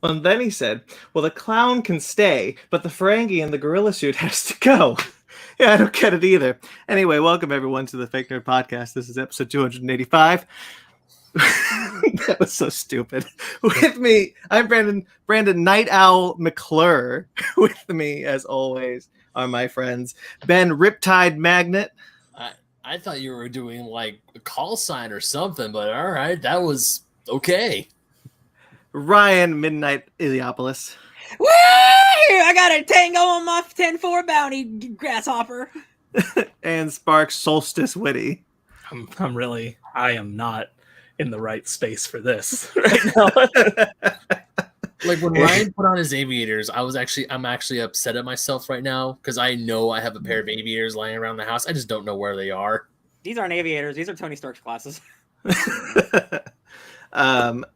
And then he said, well, the clown can stay, but the Ferengi in the gorilla suit has to go. Yeah, I don't get it either. Anyway, welcome everyone to the Fake Nerd Podcast. This is episode 285. That was so stupid. With me, I'm Brandon Night Owl McClure. With me, as always, are my friends Ben Riptide Magnet. I thought you were doing like a call sign or something, but all right, that was okay. Ryan Midnight Iliopolis. Woo! I got a tango on my 10-4 bounty, grasshopper. And Sparks Solstice Witty. I am not in the right space for this right now. Like when Ryan put on his aviators, I'm actually upset at myself right now because I know I have a pair of aviators lying around the house. I just don't know where they are. These aren't aviators. These are Tony Stark's glasses.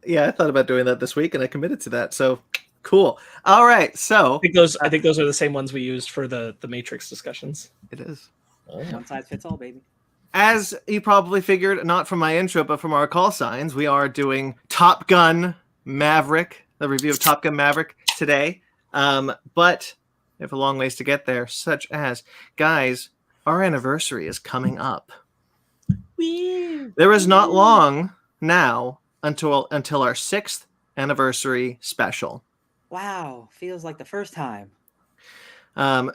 Yeah, I thought about doing that this week and I committed to that. So cool. All right. So I think those are the same ones we used for the Matrix discussions. It is. One size fits all, baby. As you probably figured, not from my intro, but from our call signs, we are doing Top Gun Maverick, the review of Top Gun Maverick today. But we have a long ways to get there, such as, guys, our anniversary is coming up. There is not long now until our 6th anniversary special. Wow, feels like the first time. I've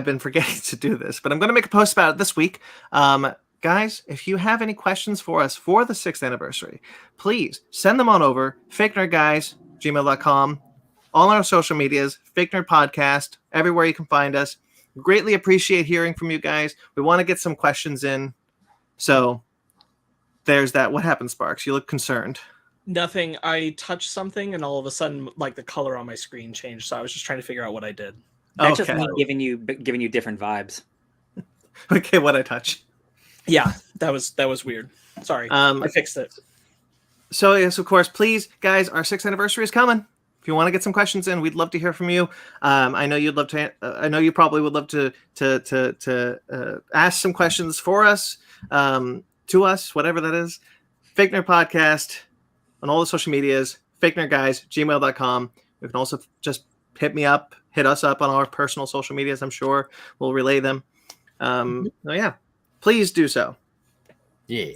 been forgetting to do this, but I'm going to make a post about it this week. Guys, if you have any questions for us for the 6th anniversary, please send them on over, fakenerdguys@gmail.com, all our social medias, Fake Nerd Podcast, everywhere you can find us. Greatly appreciate hearing from you guys. We want to get some questions in. So there's that. What happened, Sparks? You look concerned. Nothing. I touched something and all of a sudden like the color on my screen changed. So I was just trying to figure out what I did. That's just me giving you different vibes. Okay, what I touch. Yeah, that was weird. Sorry. I fixed it. So yes, of course, please, guys, our 6th anniversary is coming. If you want to get some questions in, we'd love to hear from you. I know you'd love to. I know you probably would love to ask some questions for us, to us, whatever that is. Fake Nerd Podcast on all the social medias. FakeNerdGuys@gmail.com. You can also just hit us up on our personal social medias. I'm sure we'll relay them. So yeah, please do so. Yeah.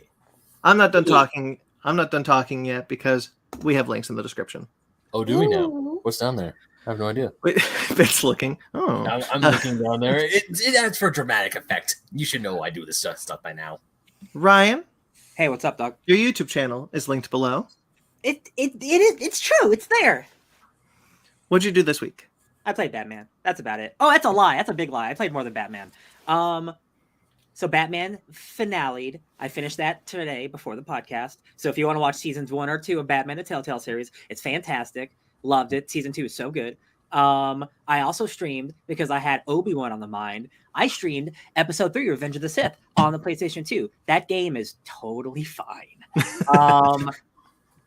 I'm not done talking. I'm not done talking yet because we have links in the description. Oh, do we now? What's down there? I have no idea. Wait, Ben's looking. Oh, I'm looking down there. It adds for dramatic effect. You should know I do this stuff by now. Ryan. Hey, what's up, dog? Your YouTube channel is linked below. It is. It's true. It's there. What'd you do this week? I played Batman. That's about it. Oh, that's a lie. That's a big lie. I played more than Batman. So Batman finale'd. I finished that today before the podcast. So if you want to watch seasons 1 or 2 of Batman the Telltale series, it's fantastic. Loved it. Season 2 is so good. I also streamed because I had Obi-Wan on the mind. I streamed episode 3, Revenge of the Sith, on the PlayStation 2. That game is totally fine.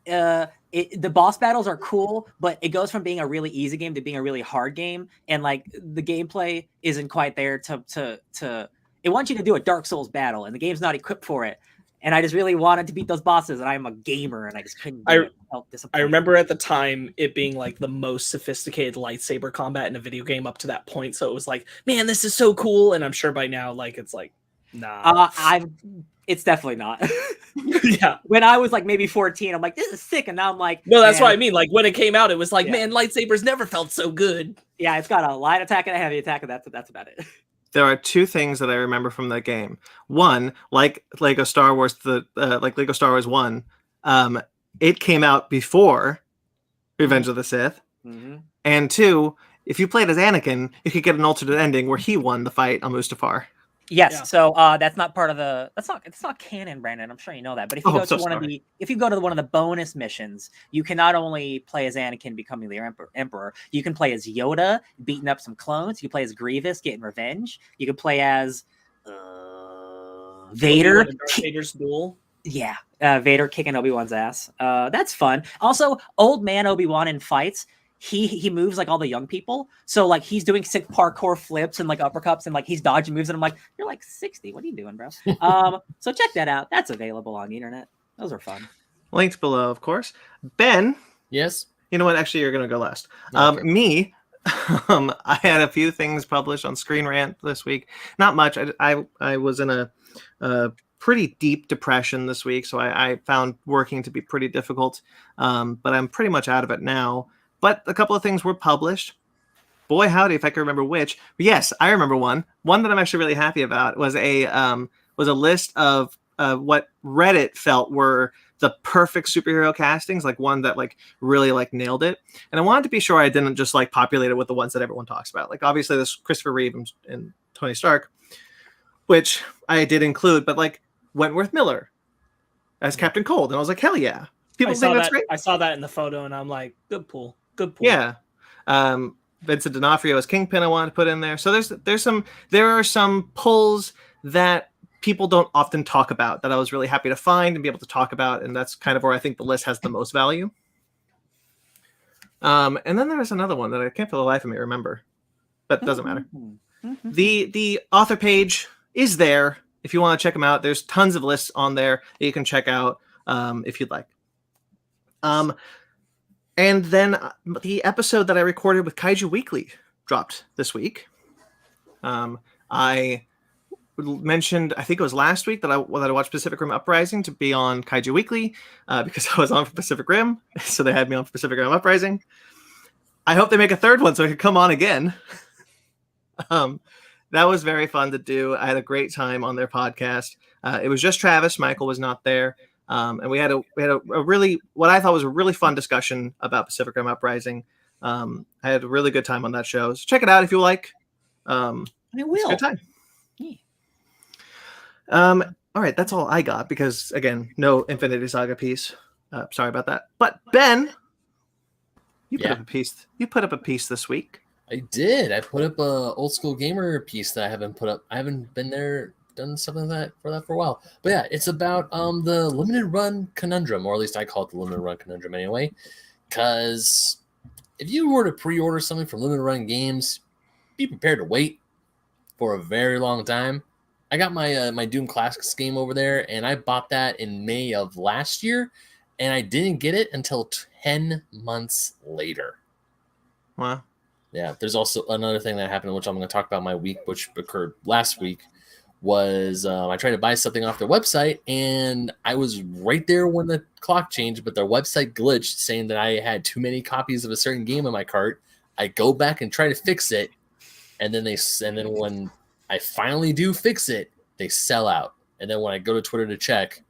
The boss battles are cool, but it goes from being a really easy game to being a really hard game, and like the gameplay isn't quite there to it wants you to do a Dark Souls battle, and the game's not equipped for it. And I just really wanted to beat those bosses, and I'm a gamer, and I just couldn't do it. I felt disappointed. I remember at the time it being like the most sophisticated lightsaber combat in a video game up to that point. So it was like, man, this is so cool. And I'm sure by now, like, it's like, nah. It's definitely not. Yeah. When I was like maybe 14, I'm like, this is sick. And now I'm like, no, that's what I mean. Like when it came out, it was like, man, lightsabers never felt so good. Yeah, it's got a light attack and a heavy attack, and that's about it. There are 2 things that I remember from that game. One, like Lego Star Wars, like Lego Star Wars 1, it came out before Revenge of the Sith. Mm-hmm. And 2, if you played as Anakin, you could get an alternate ending where he won the fight on Mustafar. Yes, yeah. So that's not part of the. It's not canon, Brandon. I'm sure you know that. But if you go to one of the bonus missions, you can not only play as Anakin becoming the Emperor. You can play as Yoda beating up some clones. You can play as Grievous getting revenge. You can play as Vader. Vader's duel. Yeah, Vader kicking Obi-Wan's ass. That's fun. Also, old man Obi-Wan in fights. He moves like all the young people. So like he's doing sick parkour flips and like uppercuts and like he's dodging moves and I'm like, you're like 60. What are you doing, bro? So check that out. That's available on the internet. Those are fun. Linked below, of course. Ben. Yes. You know what? Actually, you're going to go last. Okay. Me, I had a few things published on Screen Rant this week. Not much. I was in a pretty deep depression this week, so I found working to be pretty difficult. But I'm pretty much out of it now. But a couple of things were published. Boy, howdy, if I can remember which. But yes, I remember one. One that I'm actually really happy about was a list of what Reddit felt were the perfect superhero castings, like one that like really like nailed it. And I wanted to be sure I didn't just like populate it with the ones that everyone talks about. Like obviously this Christopher Reeve and Tony Stark, which I did include, but like Wentworth Miller as Captain Cold. And I was like, hell yeah. People think that's great. I saw that in the photo and I'm like, good pull. Yeah. Vincent D'Onofrio as Kingpin I wanted to put in there. So there are some pulls that people don't often talk about that I was really happy to find and be able to talk about, and that's kind of where I think the list has the most value. And then there was another one that I can't for the life of me remember, but it doesn't matter. The author page is there if you want to check them out. There's tons of lists on there that you can check out if you'd like. And then the episode that I recorded with Kaiju Weekly dropped this week. I mentioned, I think it was last week, that I watched Pacific Rim Uprising to be on Kaiju Weekly because I was on for Pacific Rim. So they had me on for Pacific Rim Uprising. I hope they make a third one so I could come on again. That was very fun to do. I had a great time on their podcast. It was just Travis. Michael was not there. And we had a really, what I thought was a really fun discussion about Pacific Rim Uprising. I had a really good time on that show. So check it out if you like. I will. It's a good time. Yeah. All right, that's all I got because again, no Infinity Saga piece. Sorry about that. But Ben, you put up a piece. You put up a piece this week. I did. I put up a old school gamer piece that I haven't put up. I haven't been there, done something like that for a while. But yeah, it's about the limited run conundrum, or at least I call it the limited run conundrum anyway. Because if you were to pre-order something from limited run games, be prepared to wait for a very long time. I got my my Doom Classics game over there, and I bought that in May of last year, and I didn't get it until 10 months later. Wow. Yeah, there's also another thing that happened, which I'm going to talk about my week, which occurred last week, was I tried to buy something off their website, and I was right there when the clock changed, but their website glitched, saying that I had too many copies of a certain game in my cart. I go back and try to fix it, and then when I finally do fix it, they sell out. And then when I go to Twitter to check,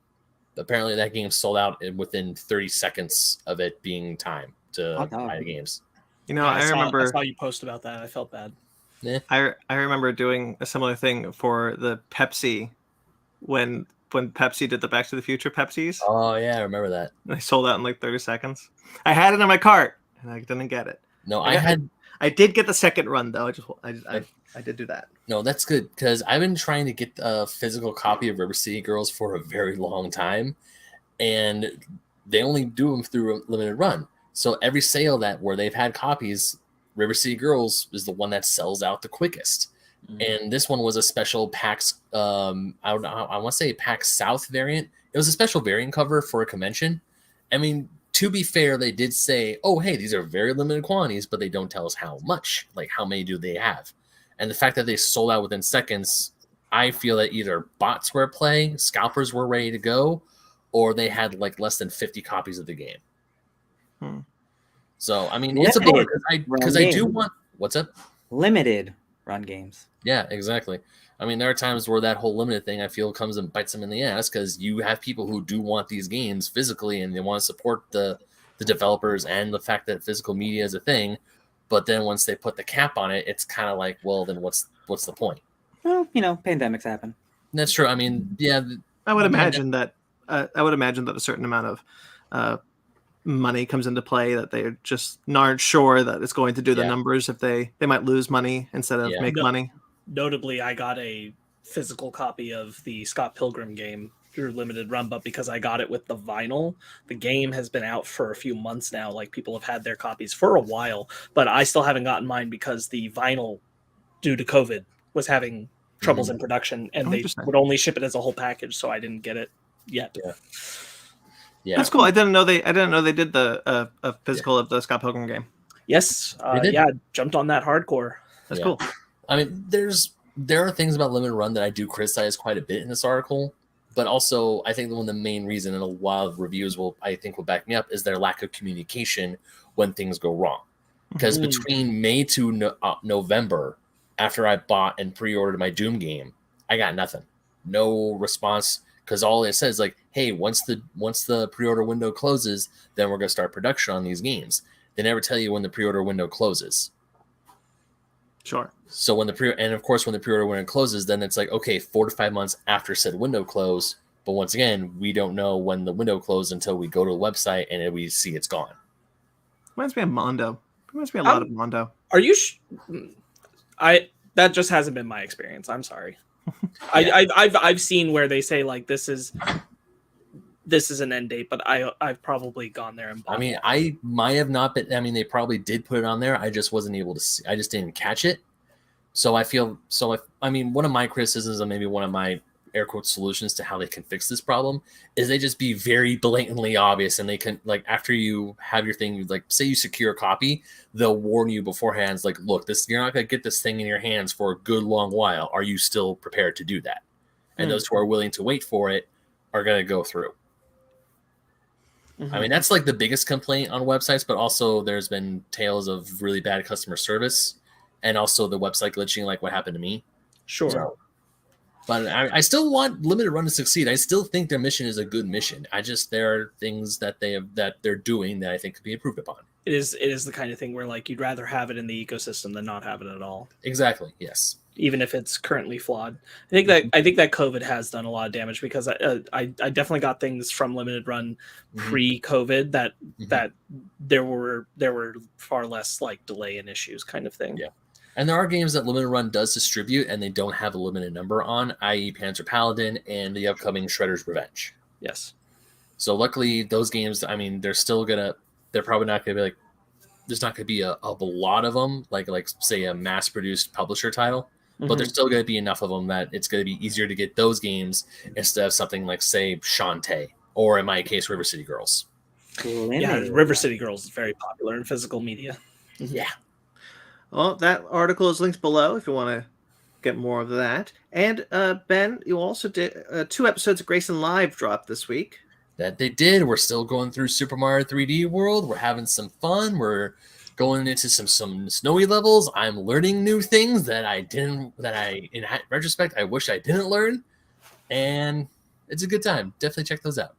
apparently that game sold out within 30 seconds of it being time to buy the games. You know, I remember. I saw you post about that. I felt bad. Yeah. I remember doing a similar thing for the Pepsi when Pepsi did the Back to the Future Pepsis. Oh yeah, I remember that. They sold out in like 30 seconds. I had it in my cart and I didn't get it. No, I did get the second run though. I did do that. No, that's good because I've been trying to get a physical copy of River City Girls for a very long time, and they only do them through a limited run. So every sale where they've had copies, River City Girls is the one that sells out the quickest. And this one was a special PAX, I want to say PAX South variant. It was a special variant cover for a convention. I mean, to be fair, they did say, oh, hey, these are very limited quantities, but they don't tell us how much, like how many do they have. And the fact that they sold out within seconds, I feel that either bots were playing, scalpers were ready to go, or they had like less than 50 copies of the game. So, I mean, it's a bummer because I do want... What's up? Limited run games. Yeah, exactly. I mean, there are times where that whole limited thing, I feel, comes and bites them in the ass because you have people who do want these games physically and they want to support the developers and the fact that physical media is a thing. But then once they put the cap on it, it's kind of like, well, then what's the point? Well, you know, pandemics happen. That's true. I mean, yeah. I would imagine that a certain amount of money comes into play, that they're just not sure that it's going to do the numbers. If they might lose money instead of make money. Notably, I got a physical copy of the Scott Pilgrim game through limited run, but because I got it with the vinyl, the game has been out for a few months now. Like, people have had their copies for a while, but I still haven't gotten mine because the vinyl, due to COVID, was having troubles in production, and they would only ship it as a whole package, so I didn't get it yet. Yeah, That's cool. I didn't know they did the a physical of the Scott Pilgrim game. Yes. They did. Yeah, jumped on that hardcore. That's Yeah. cool. I mean, there are things about limited run that I do criticize quite a bit in this article, but also I think one of the main reason, and a lot of reviews will back me up, is their lack of communication when things go wrong. Because between May to November, after I bought and pre-ordered my Doom game, I got nothing, no response. Because all it says like, hey, once the pre-order window closes, then we're gonna start production on these games. They never tell you when the pre-order window closes. Sure. So when the pre-order window closes, then it's like, okay, 4 to 5 months after said window close. But once again, we don't know when the window closed until we go to the website and we see it's gone. Reminds me of Mondo. Reminds me a lot of Mondo. Are you? That just hasn't been my experience. I'm sorry. Yeah. I've seen where they say like this is an end date, but I've probably gone there and bought I mean, I might have not been. I mean, they probably did put it on there. I just wasn't able to see. I just didn't catch it. So I feel I mean, one of my criticisms, and maybe one of my air quote solutions to how they can fix this problem, is they just be very blatantly obvious, and they can, like, after you have your thing, like say you secure a copy, they'll warn you beforehand. It's like, look, you're not gonna get this thing in your hands for a good long while. Are you still prepared to do that? And those who are willing to wait for it are gonna go through. I mean, that's like the biggest complaint on websites, but also there's been tales of really bad customer service and also the website glitching, like what happened to me. Sure. So, but I still want Limited Run to succeed. I still think their mission is a good mission. There are things that they're doing that I think could be improved upon. It is the kind of thing where like you'd rather have it in the ecosystem than not have it at all. Exactly. Yes. Even if it's currently flawed. I think that COVID has done a lot of damage, because I definitely got things from Limited Run pre-COVID that there were far less like delay and issues kind of thing. Yeah. And there are games that Limited Run does distribute and they don't have a limited number on, i.e. Panzer Paladin and the upcoming Shredder's Revenge. Yes. So luckily those games, I mean, they're probably not going to be like, there's not going to be a lot of them, like say a mass-produced publisher title, but there's still going to be enough of them that it's going to be easier to get those games instead of something like, say, Shantae, or in my case, River City Girls. Yeah, River City Girls is very popular in physical media. Yeah. Well, that article is linked below if you want to get more of that. And Ben, you also did 2 episodes of Grayson Live dropped this week. That they did. We're still going through Super Mario 3D World. We're having some fun. We're going into some snowy levels. I'm learning new things that in retrospect, I wish I didn't learn. And it's a good time. Definitely check those out.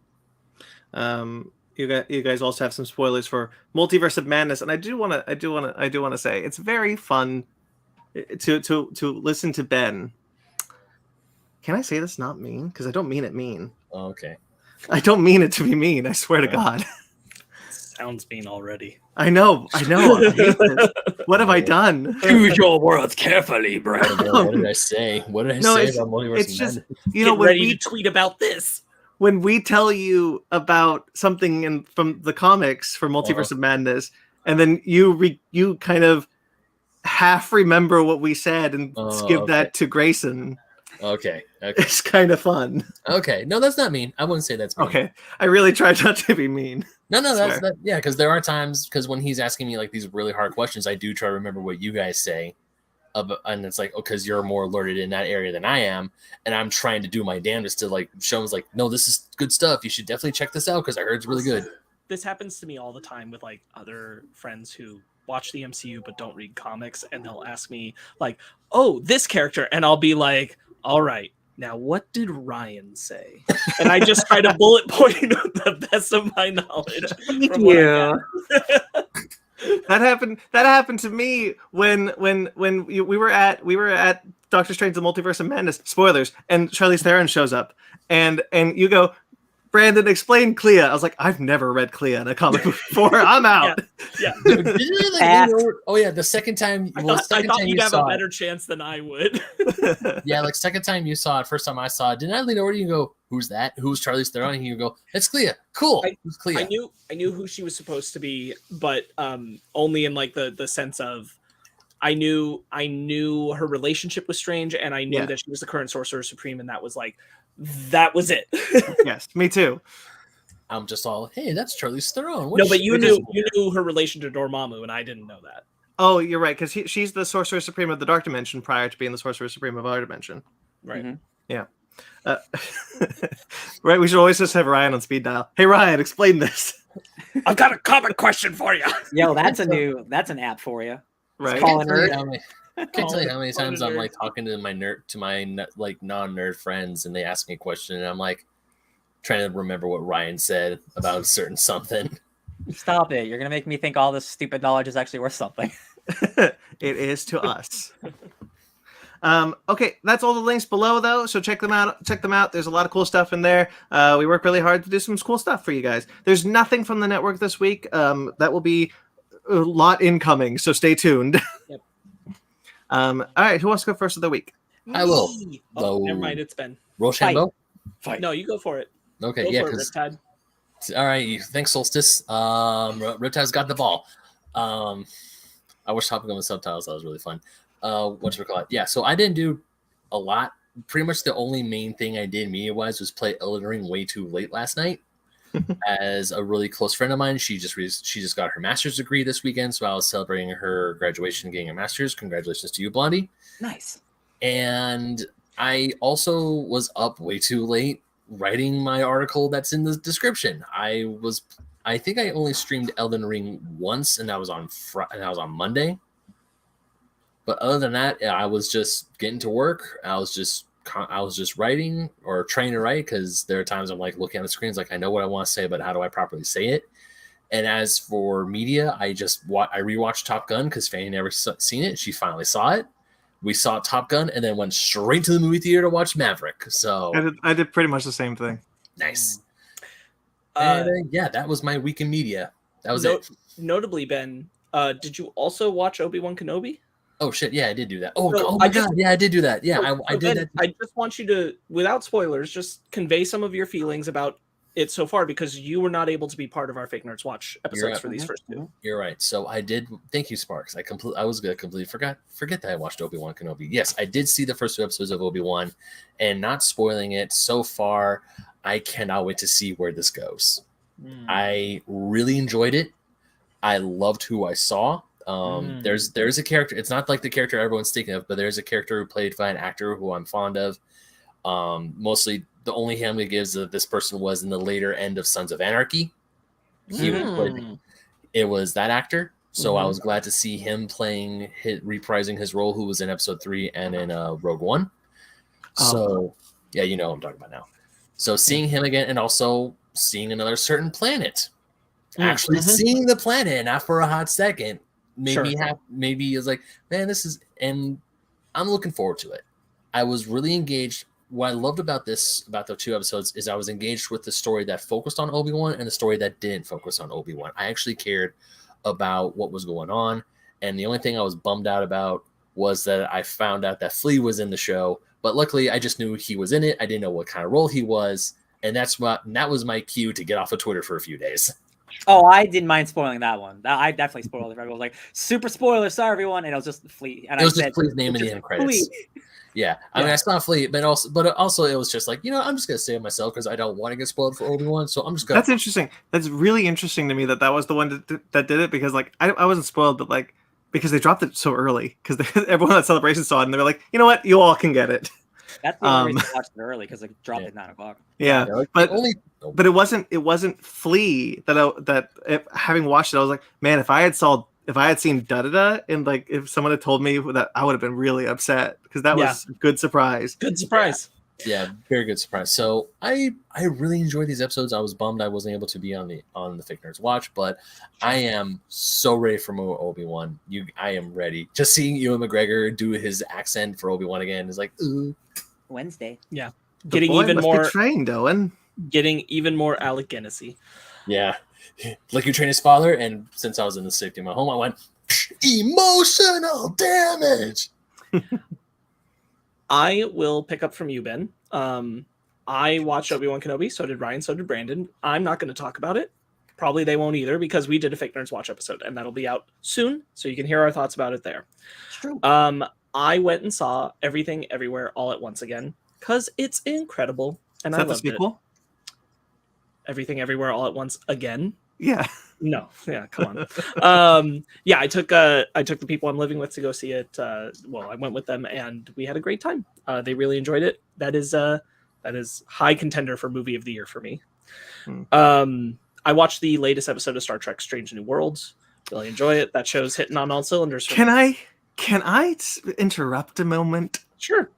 You guys also have some spoilers for Multiverse of Madness, and I do want to say it's very fun to listen to Ben. Can I say this not mean? Because I don't mean it mean. Oh, okay. I don't mean it to be mean. I swear to God. Sounds mean already. I know. I hate this. What have I done? Choose your words carefully, bro. What did I say? What did I say about Multiverse of Madness? Get ready to tweet about this. When we tell you about something from the comics for Multiverse of Madness, and then you kind of half remember what we said and give that to Grayson. Okay. It's kind of fun. Okay. No, that's not mean. I wouldn't say that's mean. Okay. I really tried not to be mean. No, that's yeah, because there are times, because when he's asking me like these really hard questions, I do try to remember what you guys say. And it's like, because you're more alerted in that area than I am, and I'm trying to do my damnedest to like show him like, no, this is good stuff. You should definitely check this out because I heard it's really good. This happens to me all the time with like other friends who watch the MCU but don't read comics, and they'll ask me like, "Oh, this character," and I'll be like, "All right, now what did Ryan say?" And I just try to bullet point the best of my knowledge. Yeah. That happened to me when we were at Doctor Strange: The Multiverse of Madness. Spoilers. And Charlize Theron shows up, and you go, Brandon, explain Clea. I was like, I've never read Clea in a comic before. I'm out. Yeah. Oh yeah, the second time. I thought you'd have a better chance than I would. Yeah, like second time you saw it, first time I saw it, didn't I lean over to you and go, "Who's that? Who's Charlize Theron?" And you go, "It's Clea." Cool. Who's Clea? I knew who she was supposed to be, but only in like the sense of I knew her relationship was Strange, and I knew that she was the current Sorcerer Supreme, and that was it. Yes, me too. I'm just all, hey, that's Charlize Theron. No, but you knew her relation to Dormammu, and I didn't know that. Oh, you're right, because she's the Sorcerer Supreme of the Dark Dimension prior to being the Sorcerer Supreme of our dimension. Right. Mm-hmm. Yeah. Right, we should always just have Ryan on speed dial. Hey, Ryan, explain this. I've got a comic question for you. Yo, that's an app for you. Right. Call Can't a nerd. tell you how many times I'm nerd. like talking to my like non-nerd friends, and they ask me a question, and I'm like trying to remember what Ryan said about a certain something. Stop it. You're gonna make me think all this stupid knowledge is actually worth something. It is to us. Okay, that's all the links below, though, so check them out. There's a lot of cool stuff in there. We work really hard to do some cool stuff for you guys. There's nothing from the network this week. That will be a lot incoming, so stay tuned. Yep. All right, who wants to go first of the week? I will. Oh, never mind. It's Ben. Rochambeau? Fight. No, you go for it. Okay, Go yeah. for it, Riptide. All right, thanks, Solstice. Riptide's got the ball. I wish Top Gun with subtitles. That was really fun. Whatchamacallit? Yeah, so I didn't do a lot. Pretty much the only main thing I did media-wise was play Elden Ring way too late last night. As a really close friend of mine, she just got her master's degree this weekend, so I was celebrating her graduation, getting her master's. Congratulations to you, Blondie. Nice. And I also was up way too late writing my article that's in the description. I think I only streamed Elden Ring once, and that was on Monday. But other than that, I was just getting to work. I was just writing or trying to write, because there are times I'm like looking at the screens, like I know what I want to say, but how do I properly say it? And as for media, I rewatched Top Gun because Fanny never seen it. She finally saw it. We saw Top Gun and then went straight to the movie theater to watch Maverick. So I did pretty much the same thing. nice. And yeah, that was my week in media. That was it. Notably, Ben, did you also watch Obi-Wan Kenobi? Oh shit! Yeah, I did do that. Oh, So oh my god! Yeah, I did do that. Yeah, I did Ben, that. I just want you to, without spoilers, just convey some of your feelings about it so far, because you were not able to be part of our Fake Nerds Watch episodes right. for these first two. You're right. So I did. Thank you, Sparks. I was gonna completely forget that I watched Obi-Wan Kenobi. Yes, I did see the first 2 episodes of Obi-Wan, and not spoiling it so far. I cannot wait to see where this goes. I really enjoyed it. I loved who I saw. There's a character. It's not like the character everyone's thinking of, but there's a character who played by an actor who I'm fond of. Mostly the only hint he gives that this person was in the later end of Sons of Anarchy. It was that actor. So I was glad to see him reprising his role, who was in episode 3 and in Rogue One. So yeah, you know what I'm talking about now. So seeing him again, and also seeing another certain planet, actually seeing the planet, not for a hot second, made me happy. Maybe it's like, man, and I'm looking forward to it. I was really engaged. What I loved about the 2 episodes is I was engaged with the story that focused on Obi-Wan and the story that didn't focus on Obi-Wan. I actually cared about what was going on, and the only thing I was bummed out about was that I found out that Flea was in the show, but luckily I just knew he was in it. I didn't know what kind of role he was, and that was my cue to get off of Twitter for a few days. Oh, I didn't mind spoiling that one. I definitely spoiled it. Everyone was like, super spoiler, sorry everyone, and it was just Flea. And it was just Flea's name in the end credits. Yeah, I mean, I saw Flea, but also it was just like, I'm just gonna save myself because I don't want to get spoiled for Obi-Wan, so I'm just gonna. That's interesting. That's really interesting to me that was the one that did it, because like I wasn't spoiled, but like because they dropped it so early, because everyone at Celebration saw it and they were like, you know what, you all can get it. That's the only reason I watched it early, because it dropped at 9 o'clock. Yeah, but it wasn't Flea that having watched it, I was like, man, if I had seen butter.It, and like if someone had told me that, I would have been really upset, because that was a good surprise. Good surprise. Yeah, very good surprise. So I really enjoyed these episodes. I was bummed I wasn't able to be on the Fake Nerds Watch, but I am so ready for more Obi-Wan. I am ready. Just seeing Ewan McGregor do his accent for Obi-Wan again is like, ooh. Wednesday. Yeah. Getting even more trained, Owen. Getting even more Alec Guinnessy. Yeah. Like you trained his father, and since I was in the safety of my home, I went emotional damage. I will pick up from you, Ben. I watched Obi-Wan Kenobi, so did Ryan, so did Brandon. I'm not going to talk about it. Probably they won't either, because we did a Fake Nerds Watch episode, and that'll be out soon, so you can hear our thoughts about it there. It's true. I went and saw Everything Everywhere All at Once again, because it's incredible, and I loved it. Is that the sequel? Everything Everywhere All at Once again. Yeah. No, yeah, come on. Yeah, I took the people I'm living with to go see it. Well, I went with them, and we had a great time. They really enjoyed it. That is high contender for movie of the year for me. I watched the latest episode of Star Trek: Strange New Worlds. Really enjoy it. That show's hitting on all cylinders. Can I interrupt a moment? Sure.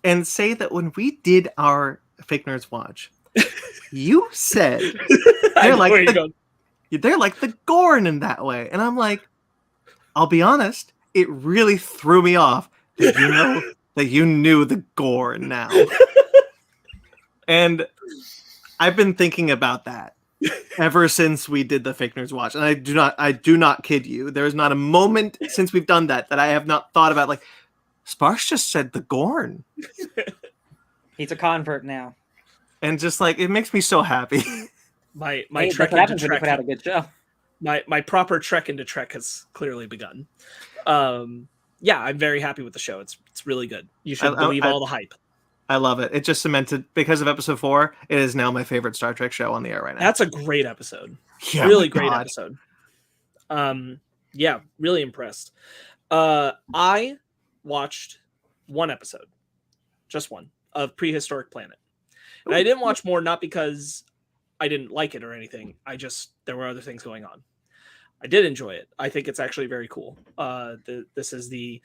And say that when we did our Fake Nerds Watch, you said they're like the Gorn in that way. And I'm like, I'll be honest, it really threw me off that you knew the Gorn now. And I've been thinking about that ever since we did the Fake Nerds Watch. And I do not kid you. There is not a moment since we've done that I have not thought about, like, Sparks just said the Gorn. He's a convert now. And just like, it makes me so happy. My trek into Trek. Put out a good show. My proper trek into Trek has clearly begun. Yeah, I'm very happy with the show. It's really good. You should believe all the hype. I love it. It just cemented, because of episode 4, it is now my favorite Star Trek show on the air right now. That's a great episode. Yeah, really great episode. Yeah, really impressed. I watched one episode, just one, of Prehistoric Planet. And I didn't watch more, not because I didn't like it or anything. There were other things going on. I did enjoy it. I think it's actually very cool. This is the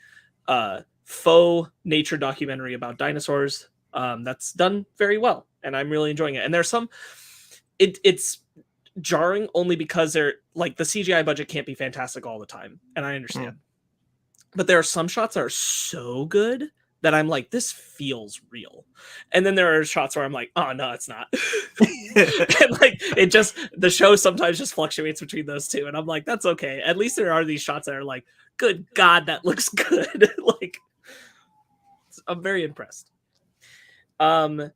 faux nature documentary about dinosaurs. That's done very well, and I'm really enjoying it. And there's it's jarring only because the CGI budget can't be fantastic all the time, and I understand. But there are some shots that are so good that I'm like, this feels real. And then there are shots where I'm like, oh no, it's not. And the show sometimes just fluctuates between those two. And I'm like, that's okay. At least there are these shots that are like, good God, that looks good. I'm very impressed. I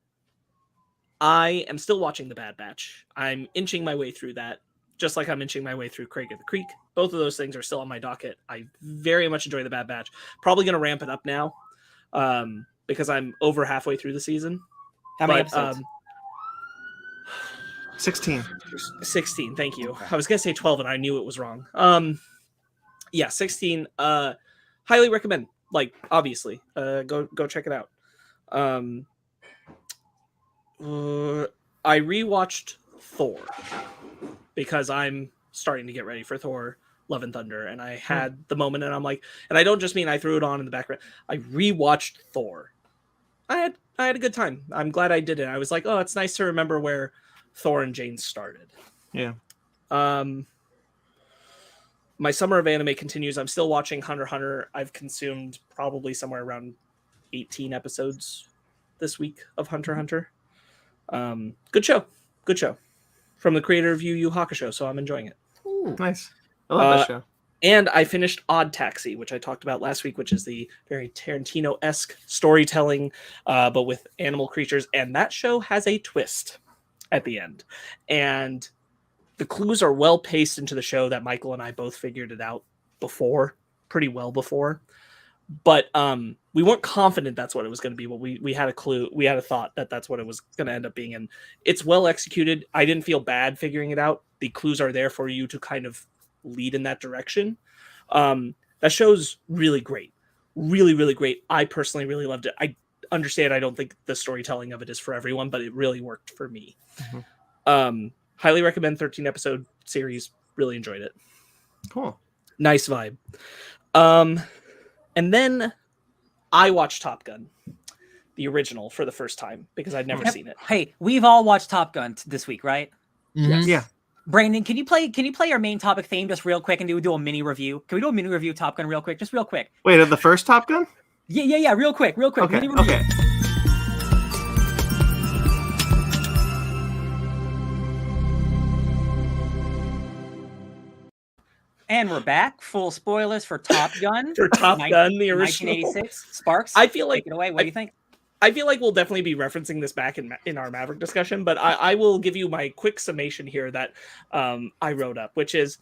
am still watching The Bad Batch. I'm inching my way through that, just like I'm inching my way through Craig of the Creek. Both of those things are still on my docket. I very much enjoy The Bad Batch. Probably going to ramp it up now. Because I'm over halfway through the season. How many episodes? 16. 16, thank you. I was going to say 12 and I knew it was wrong. Yeah, 16. Highly recommend. Obviously. Go check it out. I rewatched Thor because I'm starting to get ready for Thor Love and Thunder, and I had the moment, and I'm like, and I don't just mean I threw it on in the background. I rewatched Thor. I had a good time. I'm glad I did it. I was like, oh, it's nice to remember where Thor and Jane started. Yeah. My summer of anime continues. I'm still watching Hunter x Hunter. I've consumed probably somewhere around 18 episodes this week of Hunter x Hunter. Good show. From the creator of Yu Yu Hakusho, so I'm enjoying it. Ooh, nice. I love that show. And I finished Odd Taxi, which I talked about last week, which is the very Tarantino-esque storytelling, but with animal creatures. And that show has a twist at the end. And the clues are well paced into the show that Michael and I both figured it out pretty well before. But we weren't confident that's what it was going to be, but we had a clue. We had a thought that that's what it was going to end up being. And it's well executed. I didn't feel bad figuring it out. The clues are there for you to kind of lead in that direction. That show's really great. Really, really great. I personally really loved it. I understand I don't think the storytelling of it is for everyone, but it really worked for me. Mm-hmm. Highly recommend 13 episode series. Really enjoyed it. Cool. Nice vibe. And then I watched Top Gun, the original, for the first time because I'd never seen it. Hey, we've all watched Top Gun this week, right? Mm-hmm. Yes. Yeah. Brandon, can you play our main topic theme just real quick and do a mini review? Can we do a mini review of Top Gun real quick? Just real quick. Wait, of the first Top Gun? Yeah, real quick. Okay, Mini okay. And we're back. Full spoilers for Top Gun. For Top Gun, the original. 1986. Sparks, I feel like take it away. What do you think? I feel like we'll definitely be referencing this back in our Maverick discussion, but I will give you my quick summation here that I wrote up, which is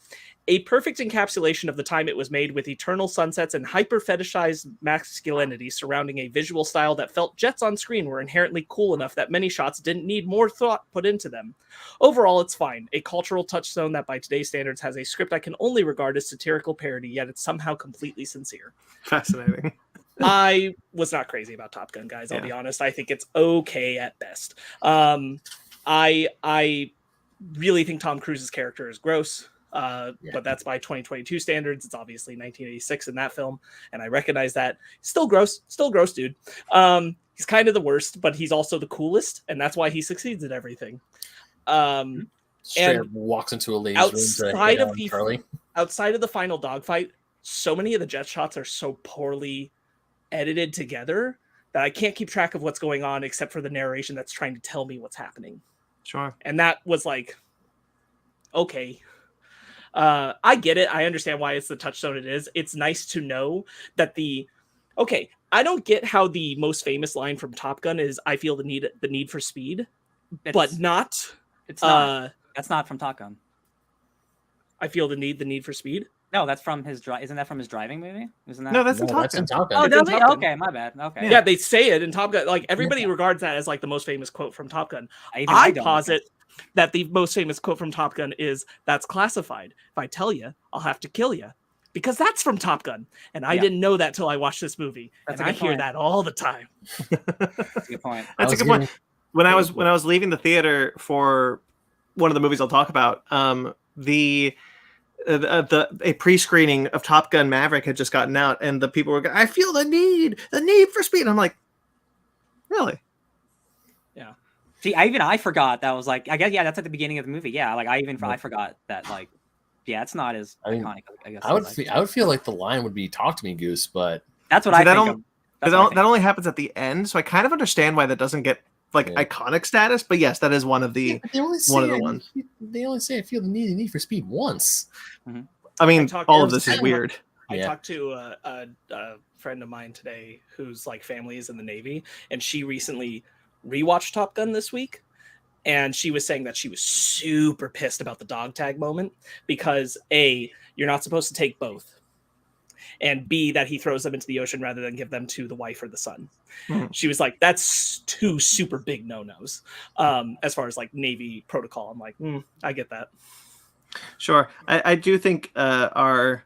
a perfect encapsulation of the time it was made, with eternal sunsets and hyper-fetishized masculinity surrounding a visual style that felt jets on screen were inherently cool enough that many shots didn't need more thought put into them. Overall, it's fine. A cultural touchstone that by today's standards has a script I can only regard as satirical parody, yet it's somehow completely sincere. Fascinating. I was not crazy about Top Gun, guys. I'll be honest. I think it's okay at best. I really think Tom Cruise's character is gross. But that's by 2022 standards. It's obviously 1986 in that film, and I recognize that. Still gross, dude. He's kind of the worst, but he's also the coolest, and that's why he succeeds at everything. Straight up walks into a lady's room to hit on Charlie. Outside of the final dogfight, so many of the jet shots are so poorly edited together that I can't keep track of what's going on except for the narration that's trying to tell me what's happening. Sure. And that was like, okay. I get it. I understand why it's the touchstone it is. It's nice to know that I don't get how the most famous line from Top Gun is, I feel the need for speed, but not. It's not. That's not from Top Gun. I feel the need for speed. No, that's from his Isn't that from his driving movie? Isn't that? No, that's in Top Gun. Oh, does it? Okay, my bad. Okay. Yeah, they say it in Top Gun. Like everybody regards that as like the most famous quote from Top Gun. I posit that the most famous quote from Top Gun is, "That's classified. If I tell you, I'll have to kill you," because that's from Top Gun, and I didn't know that till I watched this movie. And I hear that all the time. That's a good point. That's a good point. When I was leaving the theater for one of the movies I'll talk about, a pre-screening of Top Gun Maverick had just gotten out, and the people were going, I feel the need for speed. And I'm like, really? Yeah. See, I forgot that was like, I guess, that's at the beginning of the movie. Yeah. Like I forgot that, like, yeah, it's not as iconic, I guess. I would feel like the line would be "Talk to me, Goose," but that's what I think. That only happens at the end. So I kind of understand why that doesn't get like iconic status, but yes, that is one of the ones. They only say I feel the need for speed once. Mm-hmm. I mean, all of this is weird. I talked to a friend of mine today whose like family is in the Navy, and she recently rewatched Top Gun this week, and she was saying that she was super pissed about the dog tag moment because A, you're not supposed to take both, and B, that he throws them into the ocean rather than give them to the wife or the son. She was like, that's two super big no-nos as far as like Navy protocol. I'm like, I get that. Sure. I do think our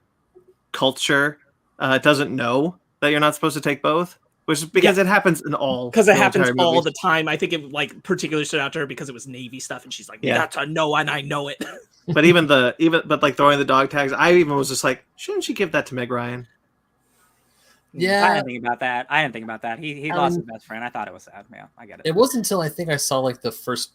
culture doesn't know that you're not supposed to take both, which is because it happens in all. Because it happens all the time. I think it like particularly stood out to her because it was Navy stuff, and she's like, that's a no, and I know it. But but like throwing the dog tags, I even was just like, shouldn't she give that to Meg Ryan? Yeah, I didn't think about that. He lost his best friend. I thought it was sad. Yeah, I get it. It wasn't until I think I saw like the first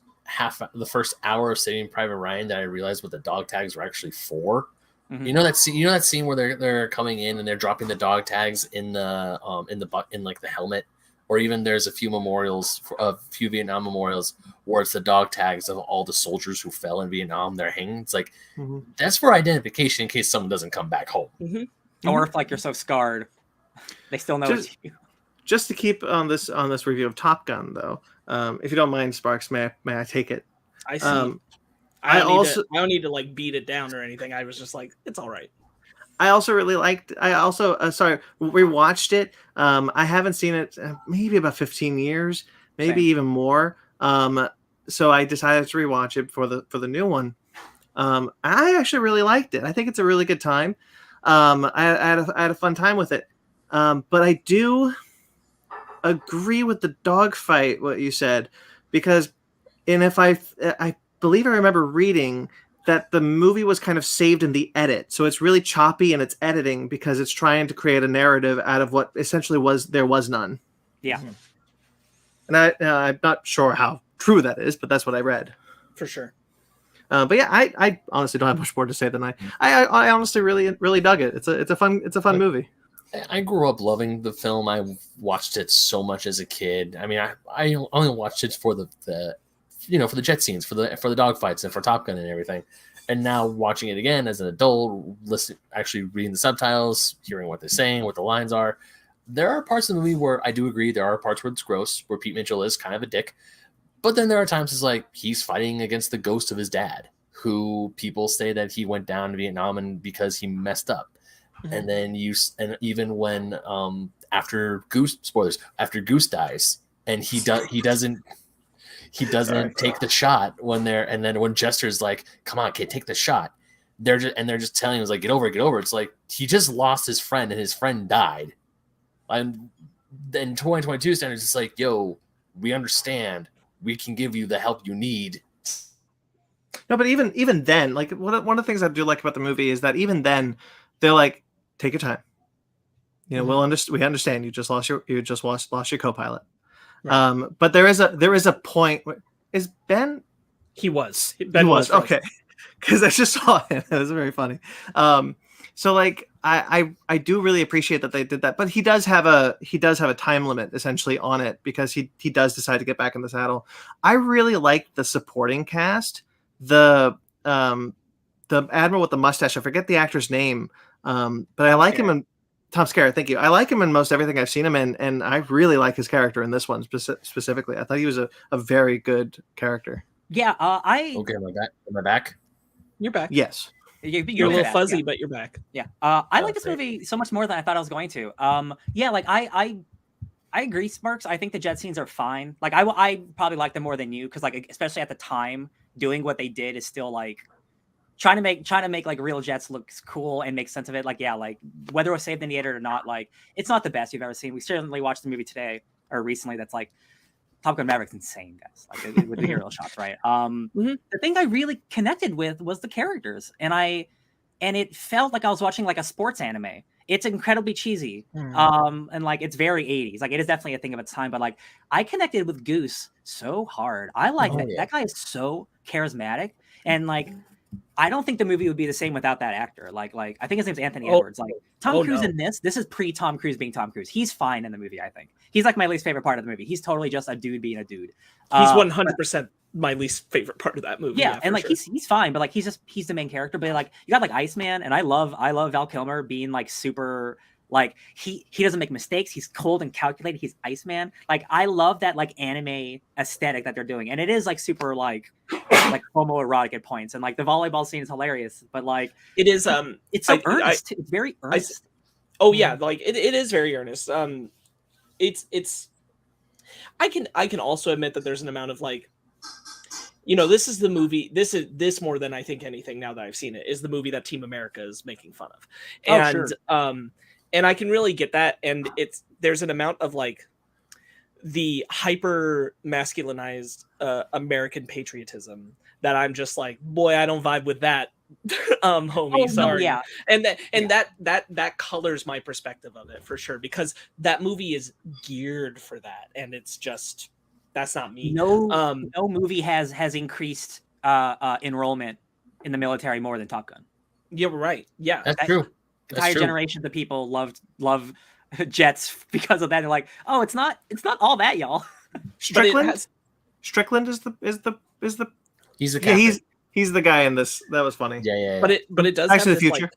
hour of Saving Private Ryan that I realized what the dog tags were actually for. Mm-hmm. You know that scene where they're coming in and they're dropping the dog tags in like the helmet, or even there's a few Vietnam memorials where it's the dog tags of all the soldiers who fell in Vietnam. They're hanging. It's like that's for identification in case someone doesn't come back home. Mm-hmm. Or if like you're so scarred, they still know it's you. Just to keep on this review of Top Gun, though, if you don't mind, Sparks, may I take it? I see. I don't need to like beat it down or anything. I was just like, it's all right. I also really liked. I also rewatched it. I haven't seen it maybe about 15 years, maybe even more. So I decided to rewatch it for the new one. I actually really liked it. I think it's a really good time. I had a fun time with it. But I do agree with the dogfight, what you said, because if I believe I remember reading that the movie was kind of saved in the edit. So it's really choppy in its editing because it's trying to create a narrative out of what essentially there was none. Yeah. And I'm not sure how true that is, but that's what I read. For sure. But yeah, I honestly don't have much more to say than I honestly really dug it. It's a fun movie. I grew up loving the film. I watched it so much as a kid. I mean, I only watched it for the for the jet scenes, for the dog fights, and for Top Gun and everything. And now watching it again as an adult, actually reading the subtitles, hearing what they're saying, what the lines are, there are parts of the movie where I do agree. There are parts where it's gross, where Pete Mitchell is kind of a dick. But then there are times it's like he's fighting against the ghost of his dad, who people say that he went down to Vietnam and because he messed up. And then even when after Goose dies and he doesn't take the shot when when Jester's like, come on, kid, take the shot. They're just telling him, like, get over it. It's like he just lost his friend and his friend died. And then 2022 standards, it's like, yo, we understand. We can give you the help you need. No, but even then, like one of the things I do like about the movie is that even then they're like, take your time. You know, we understand you just lost your co-pilot. Right. But there is a point. Is Ben? He was. Ben was okay. Because I just saw it. It was very funny. So like I do really appreciate that they did that, but he does have a time limit essentially on it because he does decide to get back in the saddle. I really like the supporting cast. The admiral with the mustache, I forget the actor's name, but I like him in Tom Skerritt. Thank you. I like him in most everything I've seen him in, and I really like his character in this one specifically. I thought he was a very good character. Yeah, Okay, am I back? You're back. Yes. You're a little fuzzy, but you're back. Yeah. I like this movie so much more than I thought I was going to. Yeah, like I agree, Smarks. I think the jet scenes are fine. Like I probably like them more than you because like especially at the time, doing what they did is still like trying to make like real jets look cool and make sense of it. Like yeah, like whether it was saved in the edit or not, like it's not the best you've ever seen. We certainly watched the movie today or recently. That's like Top Gun Maverick's insane, guys. Like with the aerial shots, right? The thing I really connected with was the characters, and it felt like I was watching like a sports anime. It's incredibly cheesy, and like it's very 80s. Like it is definitely a thing of its time. But like I connected with Goose so hard. I like that. Yeah. That guy is so charismatic, and like I don't think the movie would be the same without that actor. Like I think his name's Anthony Edwards. Like Tom Cruise in this is pre-Tom Cruise being Tom Cruise. He's fine in the movie, I think. He's like my least favorite part of the movie. He's totally just a dude being a dude. He's 100% my least favorite part of that movie. Yeah, and like sure. he's fine, but like he's the main character. But like you got like Iceman, and I love Val Kilmer being like super. Like he doesn't make mistakes. He's cold and calculated. He's Iceman. Like I love that like anime aesthetic that they're doing, and it is like super like homoerotic at points. And like the volleyball scene is hilarious, but like it is it's so earnest. It's very earnest. Yeah, like it is very earnest. It's I can also admit that there's an amount of like, you know, this is the movie. This more than I think anything now that I've seen it is the movie that Team America is making fun of, and and I can really get that. And there's an amount of like the hyper masculinized American patriotism that I'm just like, boy, I don't vibe with that, homie. Sorry. Yeah. And that colors my perspective of it for sure, because that movie is geared for that, and it's just that's not me. No movie has increased enrollment in the military more than Top Gun. Yeah, right. Yeah, that's true. Entire generations of people love jets because of that. They're like, oh, it's not all that, y'all. Strickland is the he's the captain. He's the guy in this. That was funny. Yeah. But it does actually have the this, future.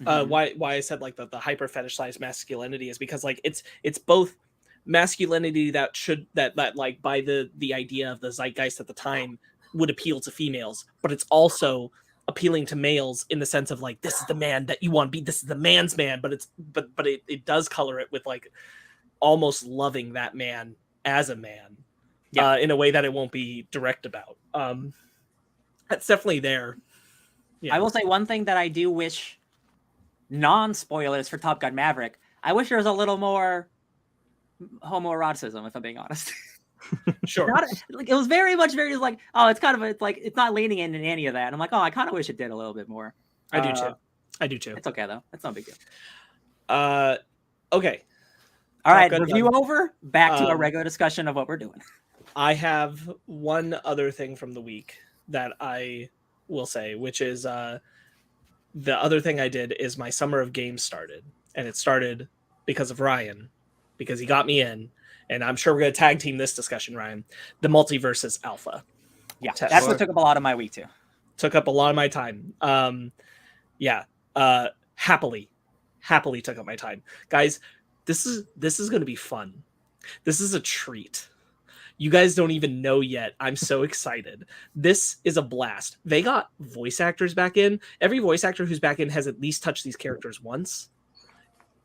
Like, why I said like the hyper fetishized masculinity is because like it's both masculinity that like by the idea of the zeitgeist at the time would appeal to females, but it's also appealing to males in the sense of like, this is the man that you want to be, this is the man's man, but it does color it with like almost loving that man as a man, in a way that it won't be direct about. That's definitely there. I will say one thing that I do wish, non-spoilers for Top Gun Maverick, I wish there was a little more homoeroticism, if I'm being honest. Sure. It was very much like, oh, it's not leaning into any of that. And I'm like, oh, I kind of wish it did a little bit more. I do too. It's okay though. It's no big deal. Okay. All right. Review over. Back to our regular discussion of what we're doing. I have one other thing from the week that I will say, which is the other thing I did is my summer of games started, and it started because of Ryan, because he got me in. And I'm sure we're going to tag team this discussion, Ryan. The Multiversus Alpha. Yeah, that's what took up a lot of my week, too. Took up a lot of my time. Happily took up my time. Guys, This is going to be fun. This is a treat. You guys don't even know yet. I'm so excited. This is a blast. They got voice actors back in. Every voice actor who's back in has at least touched these characters once,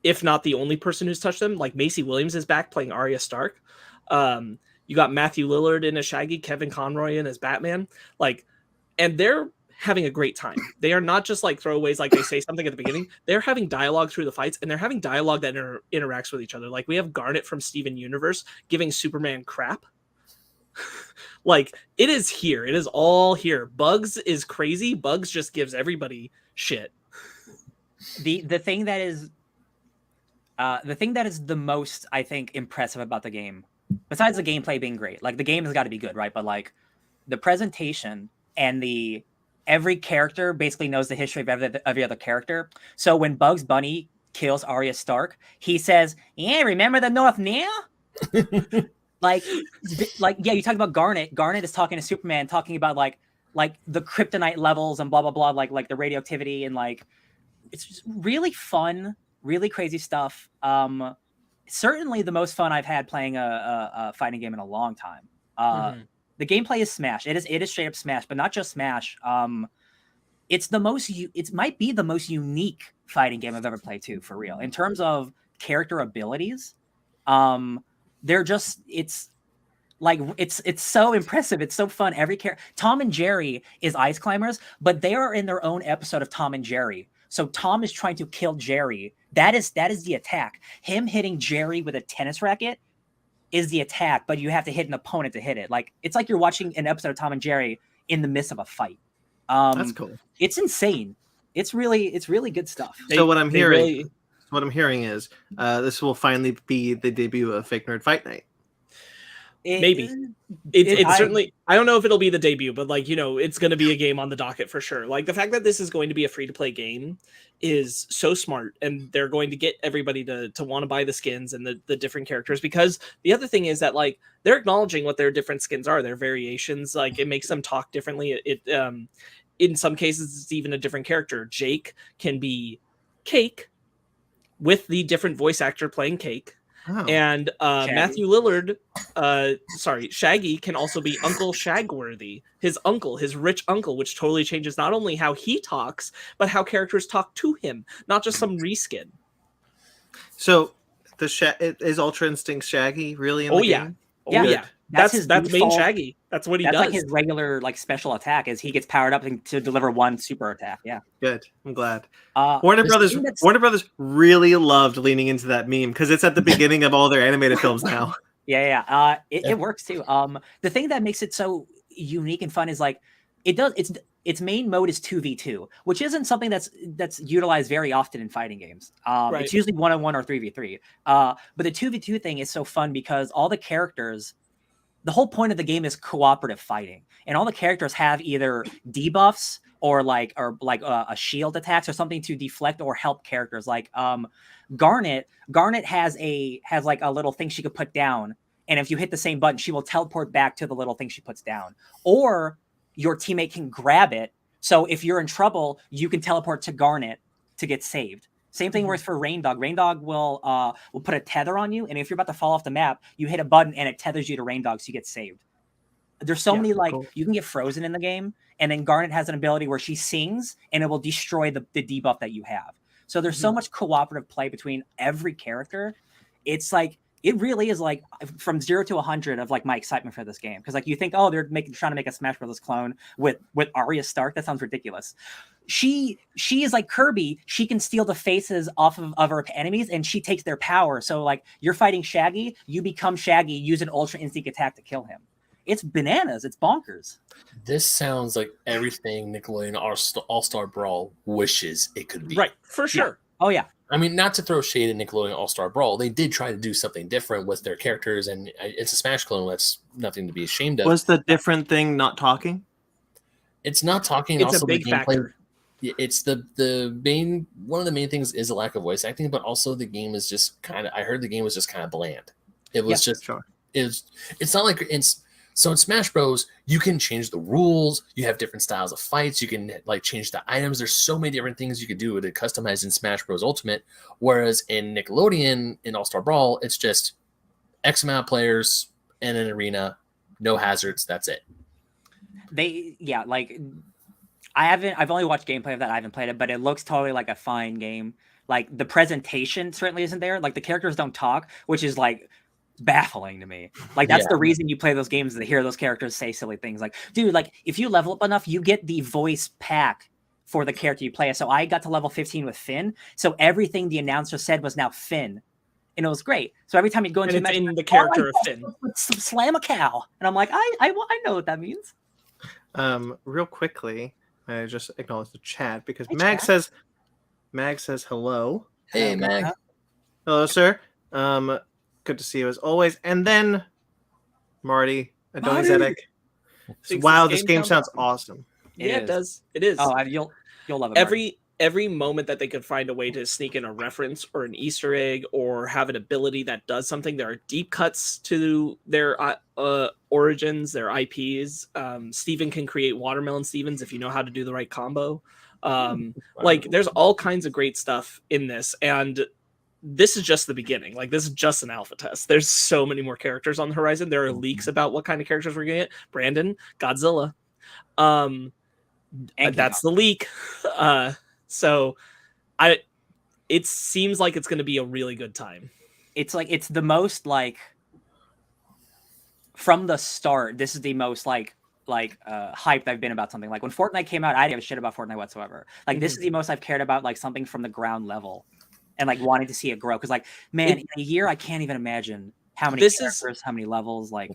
if not the only person who's touched them. Like Macy Williams is back playing Arya Stark. You got Matthew Lillard in as Shaggy, Kevin Conroy in as Batman. Like, and they're having a great time. They are not just like throwaways, like they say something at the beginning. They're having dialogue through the fights, and they're having dialogue that interacts with each other. Like we have Garnet from Steven Universe giving Superman crap. Like it is here. It is all here. Bugs is crazy. Bugs just gives everybody shit. The thing that is the most, I think, impressive about the game, besides the gameplay being great, like the game has got to be good, right? But like the presentation and every character basically knows the history of every other character. So when Bugs Bunny kills Arya Stark, he says, "Yeah, remember the North now?" like, yeah, you talk about Garnet. Garnet is talking to Superman, talking about like the kryptonite levels and blah blah blah, like the radioactivity, and like it's just really fun, really crazy stuff. Certainly the most fun I've had playing a fighting game in a long time. The gameplay is Smash. It is straight up Smash, but not just Smash. It might be the most unique fighting game I've ever played too, for real. In terms of character abilities, it's so impressive. It's so fun. Every character, Tom and Jerry is Ice Climbers, but they are in their own episode of Tom and Jerry. So Tom is trying to kill Jerry. That is the attack. Him hitting Jerry with a tennis racket is the attack, but you have to hit an opponent to hit it. Like it's like you're watching an episode of Tom and Jerry in the midst of a fight. That's cool. It's insane. It's really good stuff. So what I'm hearing is this will finally be the debut of Fake Nerd Fight Night. Maybe it's certainly, I don't know if it'll be the debut, but like, you know, it's going to be a game on the docket for sure. Like the fact that this is going to be a free to play game is so smart, and they're going to get everybody to want to buy the skins and the different characters, because the other thing is that like they're acknowledging what their different skins are, their variations. Like it makes them talk differently. It in some cases it's even a different character. Jake can be Cake with the different voice actor playing Cake. Oh. And Matthew Lillard, Shaggy can also be Uncle Shagworthy, his rich uncle, which totally changes not only how he talks, but how characters talk to him, not just some reskin. So is Ultra Instinct Shaggy really in the game? Yeah. That's main Shaggy. That's what he does. That's like his regular like special attack is he gets powered up to deliver one super attack. Yeah. Good. I'm glad. Warner Brothers really loved leaning into that meme because it's at the beginning of all their animated films now. Yeah. It works too. The thing that makes it so unique and fun is like its main mode is 2v2, which isn't something that's utilized very often in fighting games. Right. It's usually 1-on-1 or 3v3. But the 2v2 thing is so fun because all the characters, the whole point of the game is cooperative fighting, and all the characters have either debuffs or a shield attacks or something to deflect or help characters. Like Garnet has like a little thing she could put down, and if you hit the same button, she will teleport back to the little thing she puts down, or your teammate can grab it. So if you're in trouble, you can teleport to Garnet to get saved. Same thing works for Rain Dog. Rain Dog will put a tether on you, and if you're about to fall off the map, you hit a button and it tethers you to Rain Dog, so you get saved. There's so many cool. You can get frozen in the game, and then Garnet has an ability where she sings and it will destroy the debuff that you have. So there's so much cooperative play between every character. It's like it really is like from 0 to 100 of like my excitement for this game, because like you think, oh, they're trying to make a Smash Bros. Clone with Arya Stark. That sounds ridiculous. She is like Kirby. She can steal the faces off of her enemies, and she takes their power. So like you're fighting Shaggy, you become Shaggy, use an Ultra Instinct attack to kill him. It's bananas. It's bonkers. This sounds like everything Nickelodeon All-Star Brawl wishes it could be. Right, for sure. Yeah. Oh yeah. I mean, not to throw shade at Nickelodeon All-Star Brawl, they did try to do something different with their characters, and it's a Smash clone. That's nothing to be ashamed of. Was the different thing not talking? It's not talking. It's also a big the gameplay. Factor. It's the main one of the main things is a lack of voice acting, but also the game is just kind of. I heard the game was just kind of bland. It was just. Sure. It's not like it's So in Smash Bros, you can change the rules. You have different styles of fights. You can like change the items. There's so many different things you could do to customize in Smash Bros Ultimate. Whereas in Nickelodeon, in All-Star Brawl, it's just X amount of players in an arena, no hazards. That's it. I've only watched gameplay of that. I haven't played it, but it looks totally like a fine game. Like the presentation certainly isn't there. Like the characters don't talk, which is like baffling to me. Like that's the reason you play those games, to hear those characters say silly things. Like, dude, like if you level up enough, you get the voice pack for the character you play. So I got to level 15 with Finn. So everything the announcer said was now Finn. And it was great. So every time you go into it's in the character of Finn. Slam a cow. And I'm like, I know what that means. Real quickly, I just acknowledge the chat because Hey, Mag chat. says hello. Hey, Mag. Hello, sir. Good to see you as always. And then Marty Adonizetic. Wow, this game sounds awesome. It does. It is. Oh, you'll love it. Every moment that they could find a way to sneak in a reference or an Easter egg or have an ability that does something, there are deep cuts to their origins, their IPs. Steven can create Watermelon Stevens if you know how to do the right combo. Like there's all kinds of great stuff in this, and this is just the beginning. Like this is just an alpha test. There's so many more characters on the horizon. There are leaks about what kind of characters we're gonna get. Brandon, Godzilla. That's the leak. So it seems like it's going to be a really good time. It's like, it's the most like from the start, this is the most like hyped I've been about something. Like when Fortnite came out, I didn't give a shit about Fortnite whatsoever. Like this is the most I've cared about like something from the ground level and like wanting to see it grow. Cause like, man, in a year, I can't even imagine how many characters, how many levels, like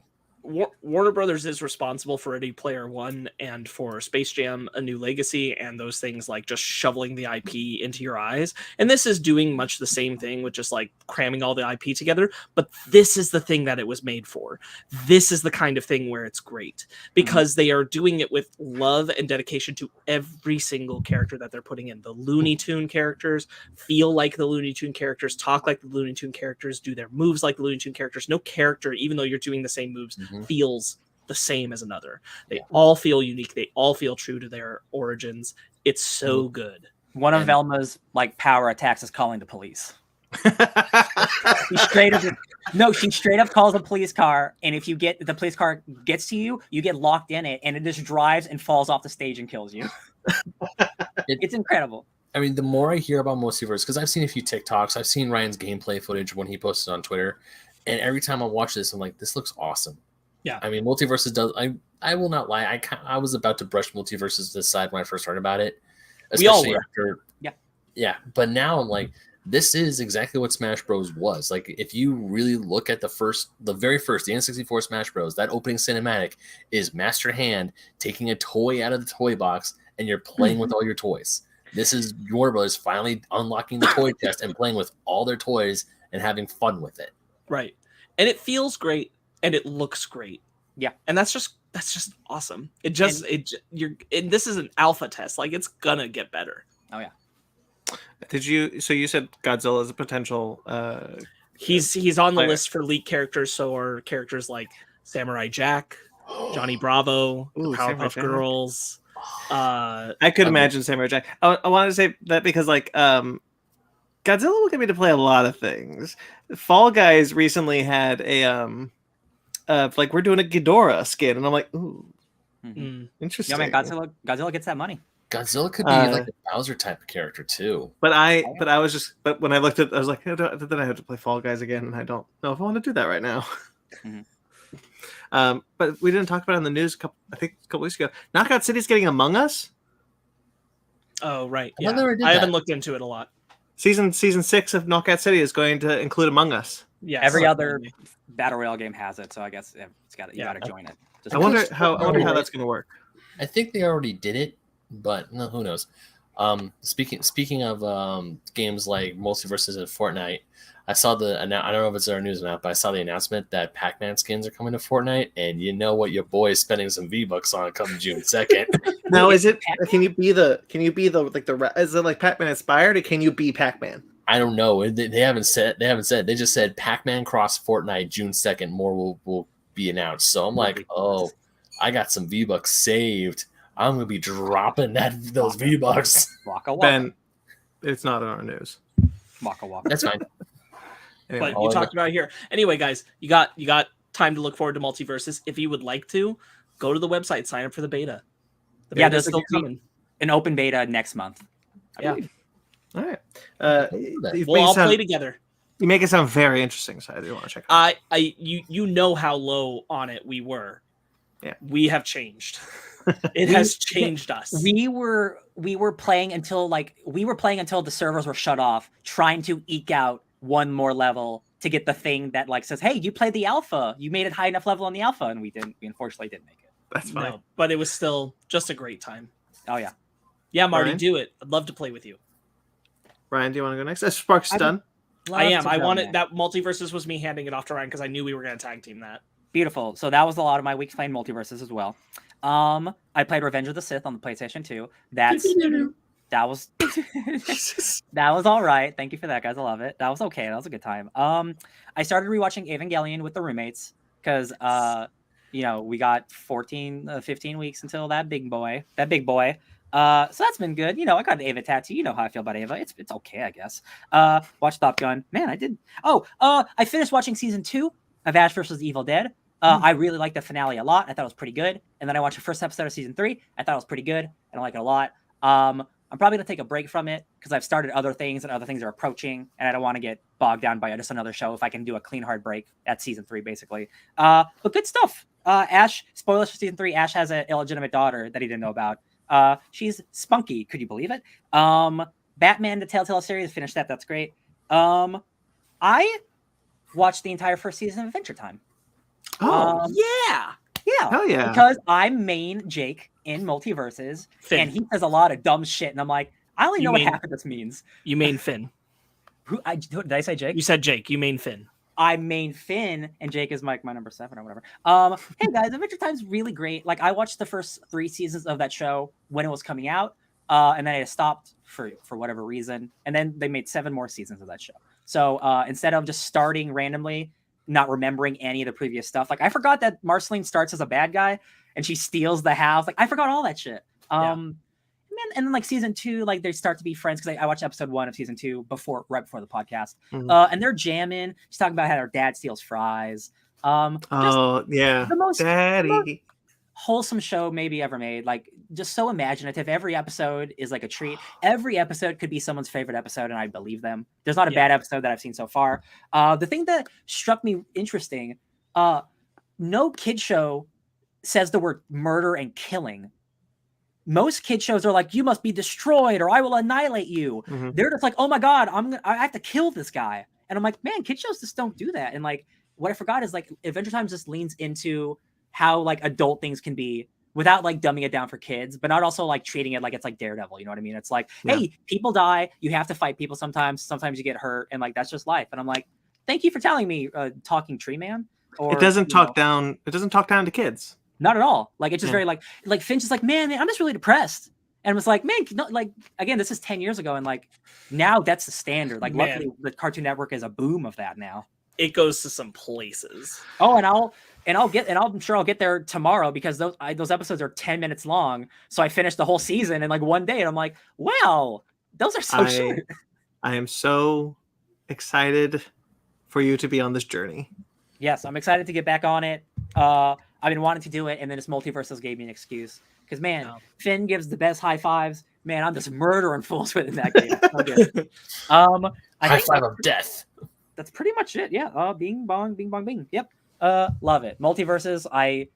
Warner Brothers is responsible for Ready Player One and for Space Jam: A New Legacy and those things like just shoveling the IP into your eyes. And this is doing much the same thing with just like cramming all the IP together. But this is the thing that it was made for. This is the kind of thing where it's great because they are doing it with love and dedication to every single character that they're putting in. The Looney Tune characters feel like the Looney Tune characters, talk like the Looney Tune characters, do their moves like the Looney Tune characters. No character, even though you're doing the same moves, feels the same as another. They all feel unique. They all feel true to their origins. It's so good. One of Velma's like power attacks is calling the police. She straight up calls a police car, and if the police car gets to you, you get locked in it, and it just drives and falls off the stage and kills you. It's incredible. I mean, the more I hear about Multiverse, because I've seen a few TikToks, I've seen Ryan's gameplay footage when he posted on Twitter, and every time I watch this, I'm like, this looks awesome. Yeah. I mean, Multiverses does. I will not lie. I was about to brush Multiverses to the side when I first heard about it. Especially we all were. After. Yeah. But now I'm like, this is exactly what Smash Bros. Was. Like, if you really look at the very first, the N64 Smash Bros., that opening cinematic is Master Hand taking a toy out of the toy box, and you're playing with all your toys. This is Warner Bros. Finally unlocking the toy chest and playing with all their toys and having fun with it. Right. And it feels great and it looks great. Yeah. And that's just awesome. And this is an alpha test. Like it's gonna get better. Oh yeah. So you said Godzilla is a potential he's on the list for leak characters, so are characters like Samurai Jack, Johnny Bravo, the Powerpuff Girls. I could imagine Samurai Jack. I wanted to say that because like Godzilla will get me to play a lot of things. Fall Guys recently had a like we're doing a Ghidorah skin, and I'm like, ooh, interesting. Yeah, man, Godzilla gets that money. Godzilla could be like a Bowser type of character too. But when I looked at, I was like, then I have to play Fall Guys again, and I don't know if I want to do that right now. But we didn't talk about it in the news a couple weeks ago. Knockout City's getting Among Us. Oh right, I haven't looked into it a lot. Season 6 of Knockout City is going to include Among Us. Yeah, every other battle royale game has it, so I guess you got to join it. I wonder how that's going to work. I think they already did it, but no, who knows? Speaking of games like Multiverses and Fortnite, I saw I don't know if it's our news or not, but I saw the announcement that Pac-Man skins are coming to Fortnite, and you know what your boy is spending some V-Bucks on come June 2nd. Now, is it? Can you be the is it like Pac-Man inspired, or can you be Pac-Man? I don't know. They haven't said. They just said Pac-Man cross Fortnite June 2nd. More will be announced. So I'm like, oh, I got some V-Bucks saved. I'm gonna be dropping those V-Bucks. Waka waka. Ben, it's not in our news. Waka waka. That's fine. Anyway. But you talked about it here. Anyway, guys, you got time to look forward to Multiverses. If you would like to, go to the website, sign up for the beta. The Yeah, beta's there's still coming. an open beta next month. Yeah. All right. We'll all play together. You make it sound very interesting, so I do want to check it out. You know how low on it we were. Yeah. We have changed. It has changed us. We were playing until the servers were shut off, trying to eke out one more level to get the thing that like says, "Hey, you played the alpha. You made it high enough level on the alpha," and we didn't. We unfortunately didn't make it. That's fine. No, but it was still just a great time. Oh yeah. Yeah, Marty, Ryan? do it. I'd love to play with you. Ryan, do you want to go next? Sparks done. I am. I wanted that Multiverses was me handing it off to Ryan because I knew we were going to tag team that. Beautiful. So that was a lot of my week playing Multiverses as well. I played Revenge of the Sith on the PlayStation 2. That was that was all right. Thank you for that, guys. I love it. That was okay. That was a good time. I started rewatching Evangelion with the roommates because we got 15 weeks until that big boy. So that's been good. I got an Ava tattoo. You know how I feel about Ava. It's okay, I guess. Watched Top Gun. Man, I did. I finished watching season 2 of Ash vs. Evil Dead. I really liked the finale a lot. I thought it was pretty good. And then I watched the first episode of season 3. I thought it was pretty good. And I like it a lot. I'm probably going to take a break from it because I've started other things and other things are approaching. And I don't want to get bogged down by just another show if I can do a clean, hard break at season 3, basically. But good stuff. Ash, spoilers for season 3, Ash has an illegitimate daughter that he didn't know about. She's spunky. Could you believe it? Batman, the Telltale series, finished that. That's great. I watched the entire first season of Adventure Time. Yeah. Hell yeah. Because I'm main Jake in Multiverses, Finn. and he says a lot of dumb shit, and I'm like, I only know what half of this means. You main Finn. Did I say Jake? You said Jake. You main Finn. I main Finn, and Jake is my number 7 or whatever. Hey guys, Adventure Time's really great. Like I watched the first 3 seasons of that show when it was coming out, and then I stopped for whatever reason, and then they made 7 more seasons of that show. So instead of just starting randomly, not remembering any of the previous stuff, like I forgot that Marceline starts as a bad guy and she steals the house. Like I forgot all that shit. And then like season 2, like they start to be friends because I watched episode 1 of season 2 right before the podcast. And they're jamming. She's talking about how her dad steals fries. Yeah, the most Daddy. wholesome show maybe ever made. Like just so imaginative. Every episode is like a treat. Every episode could be someone's favorite episode, and I believe them. There's not a bad episode that I've seen so far. The thing that struck me interesting, no kid show says the word murder and killing. Most kid shows are like, you must be destroyed or I will annihilate you. They're just like, oh my God, I have to kill this guy. And I'm like, man, kid shows just don't do that. And like, what I forgot is like Adventure Time just leans into how like adult things can be without like dumbing it down for kids, but not also like treating it like it's like Daredevil. You know what I mean? It's like, hey, people die. You have to fight people sometimes. Sometimes you get hurt. And like, that's just life. And I'm like, thank you for telling me, talking tree man. Or, it doesn't talk down. It doesn't talk down to kids. Not at all. Like it's just very like Finch is like, man, I'm just really depressed. And it was like, man, like again, this is 10 years ago, and like now that's the standard. Like luckily the Cartoon Network is a boom of that now. It goes to some places. Oh, I'm sure I'll get there tomorrow because those episodes are 10 minutes long. So I finished the whole season in like one day, and I'm like, wow, those are so short. I am so excited for you to be on this journey. Yes, I'm excited to get back on it. I've been wanting to do it, and then this Multiverses gave me an excuse. Because, man, Finn gives the best high fives. Man, I'm just murdering fools within that game. Okay. High five of death. That's pretty much it. Yeah. Bing, bong, bing, bong, bing. Yep. Love it. Multiverses, I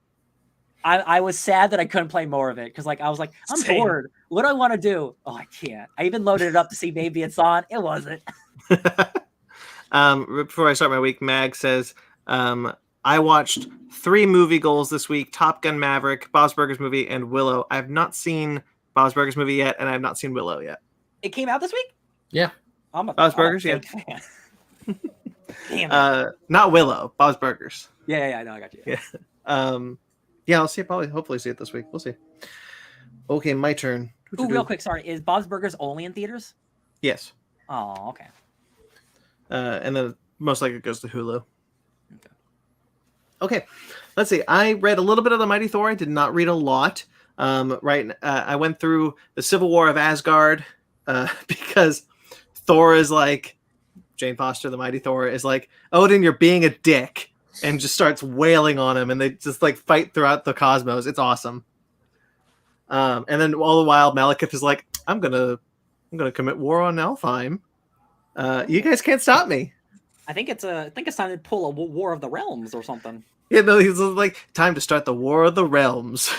was sad that I couldn't play more of it. Because, like, I was like, I'm bored. What do I want to do? Oh, I can't. I even loaded it up to see maybe it's on. It wasn't. Before I start my week, Mag says, I watched 3 movie goals this week: Top Gun Maverick, Bob's Burgers movie, and Willow. I have not seen Bob's Burgers movie yet, and I have not seen Willow yet. It came out this week? Yeah. Bob's Burgers, yeah. Damn. Not Willow, Bob's Burgers. Yeah, no, I got you. Yeah. I'll see it, hopefully see it this week. We'll see. Okay, my turn. Ooh, real quick, sorry. Is Bob's Burgers only in theaters? Yes. Oh, okay. And then most likely it goes to Hulu. Okay, let's see. I read a little bit of the Mighty Thor. I did not read a lot. I went through the Civil War of Asgard because Thor is like, Jane Foster, the Mighty Thor, is like, Odin, you're being a dick, and just starts wailing on him, and they just like fight throughout the cosmos. It's awesome. And then all the while, Malekith is like, I'm gonna commit war on Alfheim. You guys can't stop me. I think it's time to pull a War of the Realms or something. Yeah, no, he's like, time to start the War of the Realms.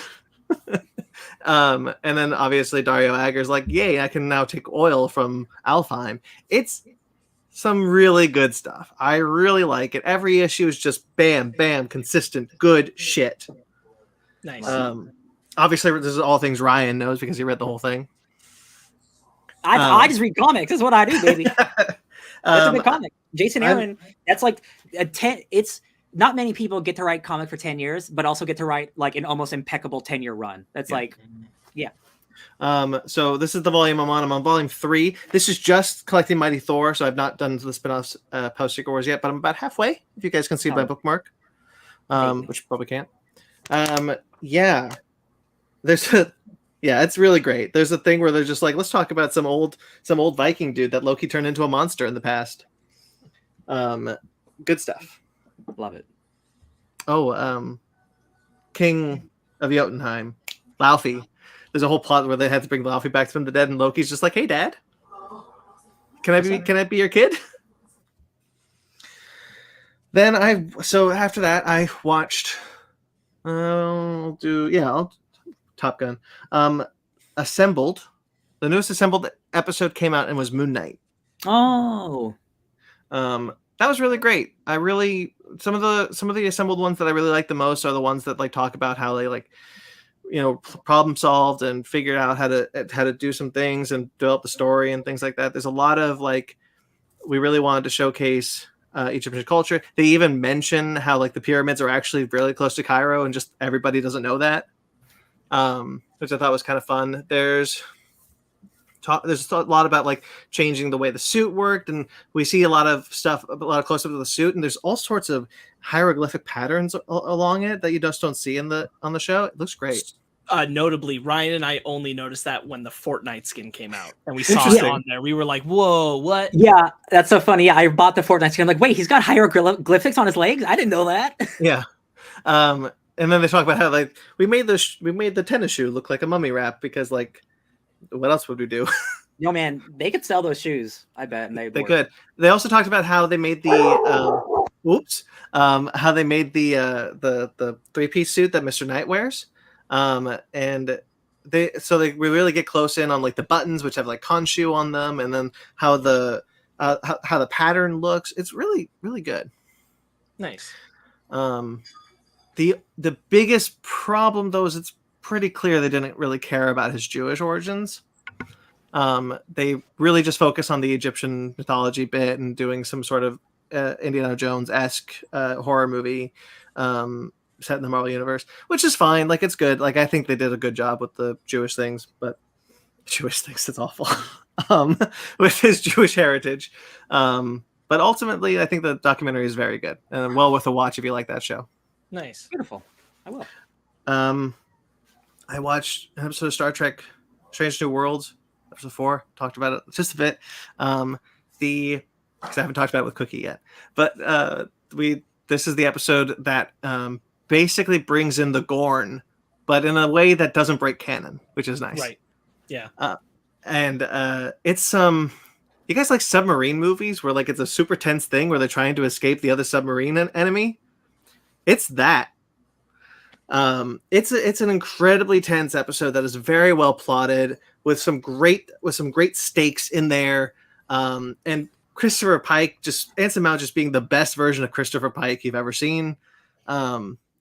And then obviously Dario Agger's like, yay, I can now take oil from Alfheim. It's some really good stuff. I really like it. Every issue is just bam, bam, consistent, good shit. Nice. Obviously, this is all things Ryan knows because he read the whole thing. I just read comics. That's what I do, baby. That's a good comic. Jason Aaron, that's like a 10. It's not many people get to write comic for 10 years, but also get to write like an almost impeccable 10-year run. That's yeah. So this is the volume I'm on. I'm on volume 3. This is just collecting Mighty Thor, so I've not done the spin-offs post Secret Wars yet, but I'm about halfway. If you guys can see my bookmark, which you probably can't. Yeah. Yeah, it's really great. There's a thing where they're just like, let's talk about some old Viking dude that Loki turned into a monster in the past. Good stuff. Love it. Oh, King of Jotunheim, Laufey. There's a whole plot where they had to bring Laufey back from the dead, and Loki's just like, "Hey, Dad, can I be your kid?" Then after that I watched. Top Gun. Assembled. The newest Assembled episode came out and was Moon Knight. Oh. That was really great. Some of the Assembled ones that I really like the most are the ones that like talk about how they like, problem solved and figured out how to do some things and develop the story and things like that. There's a lot of like, we really wanted to showcase Egyptian culture. They even mention how like the pyramids are actually really close to Cairo and just everybody doesn't know that. Which I thought was kind of fun. There's a lot about like changing the way the suit worked, and we see a lot of close-ups of the suit, and there's all sorts of hieroglyphic patterns along it that you just don't see on the show. It looks great. Notably, Ryan and I only noticed that when the Fortnite skin came out, and we saw it on there. We were like, "Whoa, what?" Yeah, that's so funny. Yeah, I bought the Fortnite skin. I'm like, wait, he's got hieroglyphics on his legs? I didn't know that. Yeah. And then they talk about how like we made the tennis shoe look like a mummy wrap because like what else would we do? Yo, man, they could sell those shoes. I bet they could. They also talked about how they made the how they made the 3-piece suit that Mr. Knight wears. And we really get close in on like the buttons, which have like Khonshu on them, and then how the pattern looks. It's really, really good. Nice. The biggest problem though is it's pretty clear they didn't really care about his Jewish origins. They really just focus on the Egyptian mythology bit and doing some sort of Indiana Jones-esque horror movie set in the Marvel universe, which is fine. Like, it's good. Like, I think they did a good job with the Jewish things, but Jewish things, it's awful. With his Jewish heritage. But ultimately, I think the documentary is very good and well worth a watch if you like that show. Nice. Beautiful. I will. I watched an episode of Star Trek Strange New Worlds, episode 4, talked about it just a bit. Because I haven't talked about it with Cookie yet. But this is the episode that basically brings in the Gorn, but in a way that doesn't break canon, which is nice. Right. Yeah. And it's you guys like submarine movies where like it's a super tense thing where they're trying to escape the other submarine enemy? It's that. It's an incredibly tense episode that is very well plotted with some great stakes in there. And Christopher Pike, Anson Mount just being the best version of Christopher Pike you've ever seen.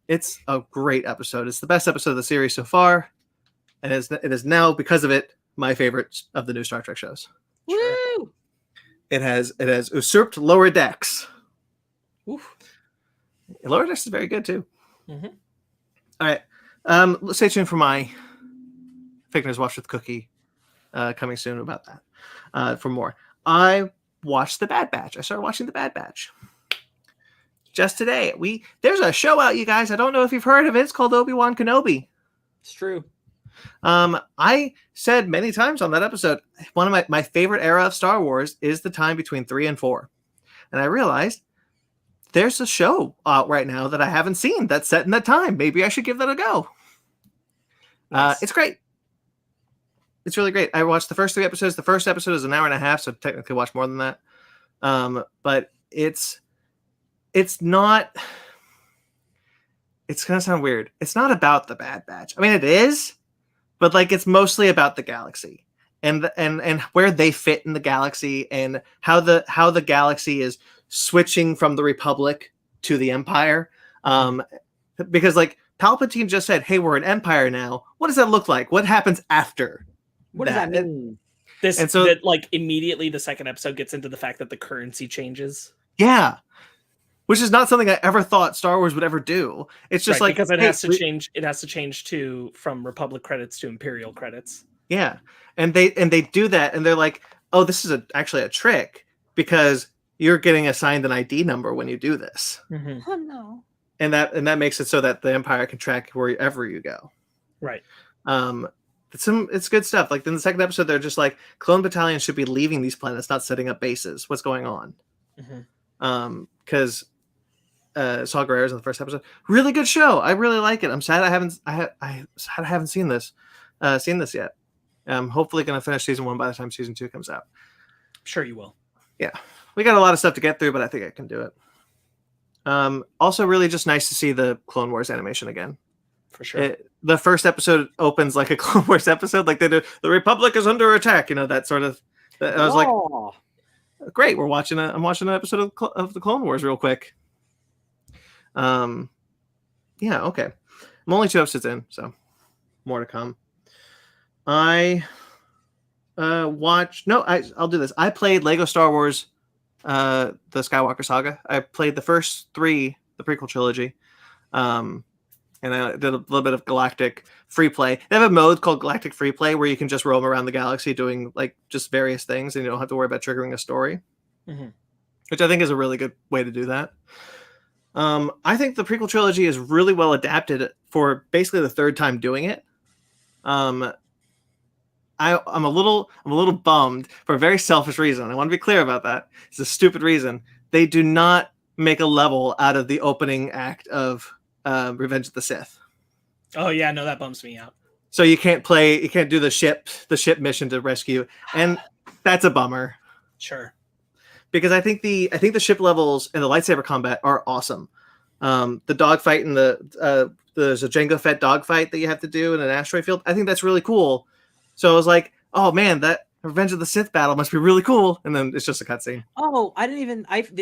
It's a great episode. It's the best episode of the series so far. And it is now, because of it, my favorite of the new Star Trek shows. Woo! It has usurped Lower Decks. Oof. Lower Decks is very good too. Mm-hmm. All right. Let's stay tuned for my Fake News Watch with Cookie coming soon about that. For more. I watched The Bad Batch. I started watching The Bad Batch. just today. There's a show out, you guys. I don't know if you've heard of it. It's called Obi-Wan Kenobi. It's true. I said many times on that episode, one of my favorite era of Star Wars is the time between 3 and 4. And I realized there's a show out right now that I haven't seen that's set in that time. Maybe I should give that a go. Nice. It's great. It's really great. I watched the first 3 episodes. The first episode is an hour and a half, so technically watch more than that. But it's not. It's gonna sound weird. It's not about the Bad Batch. I mean, it is, but like it's mostly about the galaxy and where they fit in the galaxy and how the galaxy is switching from the Republic to the Empire. Because like Palpatine just said, "Hey, we're an Empire now." What does that look like? What happens after? What does that mean? That like immediately the second episode gets into the fact that the currency changes. Yeah. Which is not something I ever thought Star Wars would ever do. It's just right, like because it has to change. It has to change from Republic credits to Imperial credits. Yeah, and they do that, and they're like, "Oh, this is actually a trick because you're getting assigned an ID number when you do this." Mm-hmm. Oh no! And that makes it so that the Empire can track wherever you go. Right. It's good stuff. Like in the second episode, they're just like clone battalions should be leaving these planets, not setting up bases. What's going on? Because. Saw Gerrera's in the first episode. Really good show. I really like it. I'm sad I haven't seen this yet. I'm hopefully going to finish season 1 by the time season 2 comes out. I'm sure you will. Yeah, we got a lot of stuff to get through, but I think I can do it. Also, really just nice to see the Clone Wars animation again. For sure. The first episode opens like a Clone Wars episode, like they do. The Republic is under attack. You know, that sort of. I was like, great. I'm watching an episode of the Clone Wars real quick. Yeah, okay. I'm only 2 episodes in, so more to come. I'll do this. I played Lego Star Wars, the Skywalker Saga. I played the first 3, the prequel trilogy. And I did a little bit of Galactic Free Play. They have a mode called Galactic Free Play where you can just roam around the galaxy doing like just various things and you don't have to worry about triggering a story. Which I think is a really good way to do that. I think the prequel trilogy is really well adapted for basically the 3rd time doing it. I'm a little bummed for a very selfish reason. I want to be clear about that. It's a stupid reason. They do not make a level out of the opening act of Revenge of the Sith. Oh yeah, no, that bums me out. So you can't do the ship mission to rescue, and that's a bummer. Sure. Because I think the ship levels and the lightsaber combat are awesome. The dogfight and there's a Jango Fett dogfight that you have to do in an asteroid field. I think that's really cool. So I was like, oh man, that Revenge of the Sith battle must be really cool. And then it's just a cutscene. Oh, I didn't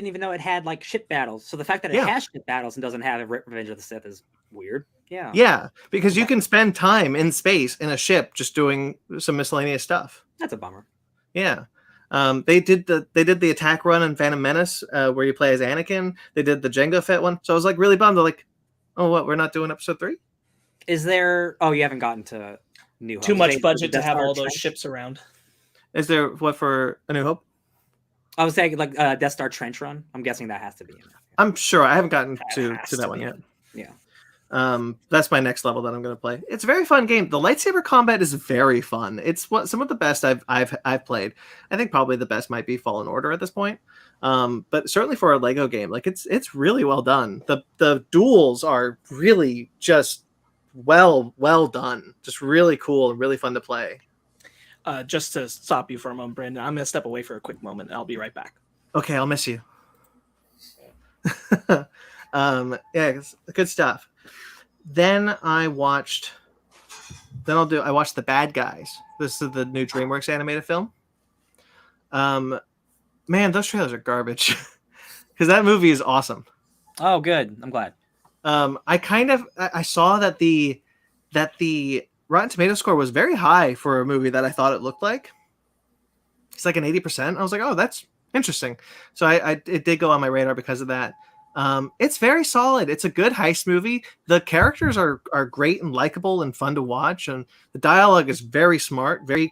even know it had like ship battles. So the fact that it has ship battles and doesn't have Revenge of the Sith is weird. Yeah. Yeah, because you can spend time in space in a ship just doing some miscellaneous stuff. That's a bummer. Yeah. They did the attack run in Phantom Menace where you play as Anakin. They did the Jango Fett one. So I was like really bummed. They're like, oh, what? We're not doing episode 3? Is there? Oh, you haven't gotten to New Hope. Too much budget to have all those ships around. Is there what for A New Hope? I was saying like Death Star trench run. I'm guessing that has to be in there. I'm sure. I haven't gotten to that one yet. Yeah. That's my next level that I'm going to play. It's a very fun game. The lightsaber combat is very fun. It's some of the best I've played. I think probably the best might be Fallen Order at this point. But certainly for a Lego game, like it's really well done. The duels are really just well done. Just really cool and really fun to play. Just to stop you for a moment, Brandon, I'm going to step away for a quick moment. I'll be right back. Okay, I'll miss you. Yeah, good stuff. Then I watched The Bad Guys. This is the new DreamWorks animated film. Man, those trailers are garbage. Because that movie is awesome. Oh, good. I'm glad. I saw that the Rotten Tomato score was very high for a movie that I thought it looked like. It's like an 80%. I was like, oh, that's interesting. So it did go on my radar because of that. It's very solid. It's a good heist movie. The characters are great and likable and fun to watch, and the dialogue is very smart, very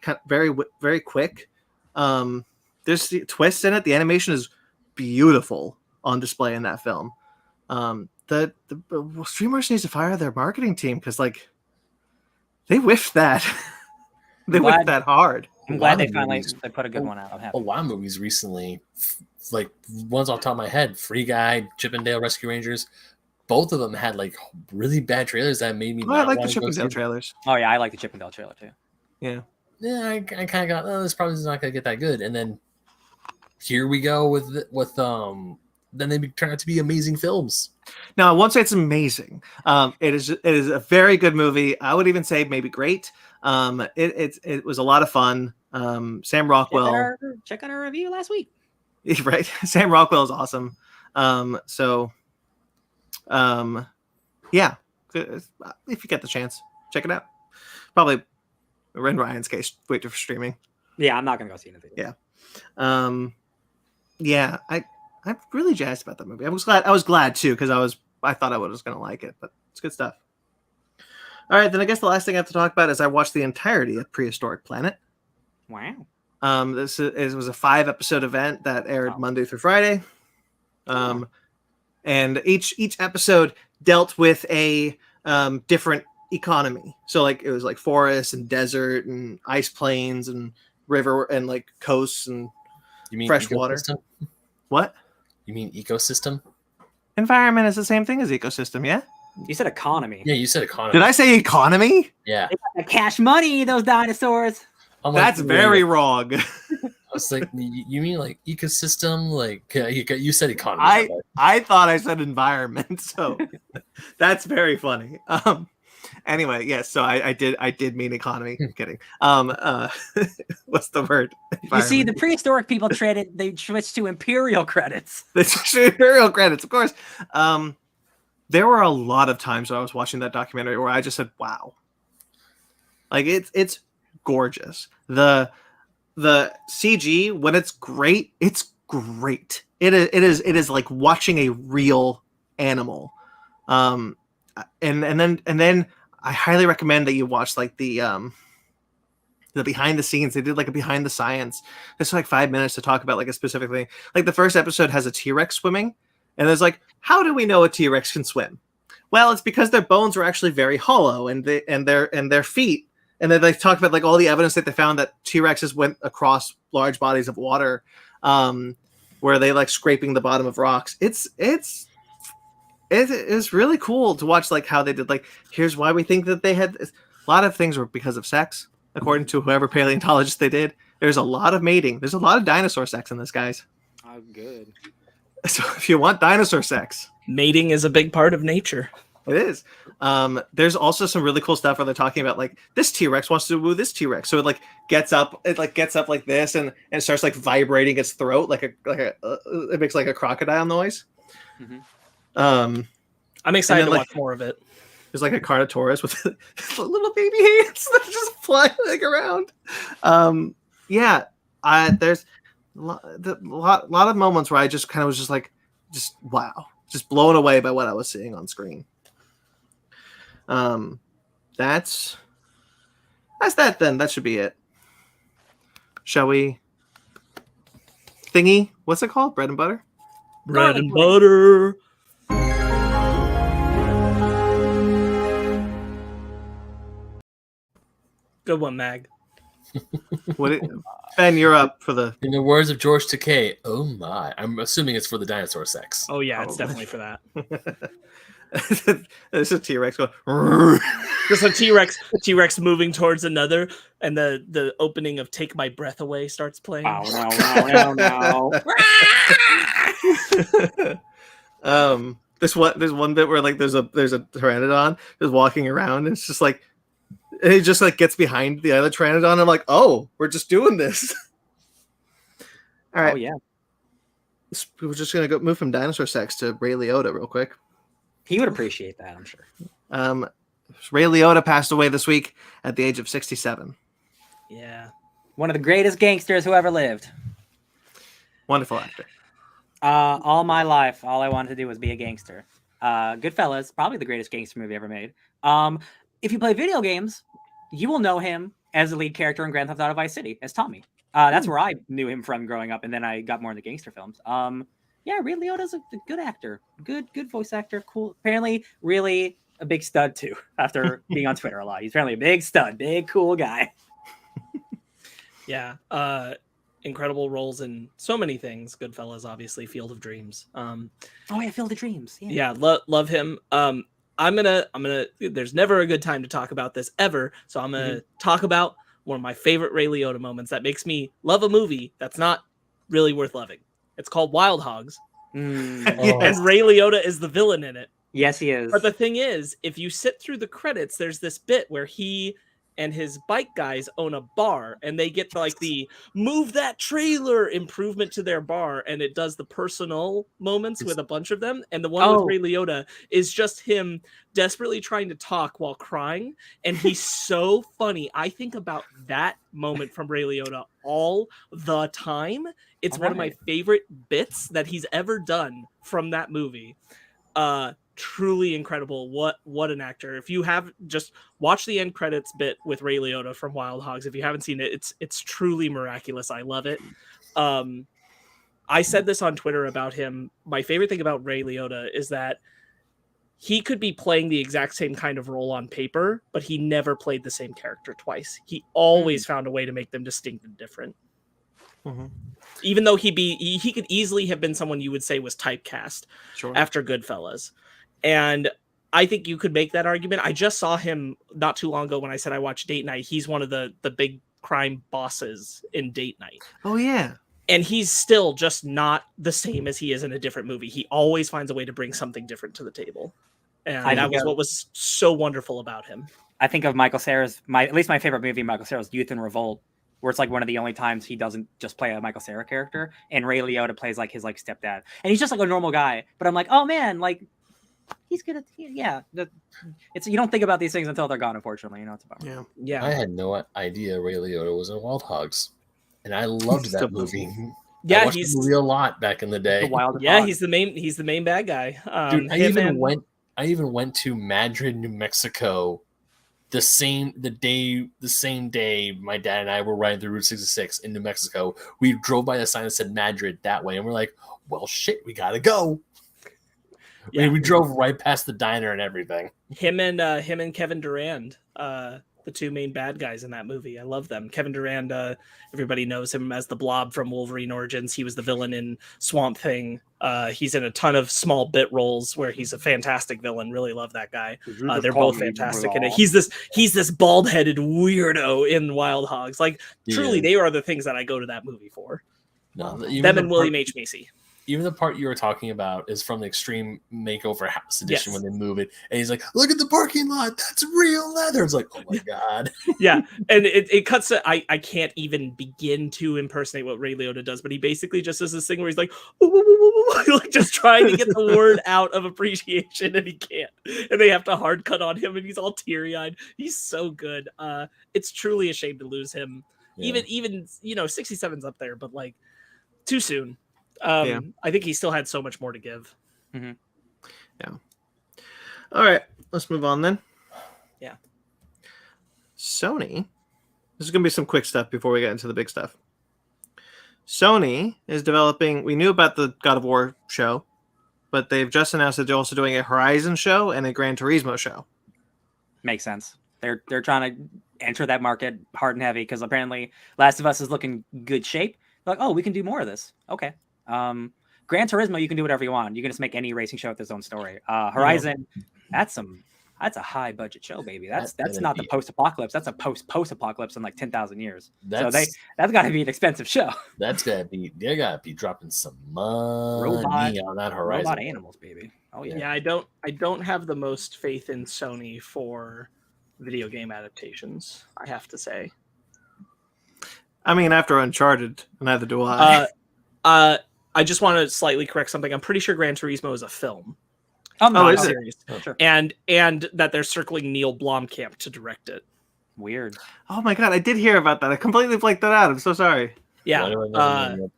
quick. There's twists in it. The animation is beautiful on display in that film. The streamers needs to fire their marketing team because like they whiffed that. They whiffed that hard. I'm glad they Lot of finally movies. they put a good one out. I'm happy. A lot of movies recently, like ones off the top of my head, Free Guy, Chippendale Rescue Rangers, both of them had like really bad trailers that made me. Oh, I like the want to go see Chippendale them. trailers. Oh yeah, I like the Chippendale trailer too. Yeah. Yeah, I kind of got. Oh, this probably is not gonna get that good, and then here we go with then they turn out to be amazing films. Now, I won't say it's amazing. It is a very good movie. I would even say maybe great. It was a lot of fun. Sam Rockwell. Check out our review last week. Right. Sam Rockwell is awesome. Yeah. If you get the chance, check it out. Probably in Ryan's case, wait for streaming. Yeah, I'm not gonna go see anything. Yeah. I'm really jazzed about that movie. I was glad too because I thought I was gonna like it, but it's good stuff. All right, then I guess the last thing I have to talk about is I watched the entirety of Prehistoric Planet. Wow. It was a 5-episode event that aired Monday through Friday, and each episode dealt with a different economy. So like it was like forest and desert and ice plains and river and like coasts and fresh water. What? You mean ecosystem? Environment is the same thing as ecosystem, yeah? You said economy. Yeah, you said economy. Did I say economy? Yeah. They got the cash money, those dinosaurs. That's very wrong. I was like, you mean like ecosystem? Like you said economy. I thought I said environment, so that's very funny. Anyway, yes, so I did mean economy. I'm kidding. What's the word? You see, the prehistoric people they switched to imperial credits. They switched to imperial credits, of course. There were a lot of times when I was watching that documentary where I just said, "Wow!" Like it's gorgeous. The CG when it's great, it's great. It is like watching a real animal. And then I highly recommend that you watch like the behind the scenes. They did like a behind the science. It's like 5 minutes to talk about like a specific thing. Like the first episode has a T-Rex swimming, and there's like, how do we know a T-Rex can swim? Well, it's because their bones were actually very hollow, and their feet. And then they talk about like all the evidence that they found that T-Rexes went across large bodies of water, where they like scraping the bottom of rocks. It's really cool to watch like how they did like here's why we think that they had a lot of things were because of sex according to whoever paleontologist they did. There's a lot of mating, there's a lot of dinosaur sex in this, guys. Oh, good. So if you want dinosaur sex, mating is a big part of nature. it is. There's also some really cool stuff where they're talking about like this T-Rex wants to woo this T-Rex, so it gets up like this and starts like vibrating its throat like it makes like a crocodile noise. Mm-hmm. I'm excited to watch more of it. There's like a Carnotaurus with little baby hands that just flying around. There's a lot of moments where I just kind of was just wow, just blown away by what I was seeing on screen. That's that then. That should be it. Shall we? Thingy? What's it called? Bread and butter? Bread and butter. Good one, Mag. Ben, you're up for the. In the words of George Takei, oh my! I'm assuming it's for the dinosaur sex. Oh yeah, it's definitely for that. There's a T-Rex going. There's a T-Rex moving towards another, and the opening of "Take My Breath Away" starts playing. Oh no! There's one bit where like there's a pteranodon just walking around, and it's just like. And he just like gets behind the other pteranodon. I'm like, oh, we're just doing this. All right. Oh yeah. We're just gonna go move from dinosaur sex to Ray Liotta real quick. He would appreciate that, I'm sure. Ray Liotta passed away this week at the age of 67. Yeah. One of the greatest gangsters who ever lived. Wonderful actor. All my life, all I wanted to do was be a gangster. Goodfellas, probably the greatest gangster movie ever made. If you play video games, you will know him as the lead character in Grand Theft Auto Vice City as Tommy. That's where I knew him from growing up, and then I got more into gangster films. yeah, Ray Liotta's a good actor, good voice actor, cool. Apparently, really a big stud too. After being on Twitter a lot, he's apparently a big stud, big cool guy. Yeah. Incredible roles in so many things. Goodfellas, obviously, Field of Dreams. Oh yeah, Field of Dreams. Yeah, love him. I'm gonna. There's never a good time to talk about this ever, so I'm gonna talk about one of my favorite Ray Liotta moments that makes me love a movie that's not really worth loving. It's called Wild Hogs, Yes. and Ray Liotta is the villain in it. Yes, he is. But the thing is, if you sit through the credits, there's this bit where he and his bike guys own a bar, and they get like the move that trailer improvement to their bar, and it does the personal moments with a bunch of them. And the one with Ray Liotta is just him desperately trying to talk while crying, and he's so funny. I think about that moment from Ray Liotta all the time. It's one of my favorite bits that he's ever done from that movie. Truly incredible. What an actor. If you have, just watch the end credits bit with Ray Liotta from Wild Hogs. If you haven't seen it, it's truly miraculous. I love it. I said this on Twitter about him. My favorite thing about Ray Liotta is that he could be playing the exact same kind of role on paper, but he never played the same character twice. He always found a way to make them distinct and different. Even though he could easily have been someone you would say was typecast after Goodfellas. And I think you could make that argument. I just saw him not too long ago when I said I watched Date Night. He's one of the big crime bosses in Date Night. Oh, yeah. And he's still just not the same as he is in a different movie. He always finds a way to bring something different to the table. And that was what was so wonderful about him. I think of Michael Cera's, at least my favorite movie, Michael Cera's Youth and Revolt, where it's like one of the only times he doesn't just play a Michael Cera character, and Ray Liotta plays like his like stepdad. And he's just like a normal guy. But I'm like, oh man, like, he's gonna, it's, you don't think about these things until they're gone, unfortunately. You know, it's about Yeah. I had no idea Ray Liotta was in Wild Hogs, and I loved that movie. Yeah, I watched the movie a lot back in the day. He's the main bad guy. Dude, I even went to Madrid, New Mexico, the same day my dad and I were riding through Route 66 in New Mexico. We drove by the sign that said Madrid that way, and we're like, well, shit, we gotta go. Yeah. We drove right past the diner and everything. Him and Kevin Durand, the two main bad guys in that movie. I love them. Kevin Durand, everybody knows him as the Blob from Wolverine Origins. He was the villain in Swamp Thing. He's in a ton of small bit roles where he's a fantastic villain. Really love that guy. They're both fantastic in it. He's this bald-headed weirdo in Wild Hogs. Like, truly, they are the things that I go to that movie for. No, them and William H. Macy. Even the part you were talking about is from the Extreme Makeover House edition when they move it. And he's like, look at the parking lot. That's real leather. It's like, oh my God. Yeah. And it cuts to, I can't even begin to impersonate what Ray Liotta does, but he basically just does this thing where he's like, like just trying to get the word out of appreciation, and he can't. And they have to hard cut on him, and he's all teary-eyed. He's so good. It's truly a shame to lose him. Yeah. Even 67's up there, but like too soon. I think he still had so much more to give. Yeah. All right, let's move on then. Yeah. Sony. This is going to be some quick stuff before we get into the big stuff. Sony is developing. We knew about the God of War show, but they've just announced that they're also doing a Horizon show and a Gran Turismo show. Makes sense. They're trying to enter that market hard and heavy because apparently Last of Us is looking good shape. They're like, oh, we can do more of this. Okay. Gran Turismo, you can do whatever you want. You can just make any racing show with its own story. Horizon, that's a high budget show, baby. That's not the post-apocalypse. That's a post-apocalypse in like 10,000 years. That's got to be an expensive show. They gotta be dropping some money on that Horizon. Robot animals, baby. Oh yeah. Yeah, I don't have the most faith in Sony for video game adaptations, I have to say. I mean, after Uncharted, neither do I. I just want to slightly correct something. I'm pretty sure Gran Turismo is a film. Is series. Oh, sure. And that they're circling Neil Blomkamp to direct it. Weird. Oh my God, I did hear about that. I completely blanked that out. I'm so sorry. Yeah. Neil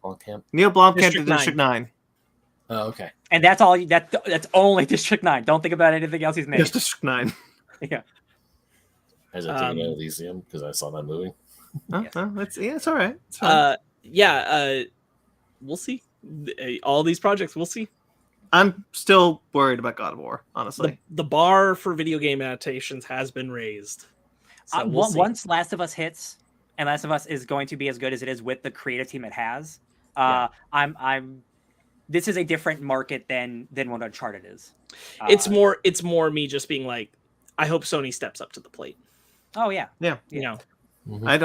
Blomkamp? Neil Blomkamp did District 9. Oh, okay. And that's all. That's only District 9. Don't think about anything else he's made. Just District 9. Yeah. Has it taken Elysium? Because I saw that movie. It's all right. It's fine. We'll see. all these projects, we'll see. I'm still worried about God of War, honestly. The bar for video game adaptations has been raised. So we'll see. Once Last of Us hits, and Last of Us is going to be as good as it is with the creative team it has, I'm. This is a different market than what Uncharted is. It's more me just being like, I hope Sony steps up to the plate. Oh yeah, Yeah. You know, Mhm. I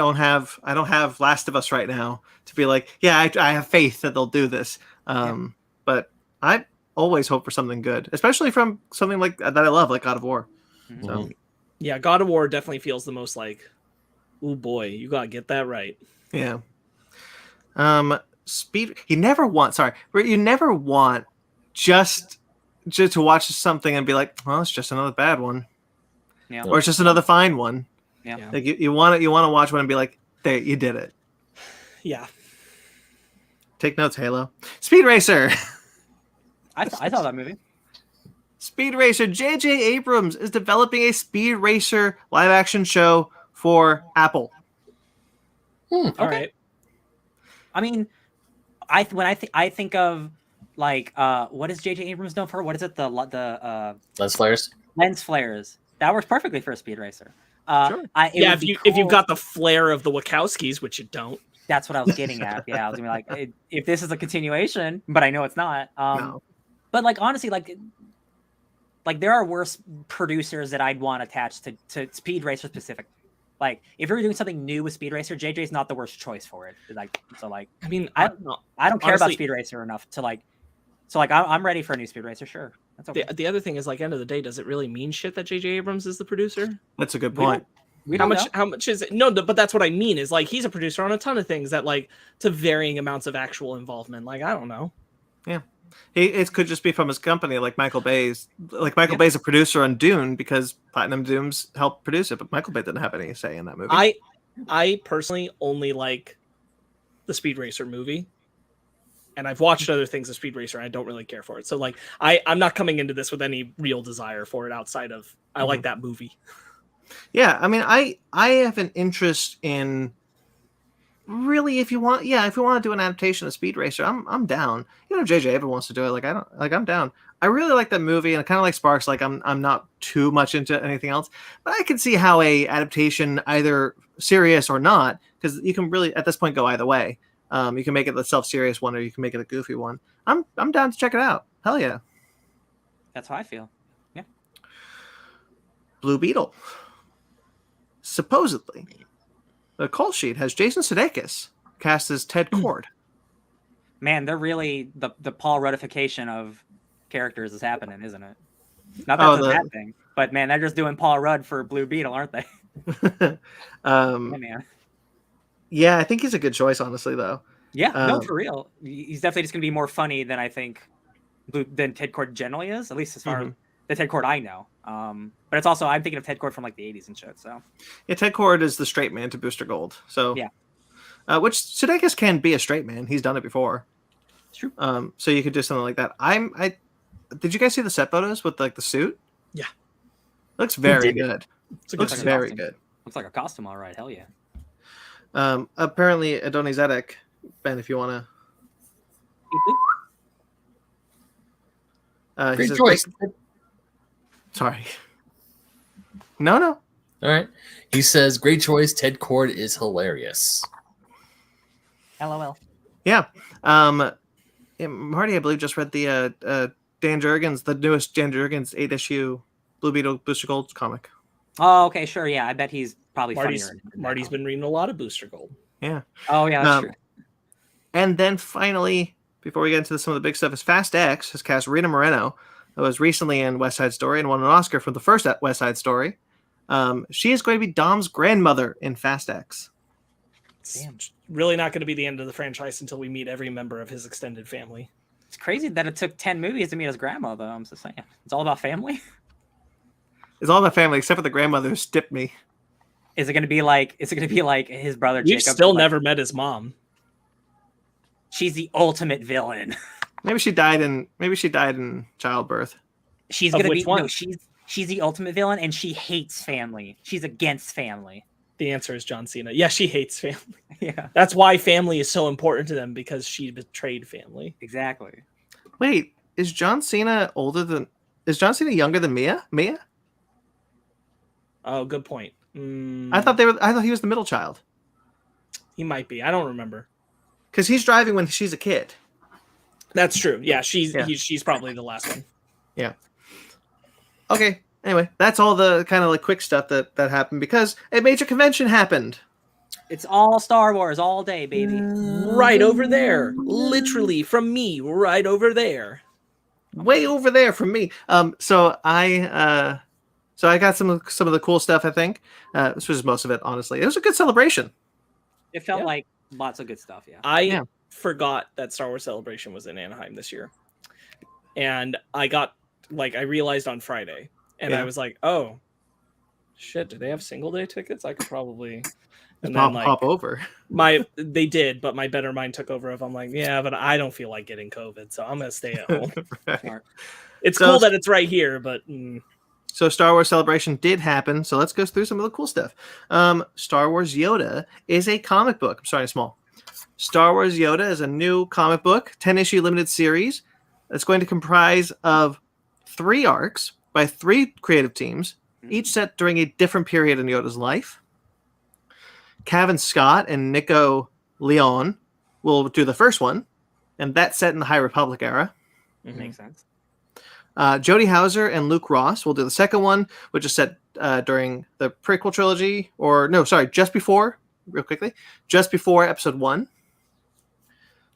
don't have Last of Us right now to be like, yeah, I have faith that they'll do this. But I always hope for something good, especially from something like that I love, like God of War. Mhm. So yeah, God of War definitely feels the most like, oh boy, you gotta get that right. yeah. You never want just to watch something and be like, well, it's just another bad one. Yeah. Or it's just another fine one. Yeah. Like you want to watch one and be like, there, you did it. Yeah. Take notes, Halo. Speed Racer. I saw that movie. Speed Racer. J.J. Abrams is developing a Speed Racer live action show for Apple. All right. I mean, I think of like what is J.J. Abrams known for? What is it? The Lens flares. lens flares. That works perfectly for a Speed Racer. Sure. If you've got the flair of the Wachowskis, which you don't. That's what I was getting at. Yeah, I was gonna be like, if this is a continuation, but I know it's not. No. But like honestly, like there are worse producers that I'd want attached to Speed Racer specific. Like if you're doing something new with Speed Racer, JJ's not the worst choice for it. I mean, I don't care honestly, about Speed Racer enough to like. So like I'm ready for a new Speed Racer. Sure, that's okay. the other thing is like, end of the day, does it really mean shit that J.J. Abrams is the producer? That's a good point. How much is it? No, but that's what I mean. Is like he's a producer on a ton of things that like to varying amounts of actual involvement. Like I don't know. Yeah. It could just be from his company, like Michael Bay's. Like Michael Bay's a producer on Dune because Platinum Dunes helped produce it, but Michael Bay didn't have any say in that movie. I personally only like the Speed Racer movie, and I've watched other things of Speed Racer, and I don't really care for it. So like I'm not coming into this with any real desire for it outside of I like that movie. Yeah, I mean, I have an interest in really if you want to do an adaptation of Speed Racer, I'm down. You know, if JJ ever wants to do it, I'm down. I really like that movie, and I kind of like Sparks. Like I'm not too much into anything else, but I can see how a adaptation, either serious or not, because you can really at this point go either way. You can make it the self-serious one, or you can make it a goofy one. I'm down to check it out. Hell yeah. That's how I feel. Yeah. Blue Beetle. Supposedly, the call sheet has Jason Sudeikis cast as Ted Cord. Man, they're really the Paul Ruddification of characters is happening, isn't it? Not that that's a bad thing, but man, they're just doing Paul Rudd for Blue Beetle, aren't they? Man. Yeah, I think he's a good choice, honestly, though. Yeah, no, for real. He's definitely just going to be more funny than I think than Ted Cord generally is, at least as far as the Ted Cord I know. But it's also I'm thinking of Ted Cord from like the 80s and shit. So yeah, Ted Cord is the straight man to Booster Gold. So yeah, which Sudeikis can be a straight man. He's done it before. It's true. So you could do something like that. Did you guys see the set photos with like the suit? Yeah, looks very good. Looks very good. Looks like a costume, all right. Hell yeah. Apparently Adoni Zedek, Ben, if you want to. Great choice. Sorry. No. All right. He says, great choice. Ted Cord is hilarious. LOL. Yeah. Marty, I believe, just read the Dan Jurgens, the newest Dan Jurgens 8-issue Blue Beetle Booster Gold comic. Oh, okay, sure. Yeah, I bet he's probably Marty's funnier. been reading a lot of Booster Gold. Yeah. Oh, yeah, that's true. And then finally, before we get into some of the big stuff, is Fast X has cast Rita Moreno, who was recently in West Side Story and won an Oscar for the first West Side Story. She is going to be Dom's grandmother in Fast X. Damn. Really not going to be the end of the franchise until we meet every member of his extended family. It's crazy that it took 10 movies to meet his grandma, though. I'm just saying. It's all about family. It's all about family, except for the grandmother who stipped me. Is it going to be like his brother We've Jacob? still never met his mom. She's the ultimate villain. Maybe she died in childbirth. She's Of going to which be one? no, she's the ultimate villain, and she hates family. She's against family. The answer is John Cena. Yeah, she hates family. Yeah, That's why family is so important to them, because she betrayed family. exactly. Wait, is John Cena younger than Mia? Mia? Oh, good point. I thought he was the middle child. He might be. I don't remember. Because he's driving when she's a kid. That's true. Yeah, Yeah. she's probably the last one. Yeah. Okay. Anyway, that's all the kind of like quick stuff that happened because a major convention happened. It's all Star Wars all day, baby. Right over there. Literally from me, right over there. Way over there from me. So I got some of the cool stuff. I think this was most of it. Honestly, it was a good celebration. It felt Yeah. like lots of good stuff. Yeah. I forgot that Star Wars Celebration was in Anaheim this year, and I realized on Friday, and I was like, oh shit, do they have single day tickets? I could probably. And then Hop over. They did, but my better mind took over. If I'm like, yeah, but I don't feel like getting COVID, so I'm gonna stay at home. Right. It's cool that it's right here, but So Star Wars Celebration did happen. So let's go through some of the cool stuff. Star Wars Yoda is a comic book. I'm sorry, small. Star Wars Yoda is a new comic book, 10-issue limited series. It's going to comprise of 3 arcs by 3 creative teams, each set during a different period in Yoda's life. Cavan Scott and Nico Leon will do the first one, and that's set in the High Republic era. Makes sense. Jody Hauser and Luke Ross will do the second one, which is set during the prequel trilogy, just before Episode 1.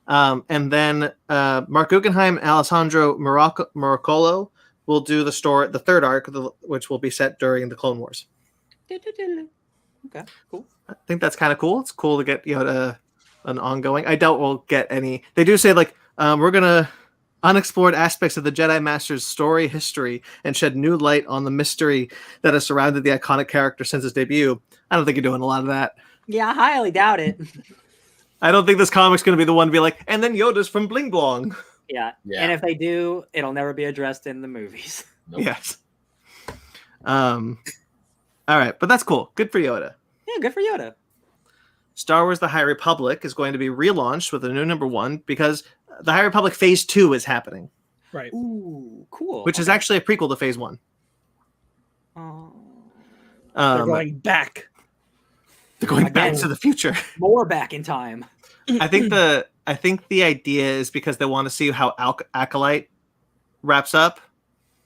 And then Mark Guggenheim and Alessandro Moracolo will do the third arc, which will be set during the Clone Wars. Okay, cool. I think that's kind of cool. It's cool to get an ongoing. I doubt we'll get any. They do say we're gonna unexplored aspects of the Jedi Master's story history and shed new light on the mystery that has surrounded the iconic character since his debut. I don't think you're doing a lot of that. Yeah, I highly doubt it. I don't think this comic's going to be the one to be like, and then Yoda's from Bling Blong. Yeah. And if they do, it'll never be addressed in the movies. Nope. Yes. All right, but that's cool. Good for Yoda. Yeah, good for Yoda. Star Wars The High Republic is going to be relaunched with a new number 1 because The High Republic Phase 2 is happening. Right. Ooh, cool. Which is actually a prequel to Phase 1. They're going back. They're going back to the future. More back in time. I think the idea is because they want to see how Acolyte wraps up,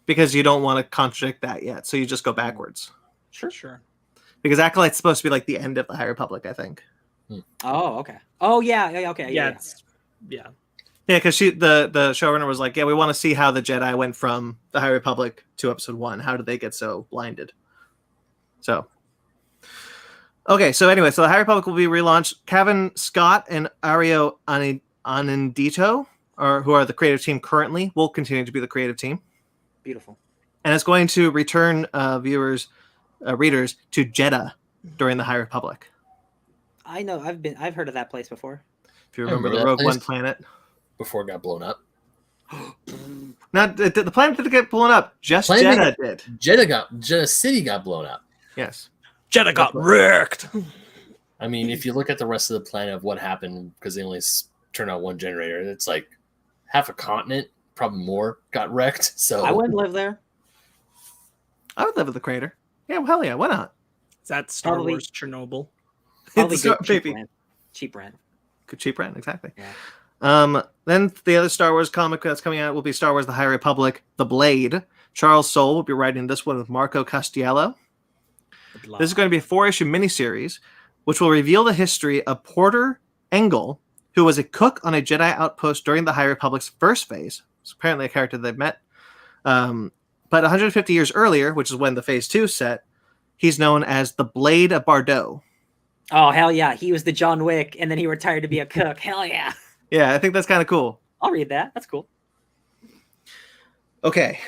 because you don't want to contradict that yet, so you just go backwards. Sure. Because Acolyte's supposed to be like the end of the High Republic, I think. Oh, okay. Oh, yeah. Okay. Yeah. Yeah, because the showrunner was like, yeah, we want to see how the Jedi went from the High Republic to Episode 1. How did they get so blinded? So, okay, so anyway, so the High Republic will be relaunched. Cavan Scott and Ario Anindito, who are the creative team currently, will continue to be the creative team. Beautiful. And it's going to return readers to Jeddah during the High Republic. I know. I've heard of that place before. If you remember the Rogue One planet. Before it got blown up. Not the planet didn't get blown up. Just Jeddah did. Jeddah City got blown up. Yes. Jeddah got wrecked. I mean, if you look at the rest of the planet of what happened, because they only turned out one generator, it's like half a continent, probably more, got wrecked. So I wouldn't live there. I would live with the crater. Yeah, well, hell yeah, why not? Is that Star Wars Chernobyl? Probably It's good cheap rent. Good cheap rent, exactly. Yeah. Then the other Star Wars comic that's coming out will be Star Wars The High Republic, The Blade. Charles Soule will be writing this one with Marco Castiello. This is going to be a 4-issue miniseries, which will reveal the history of Porter Engel, who was a cook on a Jedi outpost during the High Republic's first phase. It's apparently a character they've met. But 150 years earlier, which is when the Phase 2 set, he's known as the Blade of Bardot. Oh, hell yeah. He was the John Wick, and then he retired to be a cook. Hell yeah. Yeah, I think that's kind of cool. I'll read that. That's cool. Okay.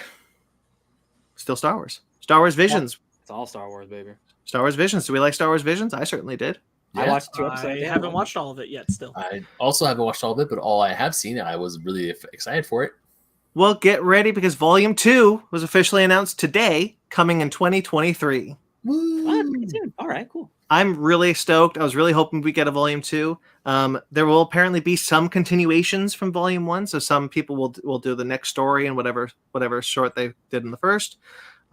Still Star Wars. Star Wars Visions. It's all Star Wars, baby. Star Wars Visions. Do we like Star Wars Visions? I certainly did. I watched 2 episodes. I haven't watched all of it yet still. I also haven't watched all of it, but all I have seen, I was really excited for it. Well, get ready because Volume 2 was officially announced today, coming in 2023. What? Pretty soon. All right, cool. I'm really stoked. I was really hoping we get a volume 2. There will apparently be some continuations from volume 1, so some people will do the next story and whatever short they did in the first.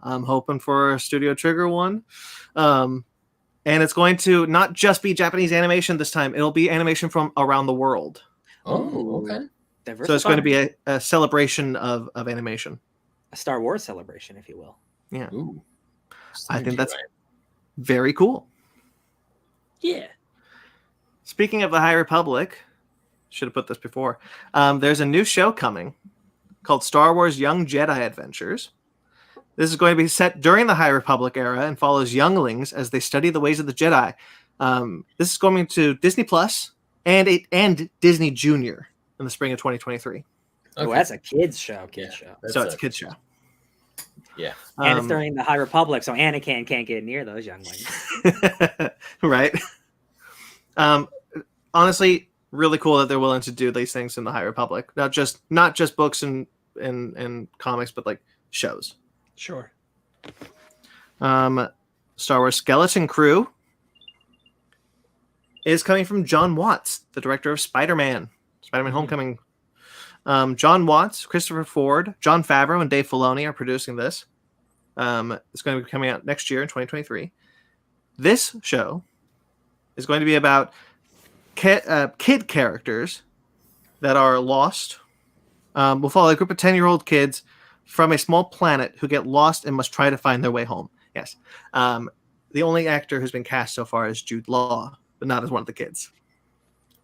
I'm hoping for a Studio Trigger one. And it's going to not just be Japanese animation this time. It'll be animation from around the world. Oh, okay. So it's going to be a celebration of animation. A Star Wars celebration, if you will. Yeah. Ooh. I think that's very cool. Yeah. Speaking of the High Republic, should have put this before. There's a new show coming called Star Wars Young Jedi Adventures. This is going to be set during the High Republic era and follows younglings as they study the ways of the Jedi. This is going to Disney Plus and Disney Junior in the spring of 2023. Okay. Oh, that's a kids show. So it's a kids show. Yeah. And it's during the High Republic, so Anakin can't get near those younglings. Right. Honestly, really cool that they're willing to do these things in the High Republic. Not just books and comics, but like shows. Sure. Star Wars Skeleton Crew is coming from John Watts, the director of Spider-Man Homecoming. John Watts, Christopher Ford, Jon Favreau, and Dave Filoni are producing this. It's going to be coming out next year in 2023. This show is going to be about kid characters that are lost. We'll follow a group of 10-year-old kids from a small planet who get lost and must try to find their way home. Yes. The only actor who's been cast so far is Jude Law, but not as one of the kids.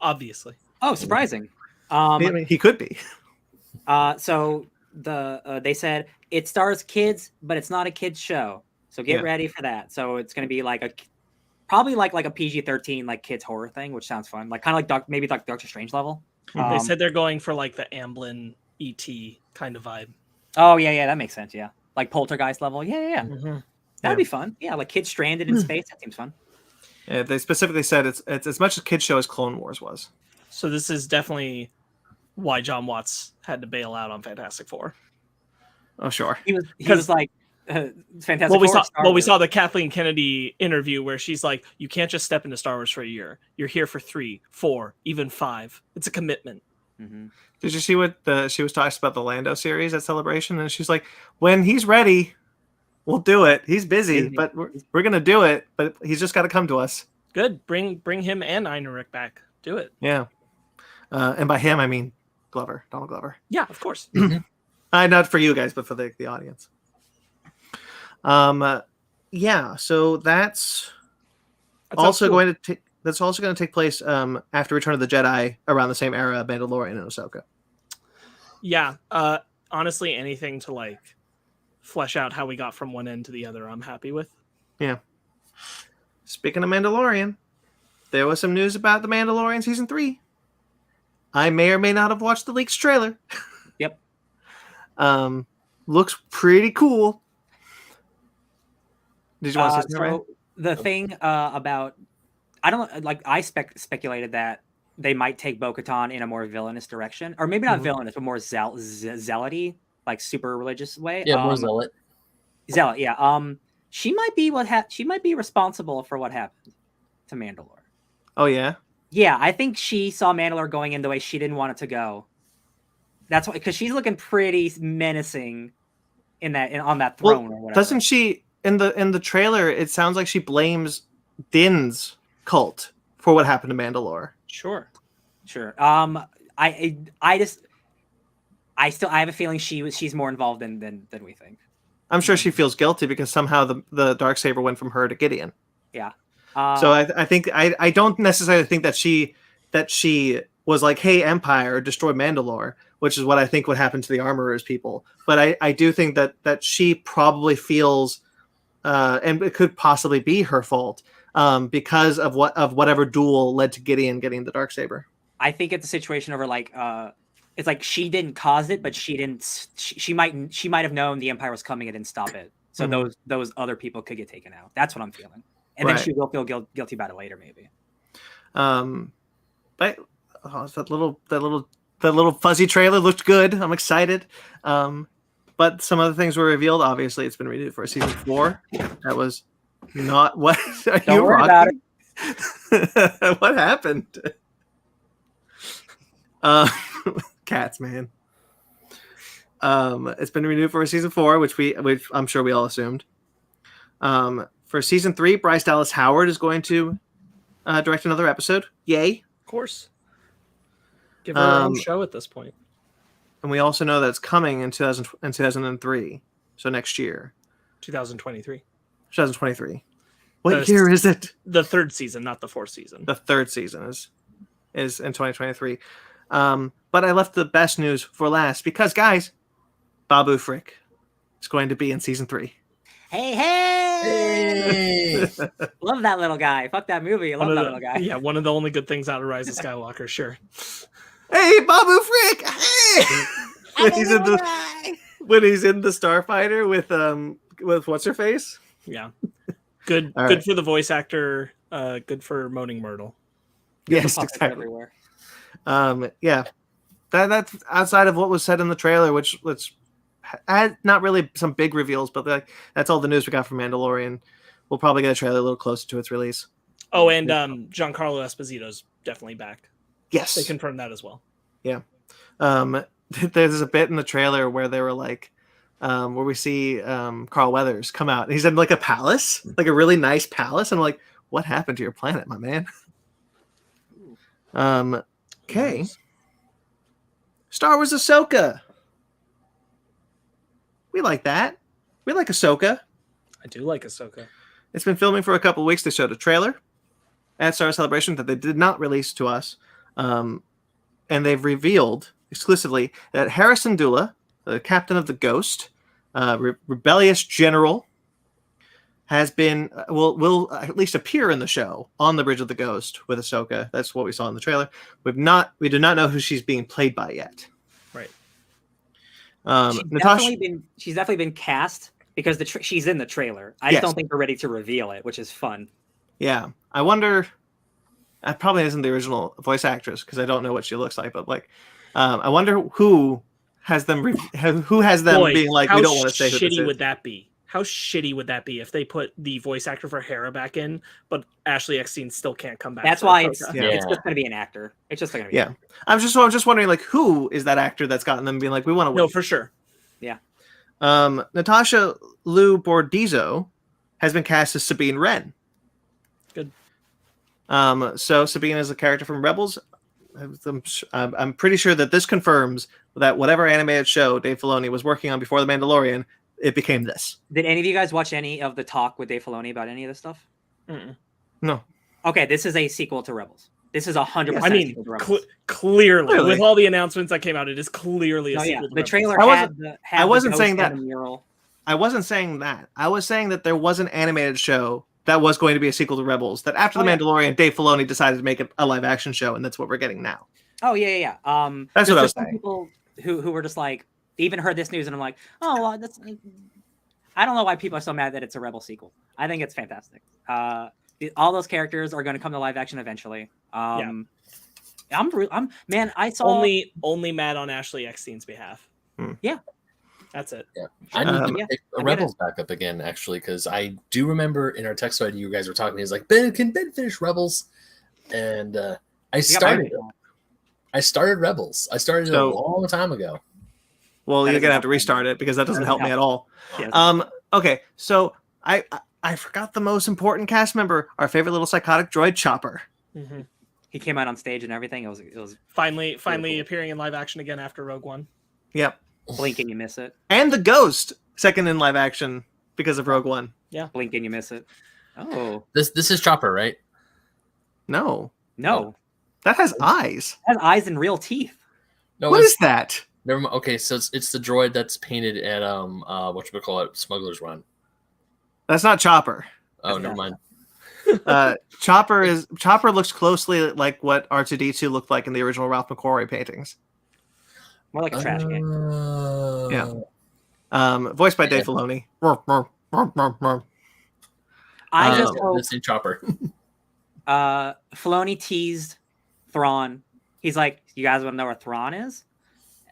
Obviously. Oh, surprising. I mean, he could be. So they said it stars kids, but it's not a kids show. So get ready for that. So it's going to be like probably like a PG-13 like kids horror thing, which sounds fun. Like kind of like maybe like Doctor Strange level. They said they're going for like the Amblin ET kind of vibe. Oh yeah, that makes sense. Yeah, like Poltergeist level. Yeah. Mm-hmm. That'd be fun. Yeah, like kids stranded in space. That seems fun. Yeah, they specifically said it's as much a kids show as Clone Wars was. So this is definitely why John Watts had to bail out on Fantastic Four. Oh sure. He was like Fantastic Four. We saw the Kathleen Kennedy interview where she's like, "You can't just step into Star Wars for a year. You're here for 3, 4, even 5. It's a commitment." Mm-hmm. Did you see what she was talking about the Lando series at Celebration? And she's like, "When he's ready, we'll do it. He's busy, but we're gonna do it. But he's just got to come to us." Good. Bring him and Einrich back. Do it. Yeah. And by him, I mean Donald Glover. Yeah, of course. Not for you guys, but for the audience. Yeah. So that's also going to take place after Return of the Jedi around the same era, Mandalorian and Ahsoka. Yeah. Honestly, anything to like flesh out how we got from one end to the other, I'm happy with. Yeah. Speaking of Mandalorian, there was some news about the Mandalorian season 3. I may or may not have watched the leaked trailer. Yep. Looks pretty cool. Did you want to say something? So the thing about I speculated that they might take Bo-Katan in a more villainous direction, or maybe not villainous, but more zealoty, like super religious way. Yeah, more zealot. Zealot, yeah. She might be responsible for what happened to Mandalore. Oh yeah. Yeah, I think she saw Mandalore going in the way she didn't want it to go. That's why, because she's looking pretty menacing on that throne or whatever. Doesn't she in the trailer? It sounds like she blames Din's cult for what happened to Mandalore. Sure. I have a feeling she's more involved than we think. I'm sure she feels guilty because somehow the Darksaber went from her to Gideon. Yeah. So I think I don't necessarily think that she was like, "Hey, Empire, destroy Mandalore," which is what I think would happen to the Armorers people. But I do think that she probably feels, and it could possibly be her fault, because of whatever duel led to Gideon getting the Darksaber. I think it's a situation over like it's like she didn't cause it, but she didn't. She might have known the Empire was coming and didn't stop it. So those other people could get taken out. That's what I'm feeling. And then she will feel guilty about it later, maybe. But that little fuzzy trailer looked good. I'm excited. But some other things were revealed. Obviously, it's been renewed for season 4. That was not what. Don't worry about it. What happened? Cats, man. It's been renewed for season 4, which I'm sure we all assumed. For season 3, Bryce Dallas Howard is going to direct another episode. Yay! Of course. Give her her own show at this point. And we also know that it's coming in 2003, so next year. 2023. 2023. What year is it? The 3rd season, not the 4th season. The 3rd season is in 2023. But I left the best news for last because, guys, Babu Frick is going to be in season 3. Hey! Love that little guy. Fuck that movie. I love that little guy. Yeah, one of the only good things out of Rise of Skywalker, sure. Hey, Babu Frick! Hey! when he's in the Starfighter with what's her face? Yeah. Good All good right. for the voice actor, good for Moaning Myrtle. Yes, Puppets exactly. everywhere. Yeah. That's outside of what was said in the trailer, which had not really some big reveals, but that's all the news we got from Mandalorian. We'll probably get a trailer a little closer to its release. Oh, and Giancarlo Esposito's definitely back. Yes. They confirmed that as well. Yeah. There's a bit in the trailer where they were like, where we see Carl Weathers come out. And he's in like a palace, like a really nice palace. And I'm like, what happened to your planet, my man? Okay. Star Wars Ahsoka. We like that. We like Ahsoka. I do like Ahsoka. It's been filming for a couple of weeks. They showed a trailer at Star Wars Celebration that they did not release to us. And they've revealed exclusively that Harrison Dula, the captain of the Ghost, rebellious general, has been will at least appear in the show on the Bridge of the Ghost with Ahsoka. That's what we saw in the trailer. We do not know who she's being played by yet. Right. She's definitely been cast because she's in the trailer. I just don't think we're ready to reveal it, which is fun. Yeah, I wonder. That probably isn't the original voice actress because I don't know what she looks like. But I wonder who has them. Who has them being like, we don't want to say who this is. How shitty would that be? How shitty would that be if they put the voice actor for Hera back in, but Ashley Eckstein still can't come back? That's why it's just going to be an actor. It's just going to be. Yeah, I'm just wondering, like, who is that actor that's gotten them being like, we want to win? No, for sure. Yeah. Natasha Liu Bordizzo has been cast as Sabine Wren. Good. So Sabine is a character from Rebels. I'm pretty sure that this confirms that whatever animated show Dave Filoni was working on before The Mandalorian, it became this. Did any of you guys watch any of the talk with Dave Filoni about any of this stuff? No. Okay, this is a sequel to Rebels. This is 100%. I mean, clearly, with all the announcements that came out, it is clearly a sequel. The trailer I wasn't saying that. I wasn't saying that. I was saying that there was an animated show that was going to be a sequel to Rebels. That after The Mandalorian, Dave Filoni decided to make it a live action show, and that's what we're getting now. Oh yeah. That's what I was saying. People who were just like, they even heard this news, and I'm like, oh, well, that's. I don't know why people are so mad that it's a Rebel sequel. I think it's fantastic. All those characters are going to come to live action eventually. I'm man. I saw only mad on Ashley Eckstein's behalf. Yeah, that's it. Yeah, I need to pick the Rebels back up again, actually, because I do remember in our text thread you guys were talking. He's like, can Ben finish Rebels? And I started Rebels. I started it a long time ago. Well, you're gonna have to restart it because that doesn't help me at all. Yeah. Okay, so I forgot the most important cast member, our favorite little psychotic droid, Chopper. Mm-hmm. He came out on stage and everything. It was finally appearing in live action again after Rogue One. Yep. Blink and you miss it. And the Ghost, second in live action because of Rogue One. Yeah. Blink and you miss it. Oh. This is Chopper, right? No. That has eyes. It has eyes and real teeth. No, what is that? Never mind. Okay, so it's the droid that's painted at whatchamacallit, Smuggler's Run. That's not Chopper. Oh, never mind. Chopper looks closely like what R2D2 looked like in the original Ralph McQuarrie paintings. More like a trash can. Yeah. Voiced by Dave Filoni. I just hope this is Chopper. Filoni teased Thrawn. He's like, "You guys want to know where Thrawn is?"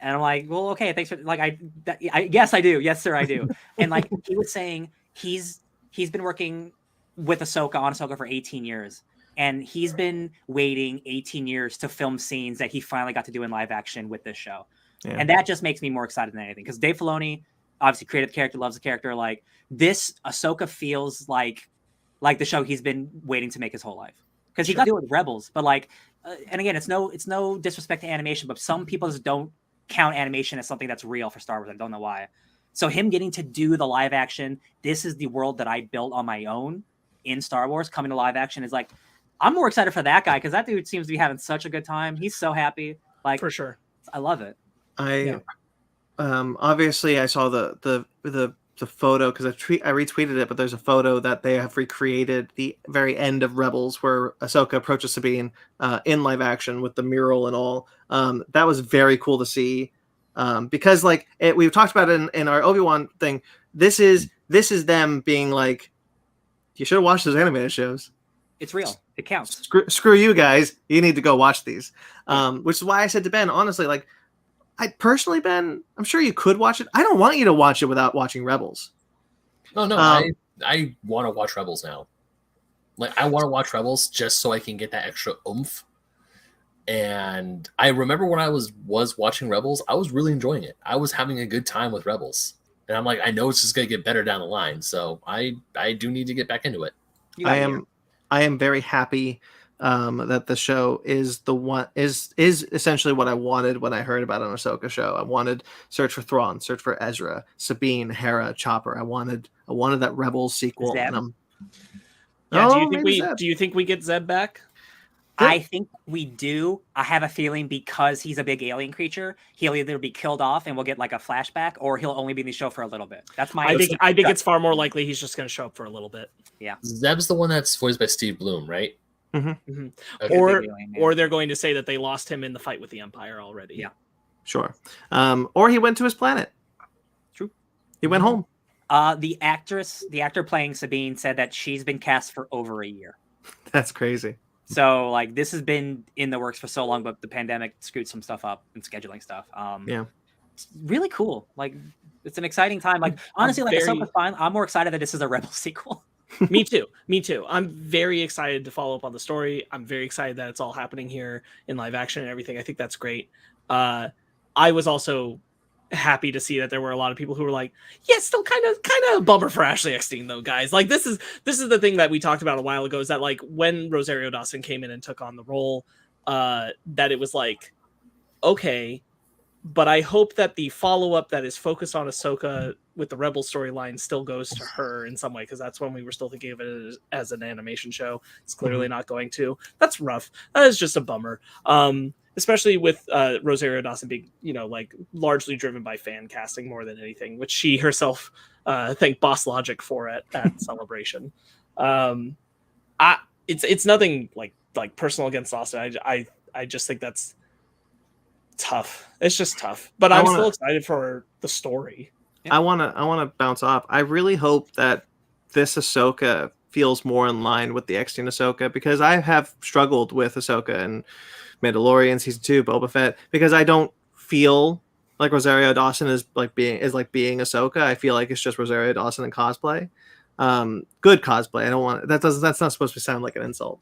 And I'm like, "Well, okay, thanks for like yes, I do. Yes, sir, I do." And like he was saying, he's been working with Ahsoka for 18 years. And he's been waiting 18 years to film scenes that he finally got to do in live action with this show. Yeah. And that just makes me more excited than anything. Because Dave Filoni obviously created the character, loves the character. Like this, Ahsoka feels like the show he's been waiting to make his whole life. Because he got to do it with Rebels. But like, and again, it's no disrespect to animation, but some people just don't count animation as something that's real for Star Wars. I don't know why. So him getting to do the live action, this is the world that I built on my own in Star Wars, coming to live action is like, I'm more excited for that guy because that dude seems to be having such a good time. He's so happy. Like For sure. I love it. Obviously I saw the photo because I retweeted it, but there's a photo that they have recreated the very end of Rebels where Ahsoka approaches Sabine in live action with the mural and all. That was very cool to see because like we've talked about it in our Obi-Wan thing. This is them being like, you should have watched those animated shows. It's real. It counts. Screw you guys. You need to go watch these. Which is why I said to Ben, honestly, like, I personally, Ben, I'm sure you could watch it. I don't want you to watch it without watching Rebels. No, I want to watch Rebels now. Like, I want to watch Rebels just so I can get that extra oomph. And I remember when I was watching Rebels, I was really enjoying it. I was having a good time with Rebels. And I'm like, I know it's just going to get better down the line. So I do need to get back into it. I am very happy that the show is essentially what I wanted when I heard about an Ahsoka show. I wanted Search for Thrawn, Search for Ezra, Sabine, Hera, Chopper. I wanted that Rebels sequel. Zeb? And do you think we get Zeb back? I think we do. I have a feeling because he's a big alien creature, he'll either be killed off and we'll get like a flashback, or he'll only be in the show for a little bit. That's my. I think it's far more likely he's just going to show up for a little bit. Yeah. Zeb's the one that's voiced by Steve Bloom, right? Mm-hmm. Mm-hmm. Okay. Or they're going to say that they lost him in the fight with the Empire already. Yeah. Sure. Or he went to his planet. True. He went home. The actor playing Sabine said that she's been cast for over a year. That's crazy. So like this has been in the works for so long, but the pandemic screwed some stuff up and scheduling stuff. Yeah. It's really cool. Like it's an exciting time. Like honestly, like Ahsoka's fine. I'm more excited that this is a Rebel sequel. Me too. I'm very excited to follow up on the story. I'm very excited that it's all happening here in live action and everything. I think that's great. I was also happy to see that there were a lot of people who were like, yeah, still kind of a bummer for Ashley Eckstein though, guys. Like this is the thing that we talked about a while ago, is that like when Rosario Dawson came in and took on the role, that it was like, okay, but I hope that the follow-up that is focused on Ahsoka with the Rebel storyline still goes to her in some way, because that's when we were still thinking of it as an animation show. It's clearly not going to. That's rough. That is just a bummer. Especially with Rosario Dawson being, like largely driven by fan casting more than anything, which she herself thanked Boss Logic for at Celebration. It's nothing like personal against Dawson. I just think that's tough. It's just tough. But I'm still excited for the story. I wanna bounce off. I really hope that this Ahsoka feels more in line with the Eckstein Ahsoka, because I have struggled with Ahsoka and Mandalorian season 2, Boba Fett, because I don't feel like Rosario Dawson is being Ahsoka. I feel like it's just Rosario Dawson in cosplay. Good cosplay. I don't want that's not supposed to sound like an insult.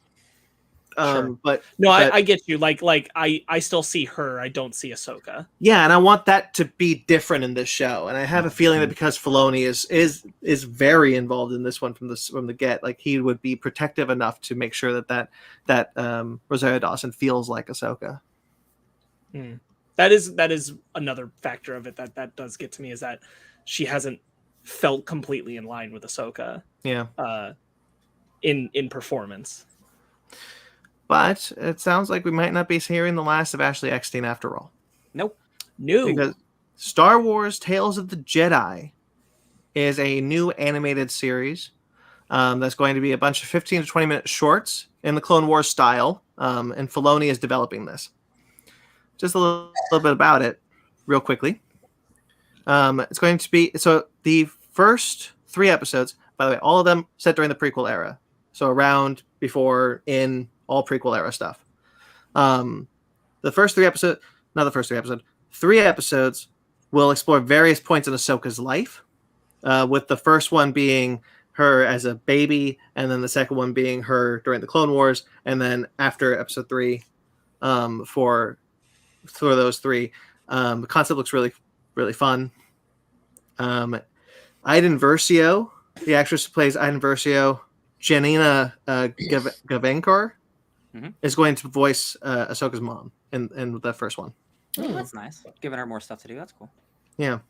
Sure. But I get you. Like I still see her. I don't see Ahsoka. Yeah, and I want that to be different in this show. And I have a feeling that because Filoni is very involved in this one from the get, like he would be protective enough to make sure that Rosario Dawson feels like Ahsoka. That is another factor of it that does get to me, is that she hasn't felt completely in line with Ahsoka. Yeah. In performance. But it sounds like we might not be hearing the last of Ashley Eckstein after all. Nope. No. Because Star Wars Tales of the Jedi is a new animated series that's going to be a bunch of 15 to 20 minute shorts in the Clone Wars style. And Filoni is developing this. Just a little bit about it real quickly. It's going to be, so the first 3 episodes, by the way, all of them set during the prequel era. So around, before, in, all prequel era stuff. The first 3 episodes, not the first 3 episodes, 3 episodes will explore various points in Ahsoka's life, with the first one being her as a baby, and then the second one being her during the Clone Wars, and then after Episode 3, for those three. The concept looks really, really fun. Iden Versio, the actress who plays Iden Versio, Janina Gavankar, is going to voice Ahsoka's mom in the first one. Oh, that's nice. Giving her more stuff to do. That's cool. Yeah.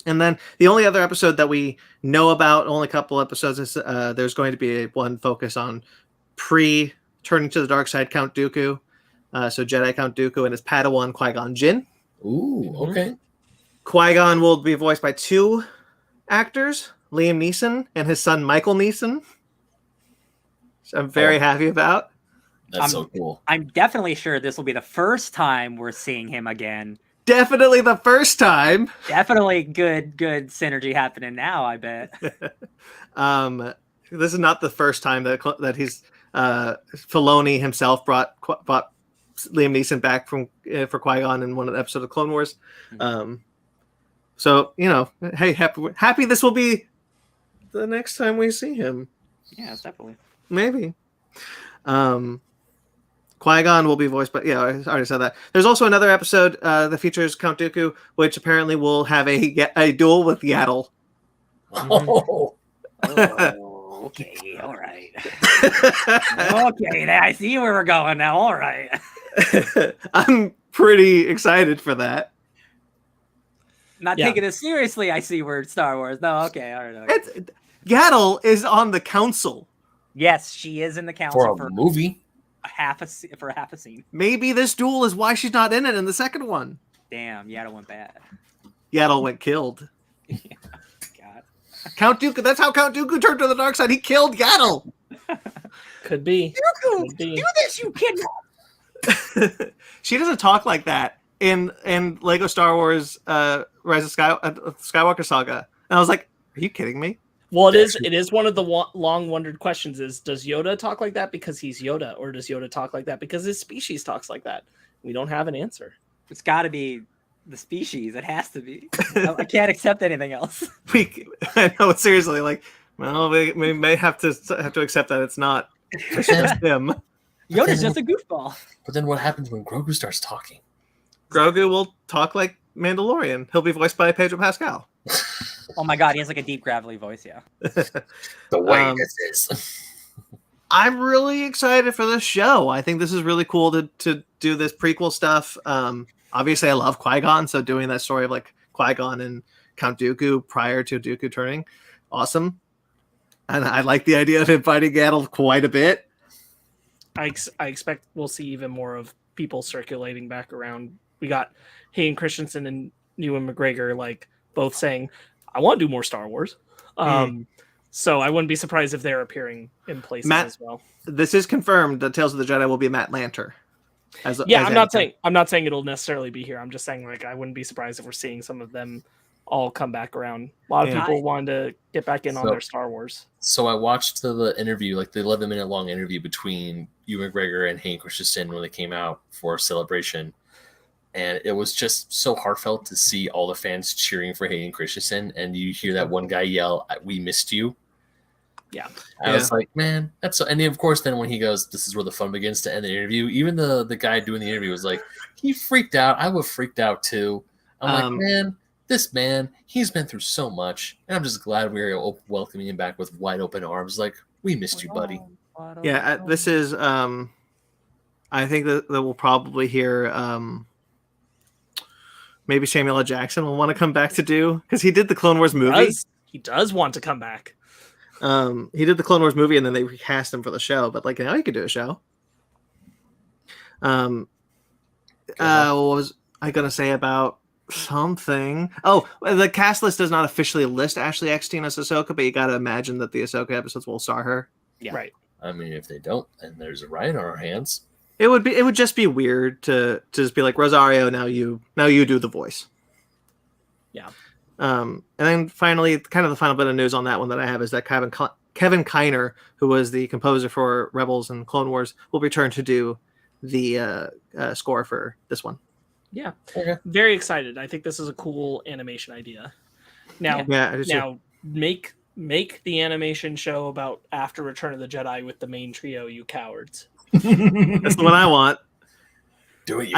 And then the only other episode that we know about, only a couple episodes, is there's going to be one focus on pre-turning to the dark side Count Dooku. So Jedi Count Dooku and his Padawan Qui-Gon Jinn. Ooh, okay. Qui-Gon will be voiced by 2 actors, Liam Neeson and his son Michael Neeson. Which I'm very happy about. That's so cool. I'm definitely sure this will be the first time we're seeing him again. Definitely the first time. Definitely good synergy happening now, I bet. This is not the first time that he's Filoni himself brought Liam Neeson back from for Qui-Gon in one of the episodes of Clone Wars. So, hey, happy this will be the next time we see him. Yeah, definitely. Maybe. Qui-Gon will be voiced by, I already said that. There's also another episode that features Count Dooku, which apparently will have a duel with Yaddle. Oh. Okay, all right. Okay, I see where we're going now. All right. I'm pretty excited for that. Not taking it seriously, I see where Star Wars. No, okay, all right. Okay. Yaddle is on the council. Yes, she is in the council for a movie. For a half a scene. Maybe this duel is why she's not in it in the second one. Damn, Yaddle went bad. Yaddle went killed. Yeah, God. Count Dooku. That's how Count Dooku turned to the dark side. He killed Yaddle. Could be. Dooku, do this, you kid. She doesn't talk like that in Lego Star Wars Rise of Skywalker Saga. And I was like, are you kidding me? Well, it is one of the long wondered questions is, does Yoda talk like that because he's Yoda, or does Yoda talk like that because his species talks like that? We don't have an answer. It's got to be the species. It has to be. I can't accept anything else. I know, seriously, we may have to accept that it's not just him. Yoda's just a goofball. But then what happens when Grogu starts talking? Grogu will talk like Mandalorian. He'll be voiced by Pedro Pascal. Oh my God, he has like a deep gravelly voice, yeah. The way this is. I'm really excited for this show. I think this is really cool to do this prequel stuff. Obviously, I love Qui-Gon, so doing that story of like Qui-Gon and Count Dooku prior to Dooku turning, awesome. And I like the idea of him fighting Yaddle quite a bit. I expect we'll see even more of people circulating back around. We got Hayden Christensen and Ewan McGregor both saying, I want to do more Star Wars. So I wouldn't be surprised if they're appearing in places as well. This is confirmed that Tales of the Jedi will be Matt Lanter. I'm not saying it'll necessarily be here. I'm just saying I wouldn't be surprised if we're seeing some of them all come back around. A lot of people wanted to get back in on their Star Wars. So I watched the interview, the 11-minute long interview between Ewan McGregor and Hayden Christensen when they came out for Celebration. And it was just so heartfelt to see all the fans cheering for Hayden Christensen. And you hear that one guy yell, "We missed you." Yeah. I was like, man, that's so. And then, of course, then when he goes, "This is where the fun begins," to end the interview, even the guy doing the interview was like, he freaked out. I would have freaked out too. I'm like, man, this man, he's been through so much. And I'm just glad we were welcoming him back with wide open arms. Like, we missed you, buddy. Yeah, this is, I think that we'll probably hear, maybe Samuel L. Jackson will want to come back to do, because he did the Clone Wars movie. He does want to come back. He did the Clone Wars movie, and then they recast him for the show. But now he could do a show. What was I gonna say about something? Oh, the cast list does not officially list Ashley Eckstein as Ahsoka, but you got to imagine that the Ahsoka episodes will star her. Yeah, right. I mean, if they don't, then there's a riot on our hands. It would just be weird to just be like, Rosario, now you do the voice. Yeah. And then finally, kind of the final bit of news on that one that I have is that Kevin Kiner, who was the composer for Rebels and Clone Wars, will return to do the score for this one. Yeah. Okay. Very excited. I think this is a cool animation idea. Now, make Make the animation show about after Return of the Jedi with the main trio, you cowards. That's the one I want. Do it, you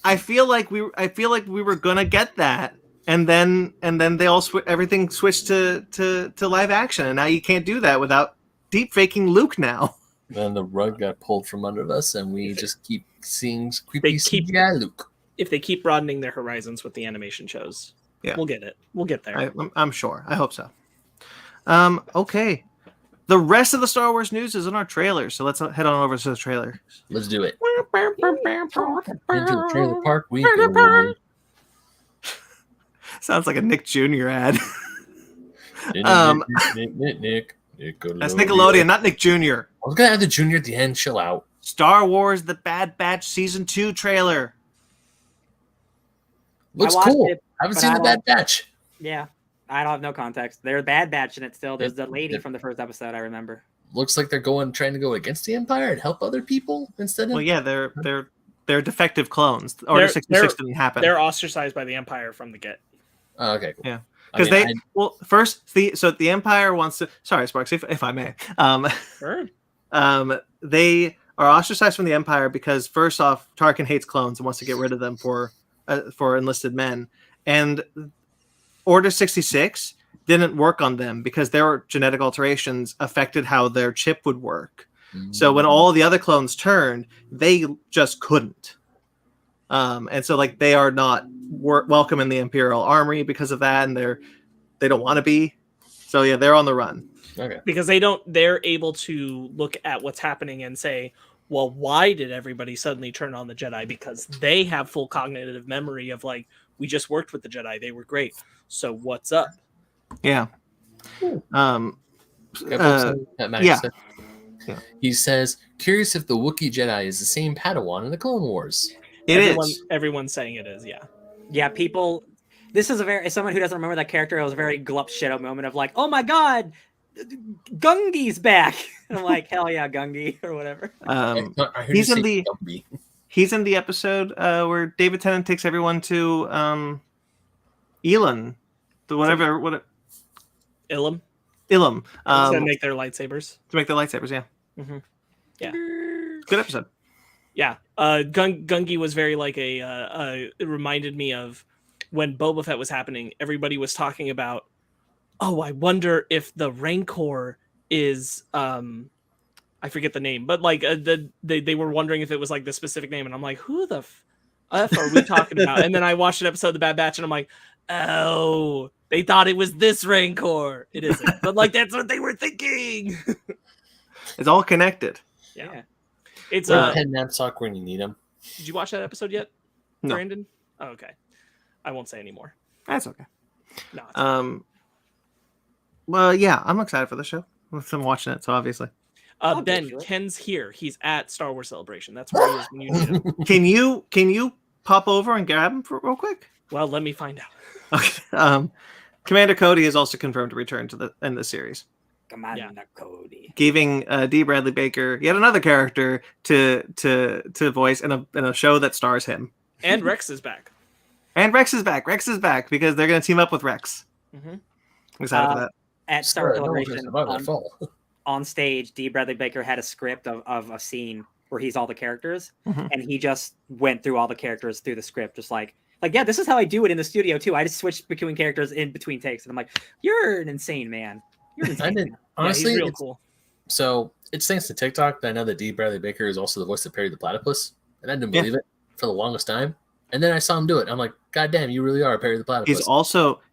I feel like we were gonna get that, and then they all everything switched to live action, and now you can't do that without deep faking Luke now. Then the rug got pulled from under us, and we just keep seeing creepy CGI Luke. If they keep broadening their horizons with the animation shows, we'll get it. We'll get there. I'm sure. I hope so. Okay. The rest of the Star Wars news is in our trailer, so let's head on over to the trailer. Let's do it. Into the trailer park we go. Sounds like a Nick Jr. ad. Nick. That's Nickelodeon, not Nick Jr. I was gonna add the Junior at the end. Chill out. Star Wars: The Bad Batch Season 2 trailer. Looks cool. I haven't seen The Bad Batch. Yeah. I don't have no context. They're Bad Batch in it still. There's the lady from the first episode, I remember. Looks like they're trying to go against the Empire and help other people instead of. Well, yeah, they're defective clones. Order 66 didn't happen. They're ostracized by the Empire from the get. Oh, okay, cool. Yeah, because first the Empire wants to. Sorry, Sparks, if I may. Sure. They are ostracized from the Empire because first off, Tarkin hates clones and wants to get rid of them for enlisted men, and Order 66 didn't work on them because their genetic alterations affected how their chip would work. Mm-hmm. So when all the other clones turned, they just couldn't. And so like they are not welcome in the Imperial Armory because of that, and they don't want to be. So yeah, they're on the run. Okay. Because they're able to look at what's happening and say, well, why did everybody suddenly turn on the Jedi? Because they have full cognitive memory of like, we just worked with the Jedi. They were great. So what's up? Yeah. Yeah. He says, curious if the Wookiee Jedi is the same Padawan in the Clone Wars. Everyone's saying it is, yeah. Yeah, people. This is as someone who doesn't remember that character, it was a very glup shit up moment of like, oh my god, Gungi's back. And I'm like, hell yeah, Gungi or whatever. He's in the episode where David Tennant takes everyone to Ilum. Ilum. To make their lightsabers. Yeah. Mm-hmm. Yeah. Good episode. Yeah. Gungi was very like it reminded me of when Boba Fett was happening. Everybody was talking about, oh, I wonder if the Rancor is I forget the name, but like they were wondering if it was like the specific name, and I'm like, who the F are we talking about? And then I watched an episode of The Bad Batch, and I'm like, oh, they thought it was this Rancor. It isn't, but like that's what they were thinking. It's all connected. Yeah. It's head knapsack when you need them. Did you watch that episode yet, no. Brandon? Oh, okay. I won't say anymore. That's okay. No. Well, yeah, I'm excited for the show. I'm watching it, so obviously. Ben, Ken's here. He's at Star Wars Celebration. That's where he is when you need him. Can you pop over and grab him real quick? Well, let me find out. Okay. Commander Cody is also confirmed to return in the series. Commander Cody, giving D. Bradley Baker yet another character to voice in a show that stars him. And Rex is back. Rex is back because they're going to team up with Rex. Mm-hmm. I'm excited for that. At Star Celebration, on stage, D. Bradley Baker had a script of a scene where he's all the characters, and he just went through all the characters through the script, just like yeah, this is how I do it in the studio too. I just switch between characters in between takes, and I'm like, you're an insane man. You're an insane man. Honestly, he's real cool. So it's thanks to TikTok that I know that D. Bradley Baker is also the voice of Perry the Platypus, and I didn't believe it for the longest time. And then I saw him do it. I'm like, God damn, you really are Perry the Platypus.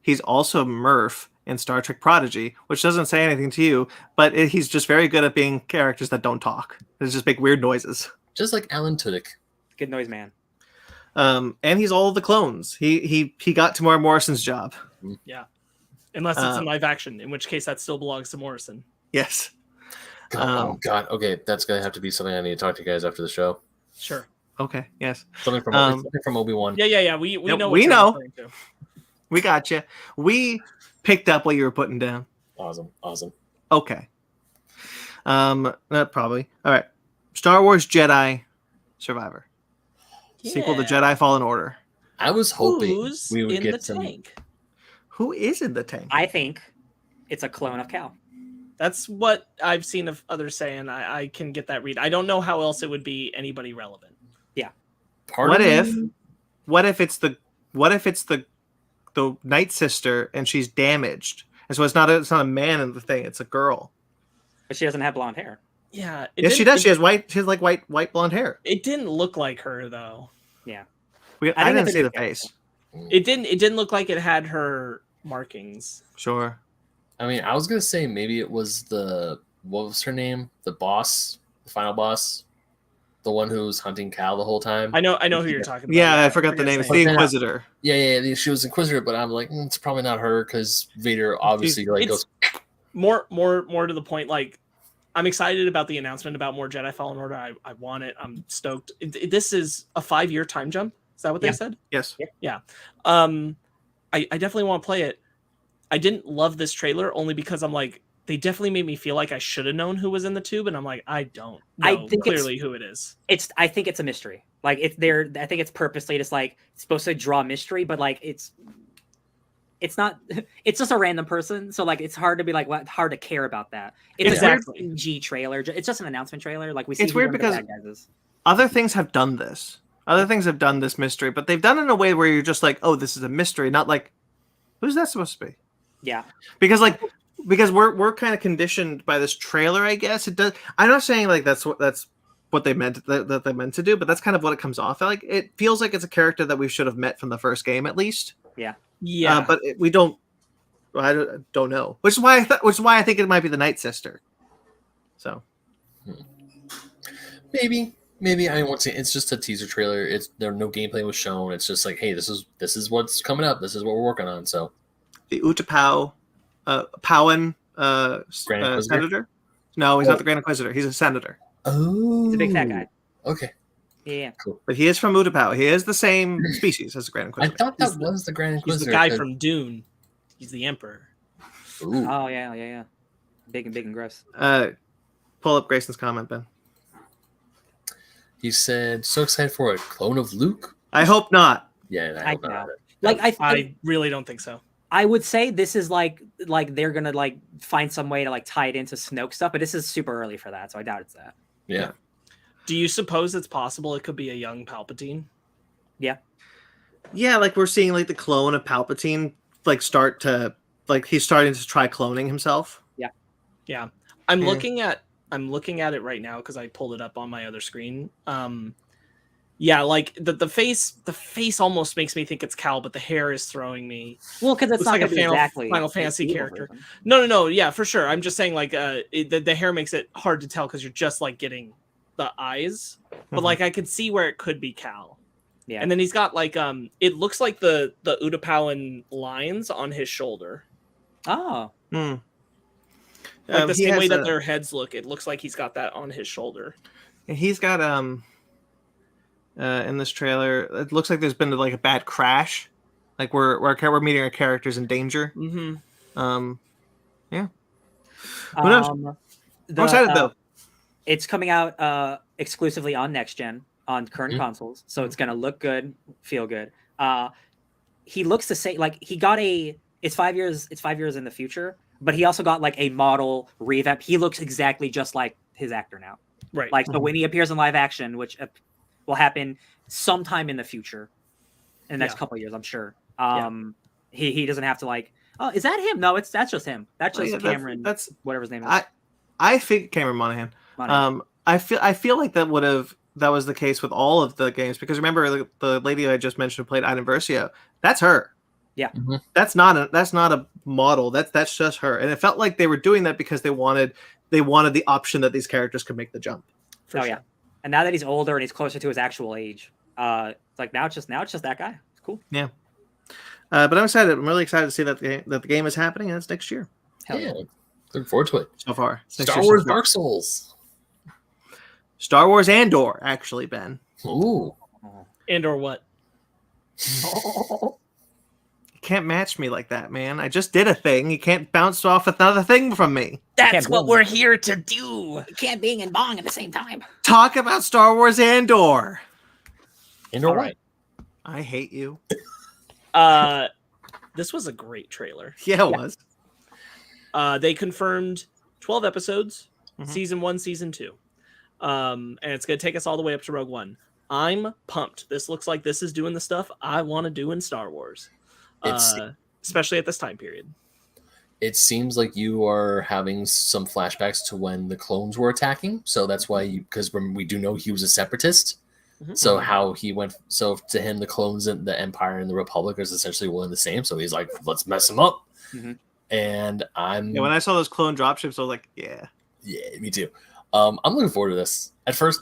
He's also Murph in Star Trek Prodigy, which doesn't say anything to you, but he's just very good at being characters that don't talk. They just make weird noises. Just like Alan Tudyk. Good noise man. And he's all of the clones. He got Tamora Morrison's job. Yeah. Unless it's in live action, in which case that still belongs to Morrison. Yes. Oh God. Okay, that's gonna have to be something I need to talk to you guys after the show. Sure. Okay. Yes. Something from Obi-Wan. Yeah. We know. We know. We got you. We picked up what you were putting down. Awesome. Okay. Probably. All right. Star Wars Jedi Survivor. Sequel to Jedi Fallen Order. I was hoping we would get some. Tank? Who is in the tank? I think it's a clone of Cal. That's what I've seen of others saying. I can get that read. I don't know how else it would be anybody relevant. Yeah. What if it's the Night Sister and she's damaged, and so it's not a man in the thing, it's a girl. But she doesn't have blonde hair. Yeah. Yes, she does. She has white blonde hair. It didn't look like her though. Yeah. I didn't see the face. It didn't look like it had her markings. Sure. I mean, I was gonna say maybe it was what was her name? The boss, the final boss, the one who was hunting Cal the whole time. I know who you're talking about. Yeah, I forgot the name. It's the Inquisitor. Yeah, she was Inquisitor, but I'm like, it's probably not her because Vader obviously goes. More to the point, like, I'm excited about the announcement about more Jedi Fallen Order. I want it. I'm stoked. This is a 5-year time jump. Is that what they said? Yes. Yeah. I definitely want to play it. I didn't love this trailer only because I'm like, they definitely made me feel like I should have known who was in the tube, and I'm like, I don't know clearly who it is. I think it's a mystery. Like I think it's purposely just like supposed to draw mystery, but like it's not. It's just a random person, so like it's hard to be like hard to care about that. It's a CG trailer. It's just an announcement trailer. Like we see. It's weird because other things have done this. Other things have done this mystery, but they've done it in a way where you're just like, oh, this is a mystery, not like, who's that supposed to be? Yeah. Because we're kind of conditioned by this trailer, I guess. It does. I'm not saying like that's what they meant that they meant to do, but that's kind of what it comes off like. It feels like it's a character that we should have met from the first game at least. Yeah. Yeah. But we don't. I don't know. Which is why I think it might be the Night Sister. So. Maybe. I mean, once again, it's just a teaser trailer. No gameplay was shown. It's just like, hey, this is what's coming up. This is what we're working on. So, the Utapau, Powan, senator. No, he's not the Grand Inquisitor. He's a senator. Oh, he's a big fat guy. Okay. Yeah. Cool. But he is from Utapau. He is the same species as the Grand Inquisitor. I thought that was the Grand Inquisitor. He's the guy from Dune. He's the Emperor. Ooh. Oh yeah. Big and gross. Pull up Grayson's comment, Ben. He said, "So excited for a clone of Luke." I hope not. Yeah, I hope not. Like I really don't think so. I would say this is like they're gonna like find some way to like tie it into Snoke stuff, but this is super early for that, so I doubt it's that. Yeah. Do you suppose it's possible it could be a young Palpatine? Yeah. Yeah, like we're seeing like the clone of Palpatine like start to like he's starting to try cloning himself. Yeah. Yeah. I'm looking at it right now because I pulled it up on my other screen. Yeah, like the face almost makes me think it's Cal, but the hair is throwing me. Well, because it's not like a exactly Final Fantasy character. No, yeah, for sure. I'm just saying like the hair makes it hard to tell because you're just like getting the eyes, but like I could see where it could be Cal. Yeah, and then he's got like it looks like the Utapauan lines on his shoulder. Oh. Like the same way that their heads look, it looks like he's got that on his shoulder. He's got in this trailer, it looks like there's been like a bad crash, like we're meeting our characters in danger. Mm-hmm. Yeah. Who knows? I'm excited though. It's coming out exclusively on next gen on current consoles, so it's gonna look good, feel good. He looks the same. Like he got it's 5 years. It's 5 years in the future. But he also got like a model revamp. He looks exactly just like his actor now. Right. Like so when he appears in live action, which will happen sometime in the future, in the next couple of years, I'm sure. He doesn't have to like, oh, is that him? No, that's just him. That's just Cameron. That's whatever his name is. I think Cameron Monaghan. I feel like that was the case with all of the games because remember the lady I just mentioned who played Ida Versio. That's her. Yeah, that's not a model. That's just her, and it felt like they were doing that because they wanted the option that these characters could make the jump. Yeah, and now that he's older and he's closer to his actual age, it's like now it's just that guy. It's cool. Yeah, but I'm excited. I'm really excited to see that the game is happening and it's next year. Hell yeah, looking forward to it. So far, Star Wars Dark Souls, Star Wars Andor, actually, Ben. Ooh, Andor what? Can't match me like that, man. I just did a thing. You can't bounce off another thing from me. That's what we're here to do. You can't bing and bong at the same time. Talk about Star Wars Andor. Andor, right? I hate you. This was a great trailer. Yeah, it was. They confirmed 12 episodes, Mhm. season 1, season 2. And it's going to take us all the way up to Rogue One. I'm pumped. This looks like this is doing the stuff I want to do in Star Wars, especially at this time period. It seems like you are having some flashbacks to when the clones were attacking. So that's why, because we do know he was a separatist. Mhm. So how he went, so to him, the clones and the Empire and the Republic is essentially one and the same. So he's like, let's mess him up. Mhm. And Yeah, when I saw those clone dropships, I was like, yeah, me too. I'm looking forward to this. At first,